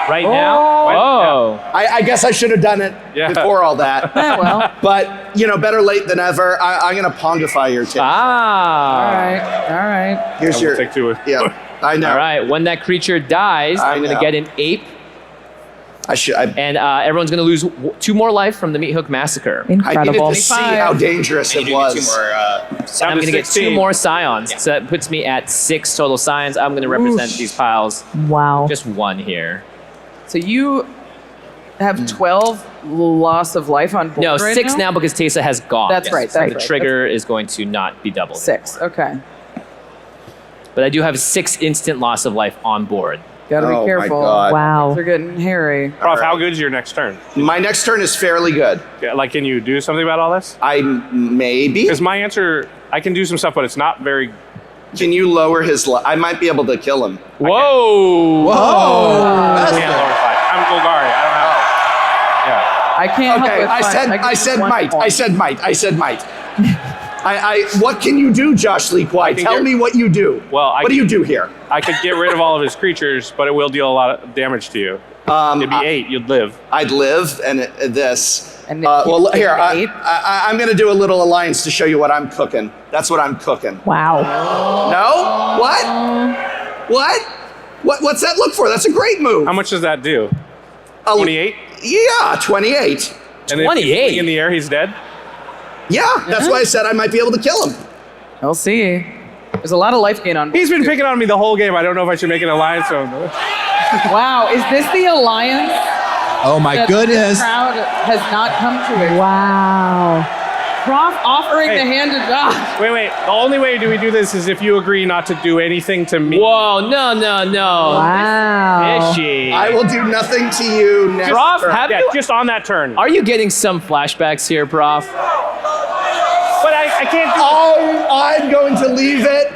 Right now? Oh. I guess I should have done it before all that. Yeah, well. But, better late than ever. I'm going to Pongify your Teysa. All right. Here's your... Take 2. Yeah, I know. All right. When that creature dies, I'm going to get an ape. And everyone's going to lose 2 more life from the Meat Hook Massacre. I needed to see how dangerous it was. And I'm going to get 2 more Scions. So that puts me at 6 total Scions. I'm going to represent these piles. Wow. Just 1 here. So you have 12 loss of life on board. No, right 6 now because Teysa has gone. That's right. So That's the right. trigger is going to not be doubled. 6. Okay. But I do have 6 instant loss of life on board. Gotta be careful. Wow. They're getting hairy. Prof, how good is your next turn? My next turn is fairly good. Yeah, like, can you do something about all this? Maybe. Because my answer, I can do some stuff, but it's not very... Can you lower his... I might be able to kill him. Whoa! I can't lower 5. I'm Golgari. I don't have... Yeah. I can't help with I said might. What can you do, Josh Lee Kwai? Tell me what you do. Well, what do you do here? I could get rid of all of his creatures, but it will deal a lot of damage to you. It'd be 8. You'd live. I'd live, and this. Well, here, I'm going to do a little alliance to show you what I'm cooking. That's what I'm cooking. Wow. No? What? What's that look for? That's a great move. How much does that do? 28? Yeah, 28. And if he's flying in the air, he's dead? Yeah, that's why I said I might be able to kill him. We'll see. There's a lot of life gain on board. He's been picking on me the whole game. I don't know if I should make an alliance with him. Wow, is this the alliance? Oh my that goodness. The crowd has not come to it. Wow. Prof offering the hand to Josh. Wait. The only way we do this is if you agree not to do anything to me. Whoa, no. Wow. Fishy. I will do nothing to you next Prof, turn. Just on that turn. Are you getting some flashbacks here, Prof? But I can't do I'm going to leave it.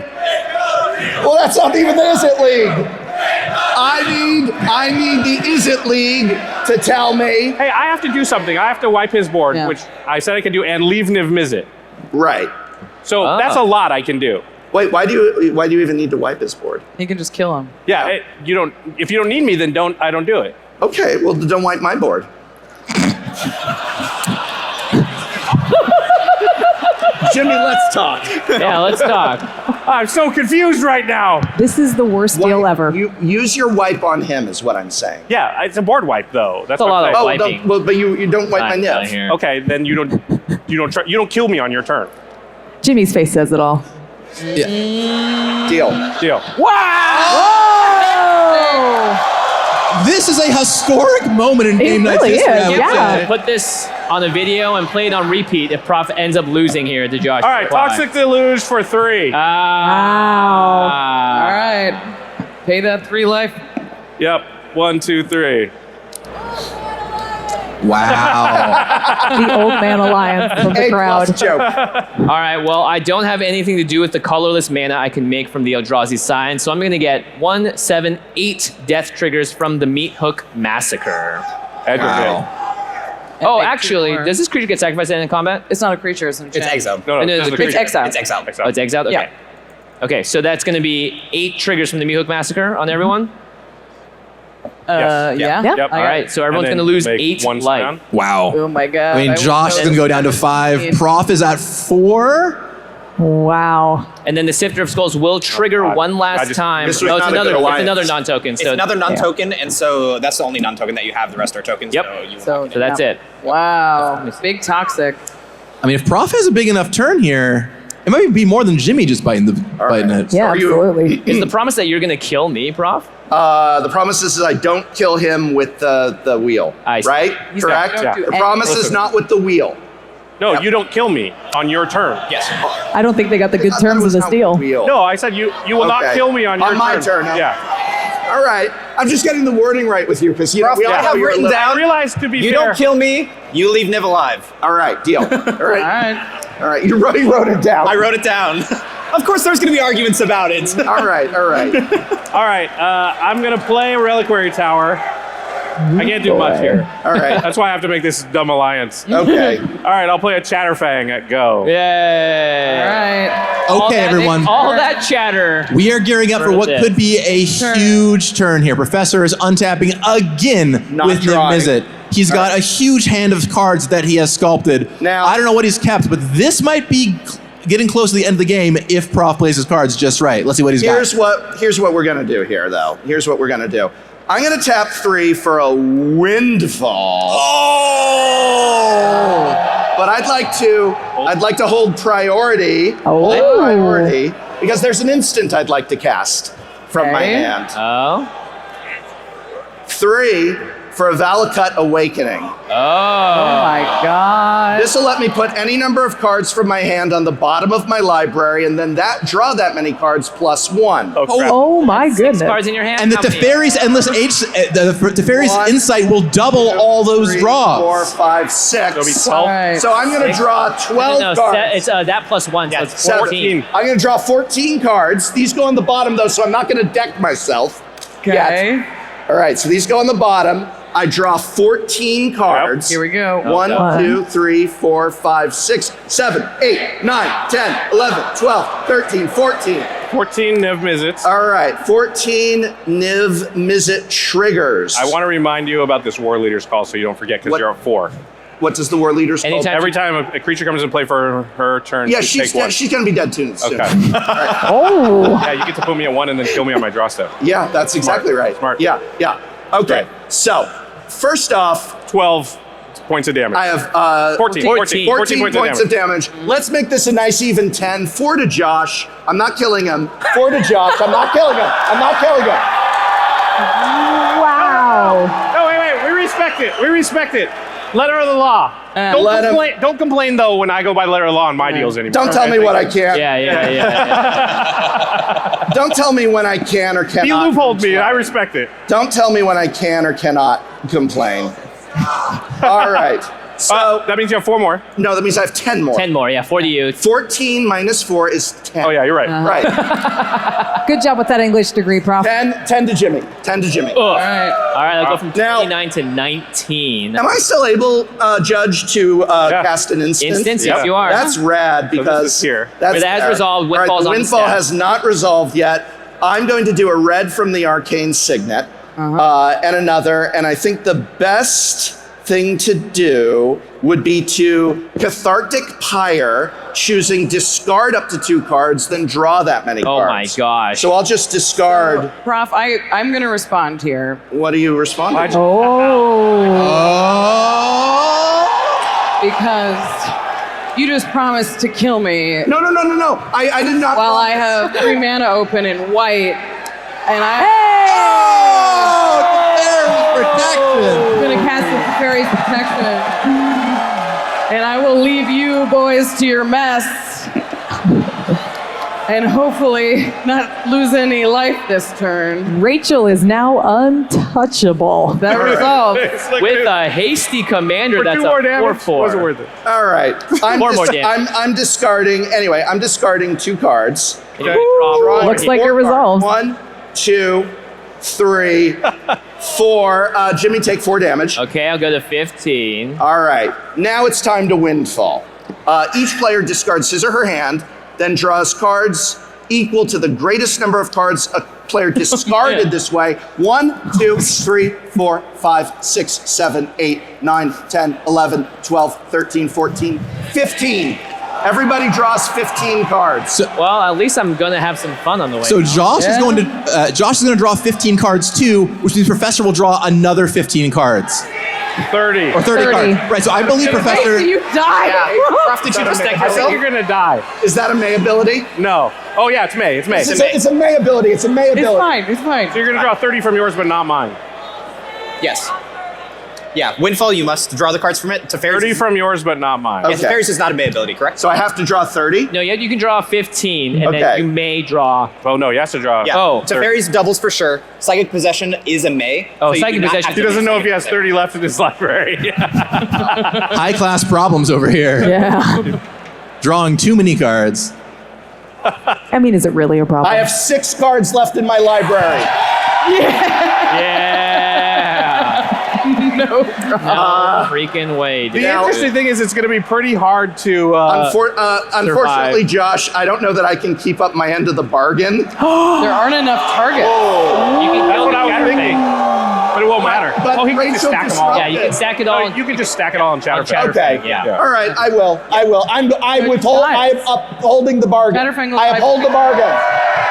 Well, that's not even the Izzet League. I need the Izzet League to tell me. Hey, I have to do something. I have to wipe his board, which I said I could do, and leave Niv Mizzet. Right. So that's a lot I can do. Wait, why do you even need to wipe his board? You can just kill him. Yeah, you don't. If you don't need me, then I don't do it. Okay, well, don't wipe my board. Jimmy, let's talk. Yeah, let's talk. I'm so confused right now. This is the worst deal ever. You use your wipe on him, is what I'm saying. Yeah, it's a board wipe though. That's a what lot I'm of saying. wiping. Well, but you don't wipe my nib. Okay, then you don't kill me on your turn. Jimmy's face says it all. Deal. Wow! This is a historic moment in Game Night's history. I would say. Put this on a video and play it on repeat if Prof ends up losing here to Josh. All right, Toxic Deluge for 3. Wow. All right. Pay that 3 life. Yep. 1, 2, 3. Wow. The old man alliance from the crowd. Joke. All right, well, I don't have anything to do with the colorless mana I can make from the Eldrazi sign, so I'm going to get 1, 7, 8 death triggers from the Meat Hook Massacre. Oh, actually, does this creature get sacrificed in combat? It's not a creature, it's an enchantment. It's exiled. No, it's It's exiled. It's exiled. Oh, it's exiled? Okay. Yeah. Okay, so that's going to be 8 triggers from the Meat Hook Massacre on everyone? Yeah. Yep. All right, so everyone's going to lose 8 life. Wow. Oh my god. I mean, Josh is going to go down to 5. Prof is at 4. Wow. And then the Sifter of Skulls will trigger one last time. This No, was it's not a another, good it's alliance. another non-token. It's So another non-token, and so that's the only non-token that you have. The rest are tokens. Yep. So So that's it. Wow. Big toxic. I mean, if Prof has a big enough turn here, it might be more than Jimmy just biting it. Yeah, absolutely. Is the promise that you're going to kill me, Prof? The promise is I don't kill him with the wheel. I see. Right? Correct? Don't do The promise is Listen. not with the wheel. No, you don't kill me on your turn. Yes. I don't think they got the good terms of this deal. No, I said you will not Okay. kill me on your On my turn, huh? Yeah. All right. I'm just getting the wording right with you because we all I have know you're written a down. I realized, to be You fair, don't kill me, you leave Niv alive. All right, deal. All All right. right. All right. You wrote it down. I wrote it down. Of course, there's going to be arguments about it. All right. All right. All right, I'm going to play a Reliquary Tower. I can't do much here. All right. That's why I have to make this dumb alliance. Okay. All right, I'll play a Chatterfang at go. Yay. All right. Okay, everyone. All that chatter. We are gearing up for what could be a huge turn here. Professor is untapping again Not with Niv drawing. Mizzet. He's got a huge hand of cards that he has sculpted. Now- I don't know what he's kept, but this might be getting close to the end of the game if Prof plays his cards just right. Let's see what he's Here's got. what we're gonna do here, though. Here's what we're gonna do. I'm gonna tap 3 for a windfall. Oh! But I'd like to hold priority. Hold priority because there's an instant I'd like to cast from my hand. Oh. 3 for a Valakut Awakening. Oh my god. This will let me put any number of cards from my hand on the bottom of my library, and then draw that many cards plus 1. Oh my goodness. 6 cards in your hand. And the How many? Teferi's Endless Age, the Teferi's 1, Insight will double all those 3, draws. 4, 5, 6. It'll be 12. All right. So I'm going to draw 12 No, cards. it's that plus 1, so it's 14. 14. I'm going to draw 14 cards. These go on the bottom, though, so I'm not going to deck myself. Okay. Yet. All right, so these go on the bottom. I draw 14 cards. Here we go. 1, 2, 3, 4, 5, 6, 7, 8, 9, 10, 11, 12, 13, 14. 14 Niv Mizzets. All right, 14 Niv Mizzet triggers. I want to remind you about this War Leader's call so you don't forget because What? you're at 4. What does the War Leader's call? Anytime- Every time a creature comes in play for her turn, Yeah, you she's take 1. going to be dead soon. Okay. Oh. Yeah, you get to put me at 1 and then kill me on my draw step. Yeah, that's exactly right. Smart. Yeah. Okay, Great. so first off, 12 points of damage. I have 14 points of damage. Let's make this a nice even 10. 4 to Josh. I'm not killing him. 4 to Josh. I'm not killing him. Wow. Oh, wait. We respect it. Letter of the law. Don't complain, though, when I go by letter of the law on my deals anymore. Don't tell me what I can't. Yeah. Don't tell me when I can or cannot. He loopholed me. I respect it. Don't tell me when I can or cannot complain. All right. So that means you have 4 more. No, that means I have 10 more. 10 more, yeah, 4 to you. 14 minus 4 is 10. Oh, yeah, you're right. Right. Good job with that English degree, Prof. 10 to Jimmy. 10 to Jimmy. All right, I'll go from 29 to 19. Am I still able, Judge, to cast an instant? Instant, yes, you are. That's rad because So this is here. That's But it has rad. resolved. All right, Windfall's the on the windfall stack. has not resolved yet. I'm going to do a red from the Arcane Signet and another, and I think the best thing to do would be to Cathartic Pyre, choosing discard up to 2 cards, then draw that many cards. Oh my gosh. So I'll just discard. Prof, I'm going to respond here. What do you respond to? Because you just promised to kill me. No. I did not. While I have 3 mana open in white, and I'm going to cast the Fairy's Protection, and I will leave you boys to your mess. And hopefully not lose any life this turn. Rachel is now untouchable. That resolved. With a hasty commander, For that's 2 a more damage, 4/4. wasn't worth it. All right. Four more damage. I'm discarding. Anyway, I'm discarding 2 cards. Okay. Drawing Looks like 4 it resolves. cards. 1, 2, 3, 4. Jimmy, take 4 damage. Okay, I'll go to 15. All right. Now it's time to windfall. Each player discards his or her hand, then draws cards equal to the greatest number of cards a player discarded this way. 1, 2, 3, 4, 5, 6, 7, 8, 9, 10, 11, 12, 13, 14, 15. Everybody draws 15 cards. Well, at least I'm gonna have some fun on the way. So now. Josh is going to draw 15 cards too, which means Professor will draw another 15 cards. 30. Or 30 cards. Right, so I believe Professor... Wait, you die. Prof, did you just deck I think yourself? you're gonna die. Is that a May ability? No. Oh yeah, it's May. It's May. It's a May ability. It's a May ability. It's fine. It's fine. So you're gonna draw 30 from yours, but not mine. Yes. Yeah, Windfall, you must draw the cards from it. Teferi's 30 from yours, but not mine. Yeah, Teferi's is not a May ability, correct? So I have to draw 30? No, yeah, you can draw 15, and Okay. then you may draw. Oh no, he has to draw. Yeah. Oh, Teferi's doubles for sure. Psychic Possession is a May. Oh, so you Psychic do not Possession. have He to doesn't do know if he has Psychic 30 left in his library. High class problems over here. Yeah. Drawing too many cards. I mean, is it really a problem? I have 6 cards left in my library. Yeah. No No freaking way, dude. The interesting thing is it's going to be pretty hard to Unfortunately, Josh, I don't know that I can keep up my end of the bargain. There aren't enough targets. You can That's kill what the I was Chatterfang. thinking. But it won't matter. But He can just Rachel stack them all. disrupted. Yeah, you can stack it all. You can just stack it all on Chatterfang. Okay. Yeah. All right, I will. I'm upholding the bargain. Chatterfang will I uphold the bargain.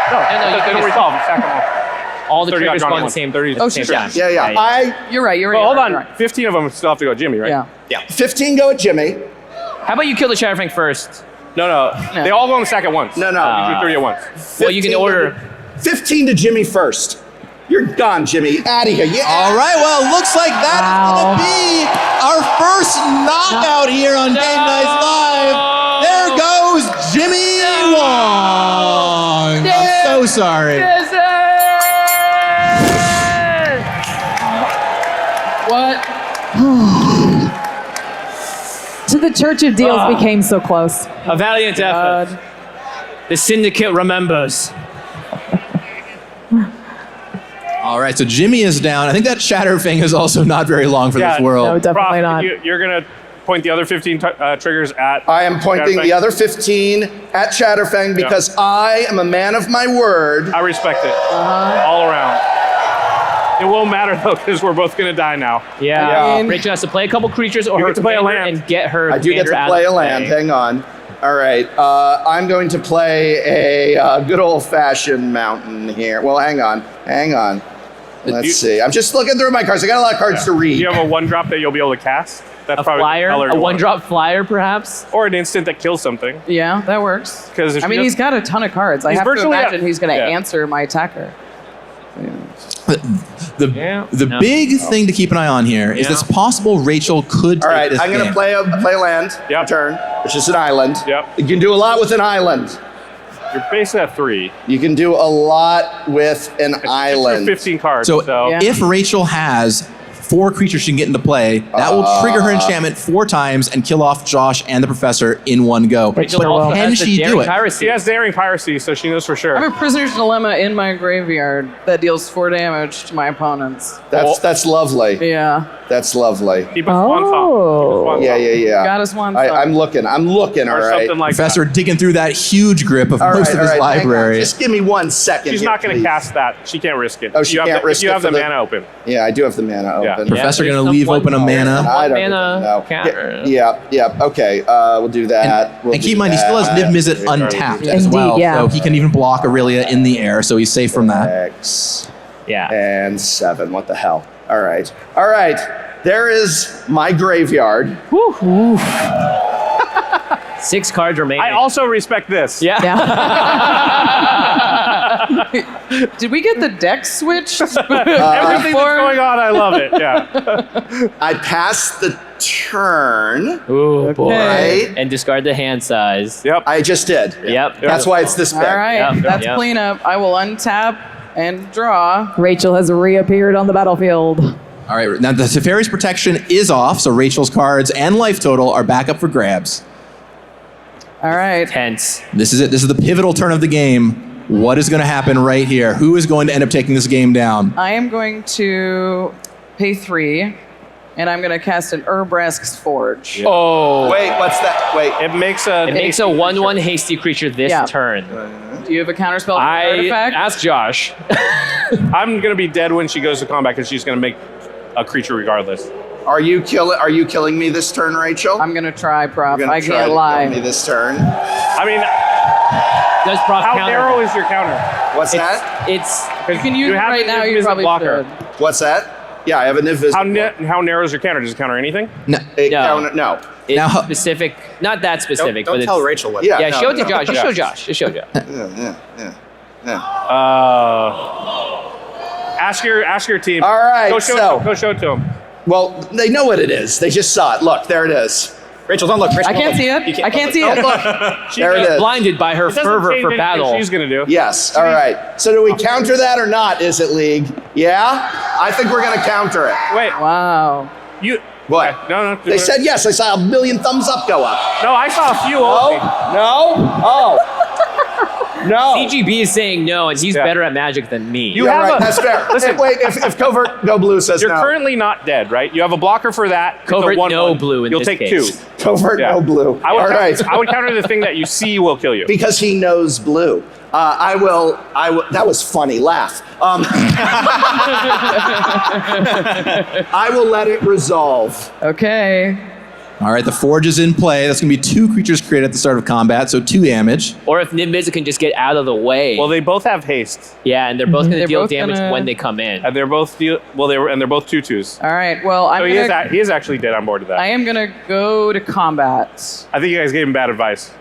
No, no, you they can don't just- resolve. Stack them all. All the 30 triggers got go drawn on the once. same 30 same time. Yeah. You're right. Well, hold on. You're right. 15 of them still have to go Jimmy, right? Yeah. 15 go at Jimmy. How about you kill the Chatterfang first? No. They all go on the stack at once. No. You do 30 at once. Well, you can order. 15 to Jimmy first. You're gone, Jimmy. Out of here. Yeah. All right, well, it looks like that is going to be our first knockout here on Game Nights Live. There goes Jimmy Wong. I'm so sorry. What? To the Church of Deals, we came so close. A valiant effort. The Syndicate remembers. All right, so Jimmy is down. I think that Chatterfang is also not very long for this world. No, definitely not. You're going to point the other 15 triggers at I am pointing the other 15 at Chatterfang because I am a man of my word. I respect it. All around. It won't matter though, because we're both gonna die now. Yeah. Rachel has to play a couple creatures or You her get to play a commander land. and get her. I do get commander to out play of a the land. play. Hang on. All right. I'm going to play a good old-fashioned mountain here. Well, hang on. Let's see. I'm just looking through my cards. I got a lot of cards to read. Do you have a 1-drop that you'll be able to cast? That's A probably flyer, the color a you want. one-drop flyer, perhaps. Or an instant that kills something. Yeah, that works. Because I mean, he's got a ton of cards. I He's have to virtually imagine he's going to yeah. answer my attacker. The big thing to keep an eye on here is it's possible Rachel could All take right. this I'm going to game. play a land. Turn, which is an island. Yep. You can do a lot with an island. You're basically at 3. You can do a lot with an island. 15 cards. So So, if Rachel has 4 creatures she can get into play, that will trigger her enchantment 4 times and kill off Josh and the Professor in one go. Rachel But also can has the she do daring it? piracy. she has daring piracy, so she knows for sure. I have a prisoner's dilemma in my graveyard that deals 4 damage to my opponents. That's lovely. Yeah. That's lovely. Keep us one thumb. Yeah. Got us one. I'm looking. All right. Something like Professor digging through that huge grip of All most of right, his all right, hang on. library. Just give me 1 second. She's here, not going to please. cast that. She can't risk it. Oh, she can't risk you it have for the the- mana open. Yeah, I do have the mana Yeah. open. Professor there's going to some leave one open a power. mana. I don't mana know. counter. Yeah. Okay. We'll do that. And keep in mind, he still has Niv Mizzet untapped as Indeed, well. yeah. So he can even block Aurelia in the air, so he's safe from that. X Yeah. and 7. What the hell? All right. There is my graveyard. 6 cards remaining. I also respect this. Yeah. Did we get the deck switched? Everything that's going on, I love it. Yeah. I passed the turn. Ooh, boy. Right? And discard the hand size. Yep. I just did. Yep. That's why it's this big. All right, Yep. that's Yep. cleanup. I will untap and draw. Rachel has reappeared on the battlefield. All right, now the Teferi's protection is off, so Rachel's cards and life total are back up for grabs. All right. Tense. This is it. This is the pivotal turn of the game. What is going to happen right here? Who is going to end up taking this game down? I am going to pay 3, and I'm going to cast an Urbrask's Forge. Oh. Wait, what's that? Wait. It makes a 1/1 hasty creature this turn. Do you have a counterspell for I artifact? ask Josh. I'm gonna be dead when she goes to combat because she's gonna make a creature regardless. Are you killing me this turn, Rachel? I'm gonna try, Prof. You're gonna I try can't to lie. kill me this turn. I mean, Does Prof how counter? narrow is your counter? What's that? It's You can use it have right an now. You invisible probably blocker. should. What's that? Yeah, I have an invisible. How narrow is your counter? Does it counter anything? No. No. It's Now- specific, not that specific, Don't but tell it's, Rachel what. Yeah, yeah, no, show it to no. Josh. Just show Josh. Just show Josh. Yeah. Ask your team. All right, Go show it to him. Go show it to him. Well, they know what it is. They just saw it. Look, there it is. Rachel, don't look. Rachel, I can't see it. I can't see it. Look, there it is. Blinded by her It doesn't fervor change for anything battle. She's gonna do. Yes. All right. So do we counter that or not? Is it League? Yeah. I think we're gonna counter it. Wait. Wow. You. What? No. They said yes. I saw a million thumbs up go up. No, I saw a few. No. only. No. Oh. No. CGB is saying no, and he's better at Magic than me. You Yeah, have right. a- That's fair. Listen. Wait. If Covert No Blue says You're no. currently not dead, right? You have a blocker for that. It's a Covert 1/1. no blue in You'll this take case. 2. Covert Yeah. No Blue. I would, All right. I would counter the thing that you see will kill you. Because he knows blue. I will. That was funny. Laugh. I will let it resolve. Okay. All right, the Forge is in play. That's going to be 2 creatures created at the start of combat, so 2 damage. Or if Niv can just get out of the way. Well, they both have haste, yeah, and they're both going to They're deal both damage gonna- when they come in. and they're both they're both 2/2s. All right. Well, So he is actually dead on board of that. I am gonna go to combat. I think you guys gave him bad advice.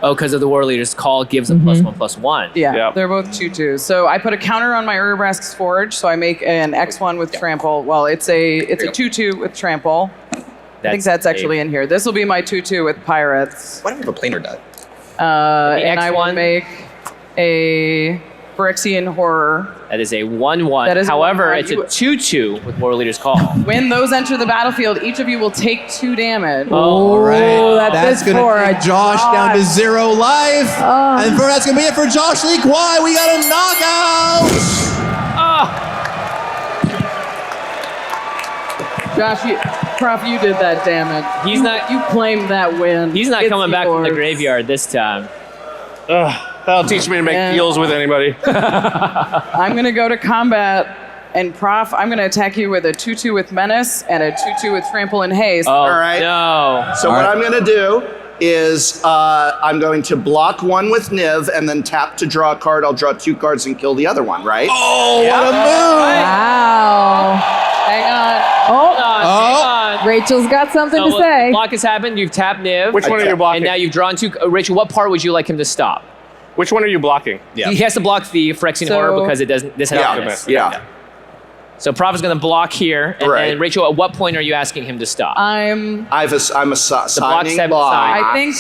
Oh, because of the War Leader's call gives them +1/+1. Yeah, Yep. they're both 2/2s. So I put a counter on my Urbrask's Forge, so I make an X1 with Trample. Well, it's a 2/2 with Trample. I think that's actually in here. This will be my 2/2 with Pirates. Why don't we have a planar die? And I will X1? make a Phyrexian Horror. That is a 1/1. That is a However, 1/1. it's a 2/2 with War Leader's call. When those enter the battlefield, each of you will take 2 damage. All right, that's going for to a take Josh down to 0 life. And for that's going to be it for Josh Lee Kwai. We got a knockout. Josh, Prof, you did that damage. You claimed that win. He's not It's coming back from the yours. graveyard this time. That'll teach me to make Yeah. deals with anybody. I'm going to go to combat, and Prof, I'm going to attack you with a 2/2 with Menace and a 2/2 with Trample and Haste. Oh, All right. no. So what I'm going to do is I'm going to block 1 with Niv and then tap to draw a card. I'll draw 2 cards and kill the other one, right? Oh, what a move. Wow. Hang on. Oh, Rachel's got something to say. The block has happened. You've tapped Niv. Which one are you blocking? And now you've drawn 2. Rachel, what part would you like him to stop? Which one are you blocking? He has to block the Phyrexian So- Horror because it doesn't. This has Yeah. alchemist. Yeah. So Prof is going to block here, and Right. then Rachel, at what point are you asking him to stop? I'm I'm a block's signing 7 block. sides. I think,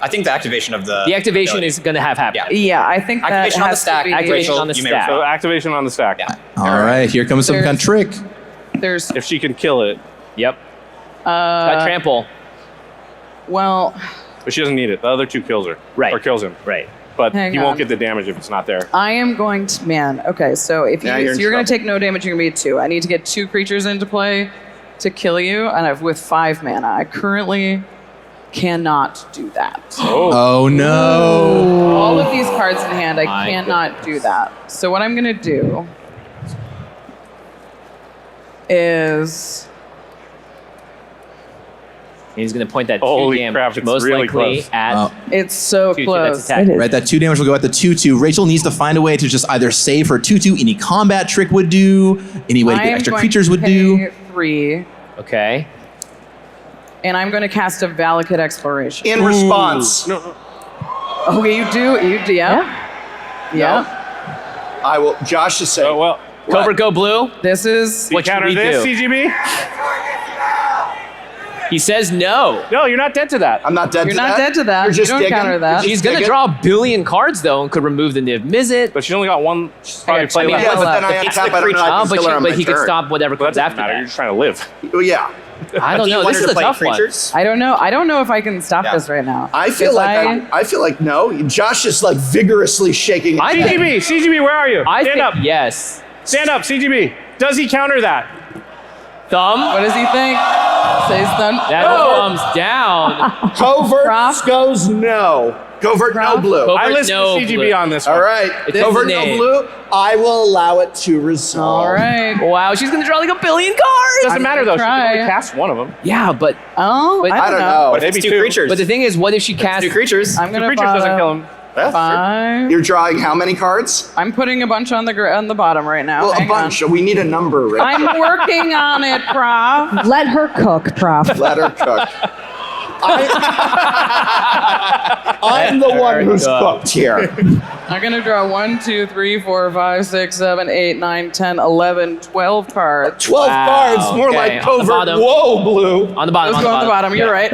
I think the activation of the. The activation ability. is going to have happened. yeah, I think that Activation on the has stack. to be. Activation Rachel, on the you may stack. So activation on the stack. Yeah. All right, here comes some There's- kind of trick. There's, If she can kill it, Yep. Got trample. well, but she doesn't need it. The other 2 kills her. Right. Or kills him. Right. But Hang he on. won't get the damage if it's not there. I am going to, okay, so if Now you, you're in so you're going to trouble. take no damage, you're going to be at 2. I need to get 2 creatures into play to kill you, and I've with 5 mana. I currently cannot do that. Oh, no. All of these cards in hand, I My cannot do that. So what I'm going to do is He's going to point that 2 Holy damage, crap, it's most really likely close. at Oh. it's so 2/2. close. That's attack. Right, that 2 damage will go at the 2/2. Rachel needs to find a way to just either save her 2/2, any combat trick would do, any way to I get am extra going creatures to would pay do. 3, Okay. and I'm going to cast a Valakut Exploration. In response. Okay, you do, yeah. Yeah. I will. Josh is saying. Oh, well. Cobra, go blue. This is You What should counter we this, do? CGB? He says no. No, you're not dead to that. I'm not dead You're to not that. dead to that. You're just You don't digging. counter that. She's going to draw a billion cards, though, and could remove the Niv Mizzet. But she's only got one. She's probably play left. Yeah, but then I It's untap. the I don't know. I can but kill her on my he could turn. stop whatever Well, comes that after doesn't matter. You're that. just trying to live. Well, yeah. I don't Do you know. want This her is to a play tough creatures? I don't know. I don't know if I can stop this right now. I feel like no. Josh is like vigorously shaking. CGB, where are you? I Stand think up. yes. Stand up, CGB. Does he counter that? Thumb. What does he think? Says thumb. That thumbs down. Covert goes no. Covert no blue. Covert I listen no to CGB blue. on this one. All right. It's Covert in the no name. blue. I will allow it to resolve. All right. Wow, she's gonna draw like a billion cards. Doesn't matter though. She try. can only cast one of them. Yeah, but Oh, I don't know. What if it's Maybe two two. creatures? but the thing is, what if she casts Two creatures. I'm The gonna creature doesn't kill bottom him. Well, 5. You're drawing how many cards? I'm putting a bunch on the bottom right now. Well, Hang a bunch. on. We need a number. Right? I'm working on it, Prof. Let her cook, Prof. Let her cook. I'm the one who's cooked here. I'm gonna draw 1, 2, 3, 4, 5, 6, 7, 8, 9, 10, 11, 12 cards. 12 cards, more okay. like On the covert. bottom. Whoa, blue. on the bottom. Let's go on the bottom. You're right.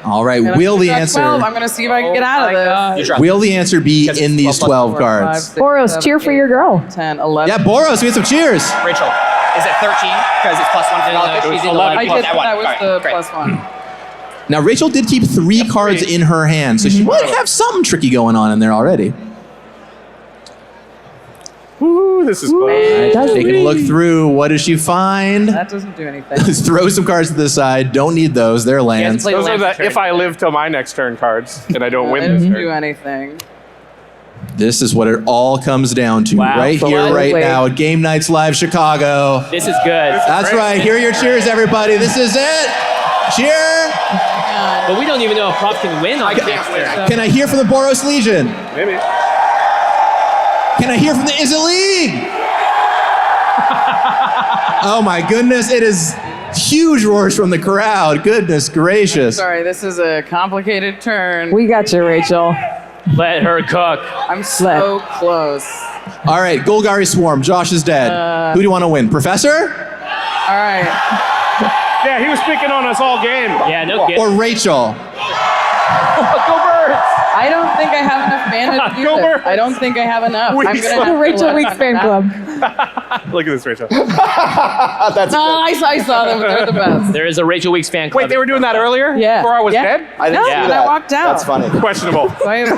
All right, And I'm will gonna the draw answer 12. I'm gonna see if I can get out of this. will the answer be in these 12 4, cards? 5, 6, Boros, 7, cheer for 8, your girl. 10, 11. Yeah, Boros, we get some cheers. Rachel, is it 13? Because it's +1 for all she's she's in the 11. I did. That one. That was All right, the great. +1. Now, Rachel did keep 3 cards in her hand, so she might have something tricky going on in there already. Ooh, this is close. Taking a look through, what does she find? That doesn't do anything. Throw some cards to the side. Don't need those. They're lands. Those are the if I live till my next turn cards and I don't That win doesn't this do turn. anything. This is what it all comes down to Wow. right here, right Absolutely. now at Game Nights Live Chicago. This is good. That's right. Hear your cheers, everybody. This is it. Cheer. But we don't even know if Prof can win on next turn. Can I hear from the Boros Legion? Maybe. Can I hear from the Izzet League? Oh my goodness, it is huge roars from the crowd. Goodness gracious. Sorry, this is a complicated turn. We got you, Rachel. Let her cook. I'm so close. All right, Golgari Swarm. Josh is dead. Who do you want to win? Professor? All right. Yeah, he was picking on us all game. Yeah, no kidding. Or Rachel? Go Birds! I don't think I have enough mana to do Go this. Birds. I don't think I have enough. I'm Weeks. gonna have to Rachel let Weeks them fan back. club. Look at this, Rachel. That's No, I saw them. They're the best. There is a Rachel Weeks fan club. Wait, they were doing that earlier? Yeah. Before I was Yeah. dead? I didn't No, see I that. walked out. That's funny. Questionable. So I am-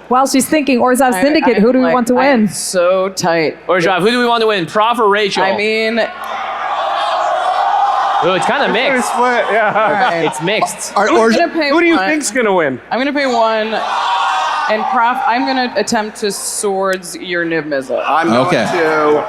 While she's thinking, Orzhov Syndicate, who do we want to I'm win? so tight. Orzhov, who do we want to win? Prof or Rachel? I mean, Ooh, it's kind of Pretty mixed. split, yeah. all right. It's mixed. Are, I'm gonna pay Who do you one. think's gonna win? I'm gonna pay 1. And Prof, I'm gonna attempt to swords your Niv Mizzet. I'm going Okay. to.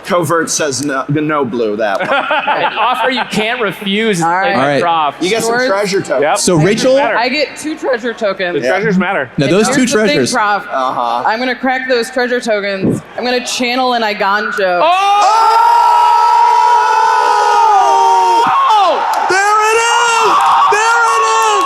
Covert says no blue that one. An offer you can't refuse. All right. All right. Prof. You get some Swords. treasure tokens. Yep. So Rachel, matter. I get 2 treasure tokens. The treasures matter. now those And 2 here's the thing, treasures. Prof. Uh-huh. I'm gonna crack those treasure tokens. I'm gonna channel an Iganjo. Oh! There it is! There it is!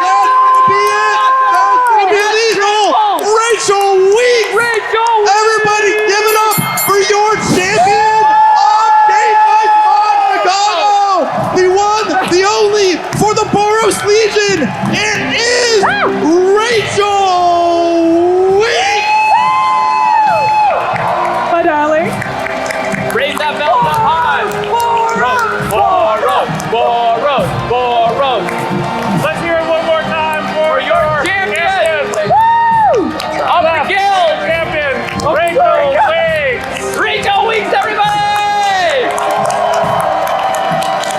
That's gonna be it! That's gonna be illegal! Rachel Weeks! Rachel! Everybody give it up for your champion of Game Night Live Chicago! The one, the only, for the Boros Legion! It is Rachel Weeks! My darling. Raise that belt up high. Boros! Boros! Boros! Let's hear it one more time for your champion! champion! Of the guild! Champion! Rachel Weeks! Rachel Weeks, everybody!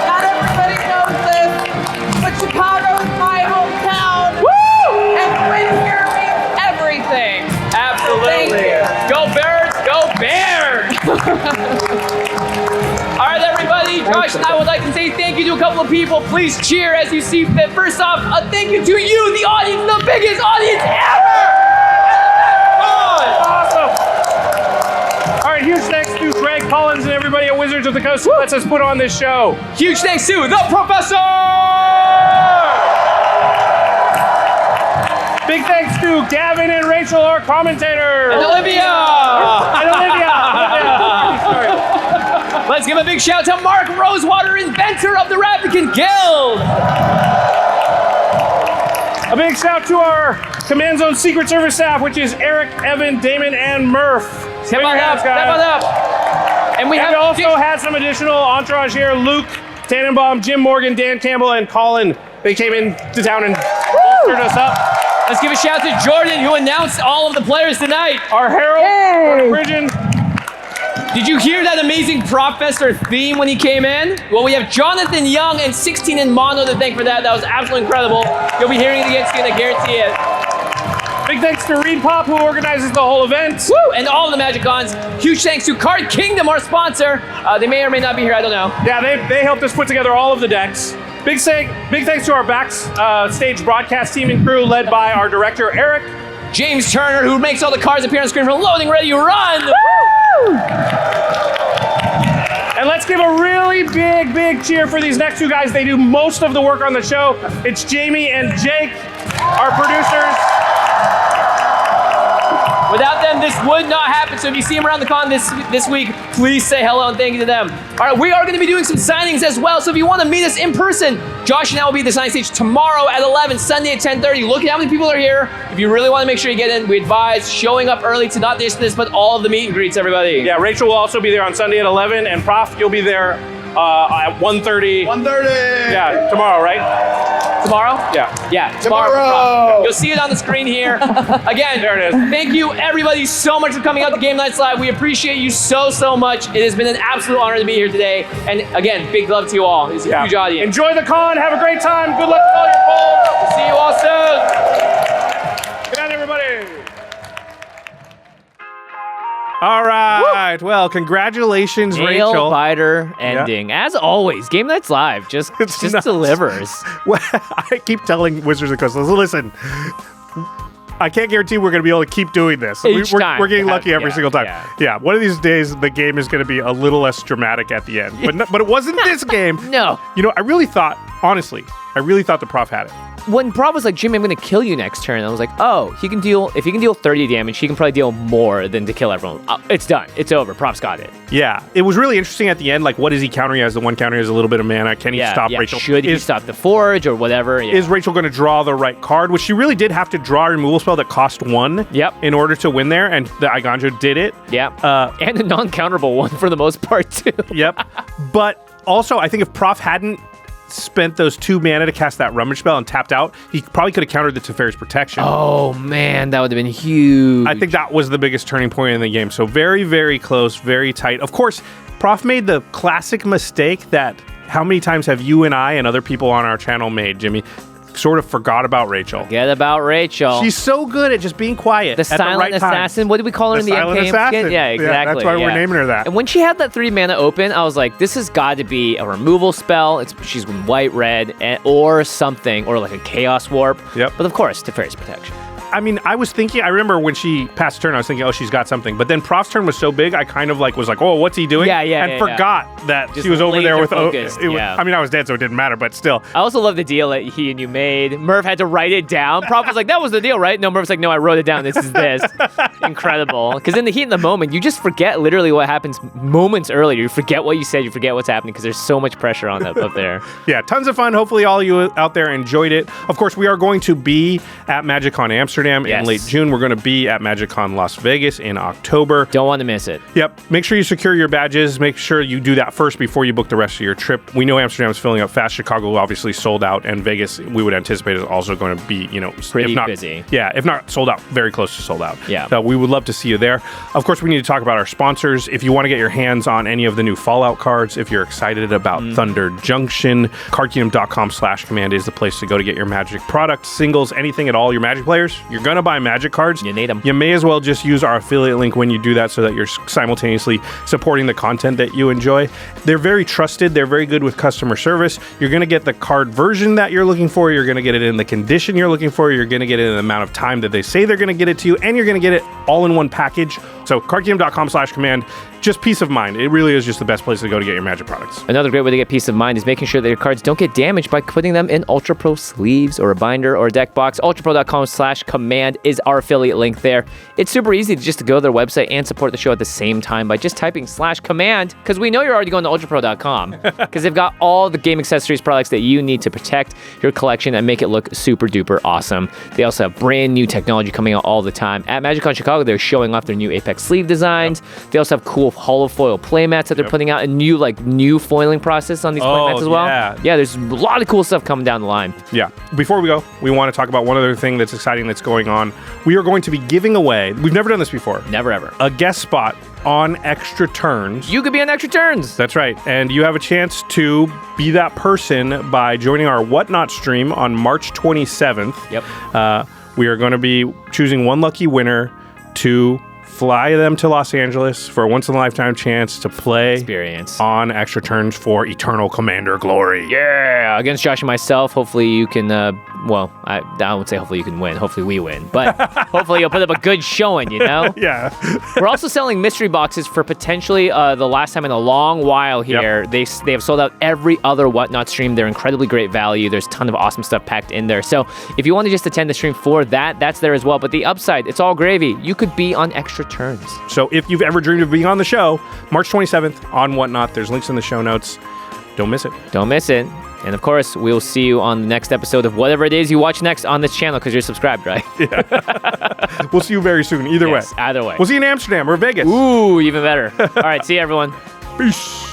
Not everybody knows this, but Chicago is my hometown. And win here means everything. Absolutely. Thank you. Go Bears! Go Bears! All right, everybody. Josh and I would like to say thank you to a couple of people. Please cheer as you see fit. First off, a thank you to you, the audience, the biggest audience ever! Awesome! All right, huge thanks to Greg Collins and everybody at Wizards of the Coast who lets us put on this show. Huge thanks to the Professor! Big thanks to Gavin and Rachel, our commentators. And Olivia! And Olivia. Let's give a big shout to Mark Rosewater, inventor of the Ravnican Guild. A big shout to our Command Zone Secret Service staff, which is Eric, Evan, Damon, and Murph. Step on up. And we also had some additional entourage here. Luke Tannenbaum, Jim Morgan, Dan Campbell, and Colin. They came into town and bolstered us up. Let's give a shout to Jordan, who announced all of the players tonight. Our Herald, Bridgen. Did you hear that amazing Professor theme when he came in? Well, we have Jonathan Young and 16 in mono to thank for that. That was absolutely incredible. You'll be hearing it again soon, I guarantee it. Big thanks to Reed Pop, who organizes the whole event. Woo! And all of the MagicCons. Huge thanks to Card Kingdom, our sponsor. They may or may not be here, I don't know. Yeah, they helped us put together all of the decks. Big thanks to our backstage broadcast team and crew led by our director, Eric. James Turner, who makes all the cards appear on screen from Loading Ready Run. Woo! And let's give a really big cheer for these next two guys. They do most of the work on the show. It's Jamie and Jake, our producers. Without them, this would not happen. So if you see them around the con this week, please say hello and thank you to them. All right, we are going to be doing some signings as well. So if you want to meet us in person, Josh and I will be at the signing stage tomorrow at 11, Sunday at 10:30. Look at how many people are here. If you really want to make sure you get in, we advise showing up early to not this, but all of the meet and greets, everybody. Yeah, Rachel will also be there on Sunday at 11, and Prof, you'll be there at 1:30. 1:30. Yeah, tomorrow, right? Tomorrow? Yeah. Tomorrow. You'll see it on the screen here. Again, there it is. Thank you everybody so much for coming out to Game Nights Live. We appreciate you so much. It has been an absolute honor to be here today. And again, big love to you all. It's a huge audience. Enjoy the con. Have a great time. Good luck with all your polls. We'll see you all soon. Good night, everybody. All right. Woo. Well, congratulations, Rachel. Nail-biter ending. Yeah. As always, Game Nights Live just delivers. Well, I keep telling Wizards of the Coast, listen, I can't guarantee we're going to be able to keep doing this. We're getting lucky every single time. Yeah, one of these days, the game is going to be a little less dramatic at the end. But it wasn't this game. No. You know, I really thought the Prof had it. When Prof was like, Jimmy, I'm going to kill you next turn, I was like, oh, if he can deal 30 damage, he can probably deal more than to kill everyone. It's done. It's over. Prof's got it. Yeah. It was really interesting at the end. Like, what is he countering as? The one counter is a little bit of mana. Can he stop Rachel? Should he stop the Forge or whatever? Yeah. Is Rachel going to draw the right card? Which she really did have to draw a removal spell that cost 1 in order to win there, and the Iganjo did it. Yep. And a non-counterable one for the most part, too. Yep. But also, I think if Prof hadn't spent those 2 mana to cast that Rummage spell and tapped out, he probably could have countered the Teferi's Protection. Oh, man, that would have been huge. I think that was the biggest turning point in the game. So very, very close, very tight. Of course, Prof made the classic mistake that how many times have you and I and other people on our channel made, Jimmy? Sort of forgot about Rachel. Forget about Rachel. She's so good at just being quiet. The silent assassin. What did we call her in the silent assassin? Yeah, exactly. Yeah, that's why we're naming her that. And when she had that 3 mana open, I was like, this has got to be a removal spell. She's white, red, or something, or like a Chaos Warp. Yep. But of course, Teferi's Protection. I mean, I remember when she passed turn, I was thinking, oh, she's got something. But then Prof's turn was so big, I kind of was like, oh, what's he doing? And forgot that just she was over there with... I mean, I was dead, so it didn't matter, but still. I also love the deal that he and you made. Murph had to write it down. Prof was like, that was the deal, right? No, Murph's like, no, I wrote it down. This is this. Incredible. Because in the heat of the moment, you just forget literally what happens moments earlier. You forget what you said. You forget what's happening because there's so much pressure on that up there. Yeah, tons of fun. Hopefully all you out there enjoyed it. Of course, we are going to be at MagicCon Amsterdam in late June. We're going to be at MagicCon Las Vegas in October. Don't want to miss it. Yep. Make sure you secure your badges. Make sure you do that first before you book the rest of your trip. We know Amsterdam is filling up fast. Chicago obviously sold out, and Vegas we would anticipate is also going to be, pretty busy. Yeah, if not sold out, very close to sold out. Yeah. So we would love to see you there. Of course, we need to talk about our sponsors. If you want to get your hands on any of the new Fallout cards, if you're excited about Thunder Junction, cardkingdom.com/command is the place to go to get your Magic products, singles, anything at all. Your Magic players, you're going to buy Magic cards. You need them. You may as well just use our affiliate link when you do that so that you're simultaneously supporting the content that you enjoy. They're very trusted. They're very good with customer service. You're going to get the card version that you're looking for. You're going to get it in the condition you're looking for. You're going to get it in the amount of time that they say they're going to get it to you. And you're going to get it all in one package, So cardkingdom.com/command, just peace of mind. It really is just the best place to go to get your Magic products. Another great way to get peace of mind is making sure that your cards don't get damaged by putting them in Ultra Pro sleeves or a binder or a deck box. ultrapro.com/command is our affiliate link there. It's super easy to just go to their website and support the show at the same time by just typing /command, because we know you're already going to ultrapro.com because they've got all the game accessories products that you need to protect your collection and make it look super duper awesome. They also have brand new technology coming out all the time. At MagicCon Chicago, they're showing off their new Apex sleeve designs. They also have cool hollow foil playmats that they're putting out, a new foiling process on these playmats as well. Yeah, there's a lot of cool stuff coming down the line. Yeah. Before we go, we want to talk about one other thing that's exciting that's going on. We are going to be giving away, we've never done this before. Never ever. A guest spot on Extra Turns. You could be on Extra Turns. That's right. And you have a chance to be that person by joining our Whatnot stream on March 27th. Yep. We are going to be choosing one lucky winner to fly them to Los Angeles for a once-in-a-lifetime chance to play experience on Extra Turns for Eternal Commander glory. Yeah, against Josh and myself. Hopefully you can, well, I would say hopefully you can win. Hopefully we win. But hopefully you'll put up a good showing, you know? Yeah. We're also selling mystery boxes for potentially the last time in a long while here. Yep. They have sold out every other Whatnot stream. They're incredibly great value. There's a ton of awesome stuff packed in there. So if you want to just attend the stream for that, that's there as well. But the upside, it's all gravy. You could be on Extra Turns. So if you've ever dreamed of being on the show, March 27th on Whatnot. There's links in the show notes. Don't miss it. Don't miss it. And of course, we'll see you on the next episode of whatever it is you watch next on this channel, because you're subscribed, right? Yeah. We'll see you very soon. Either way. Either way. We'll see you in Amsterdam or Vegas. Ooh, even better. All right. See you, everyone. Peace.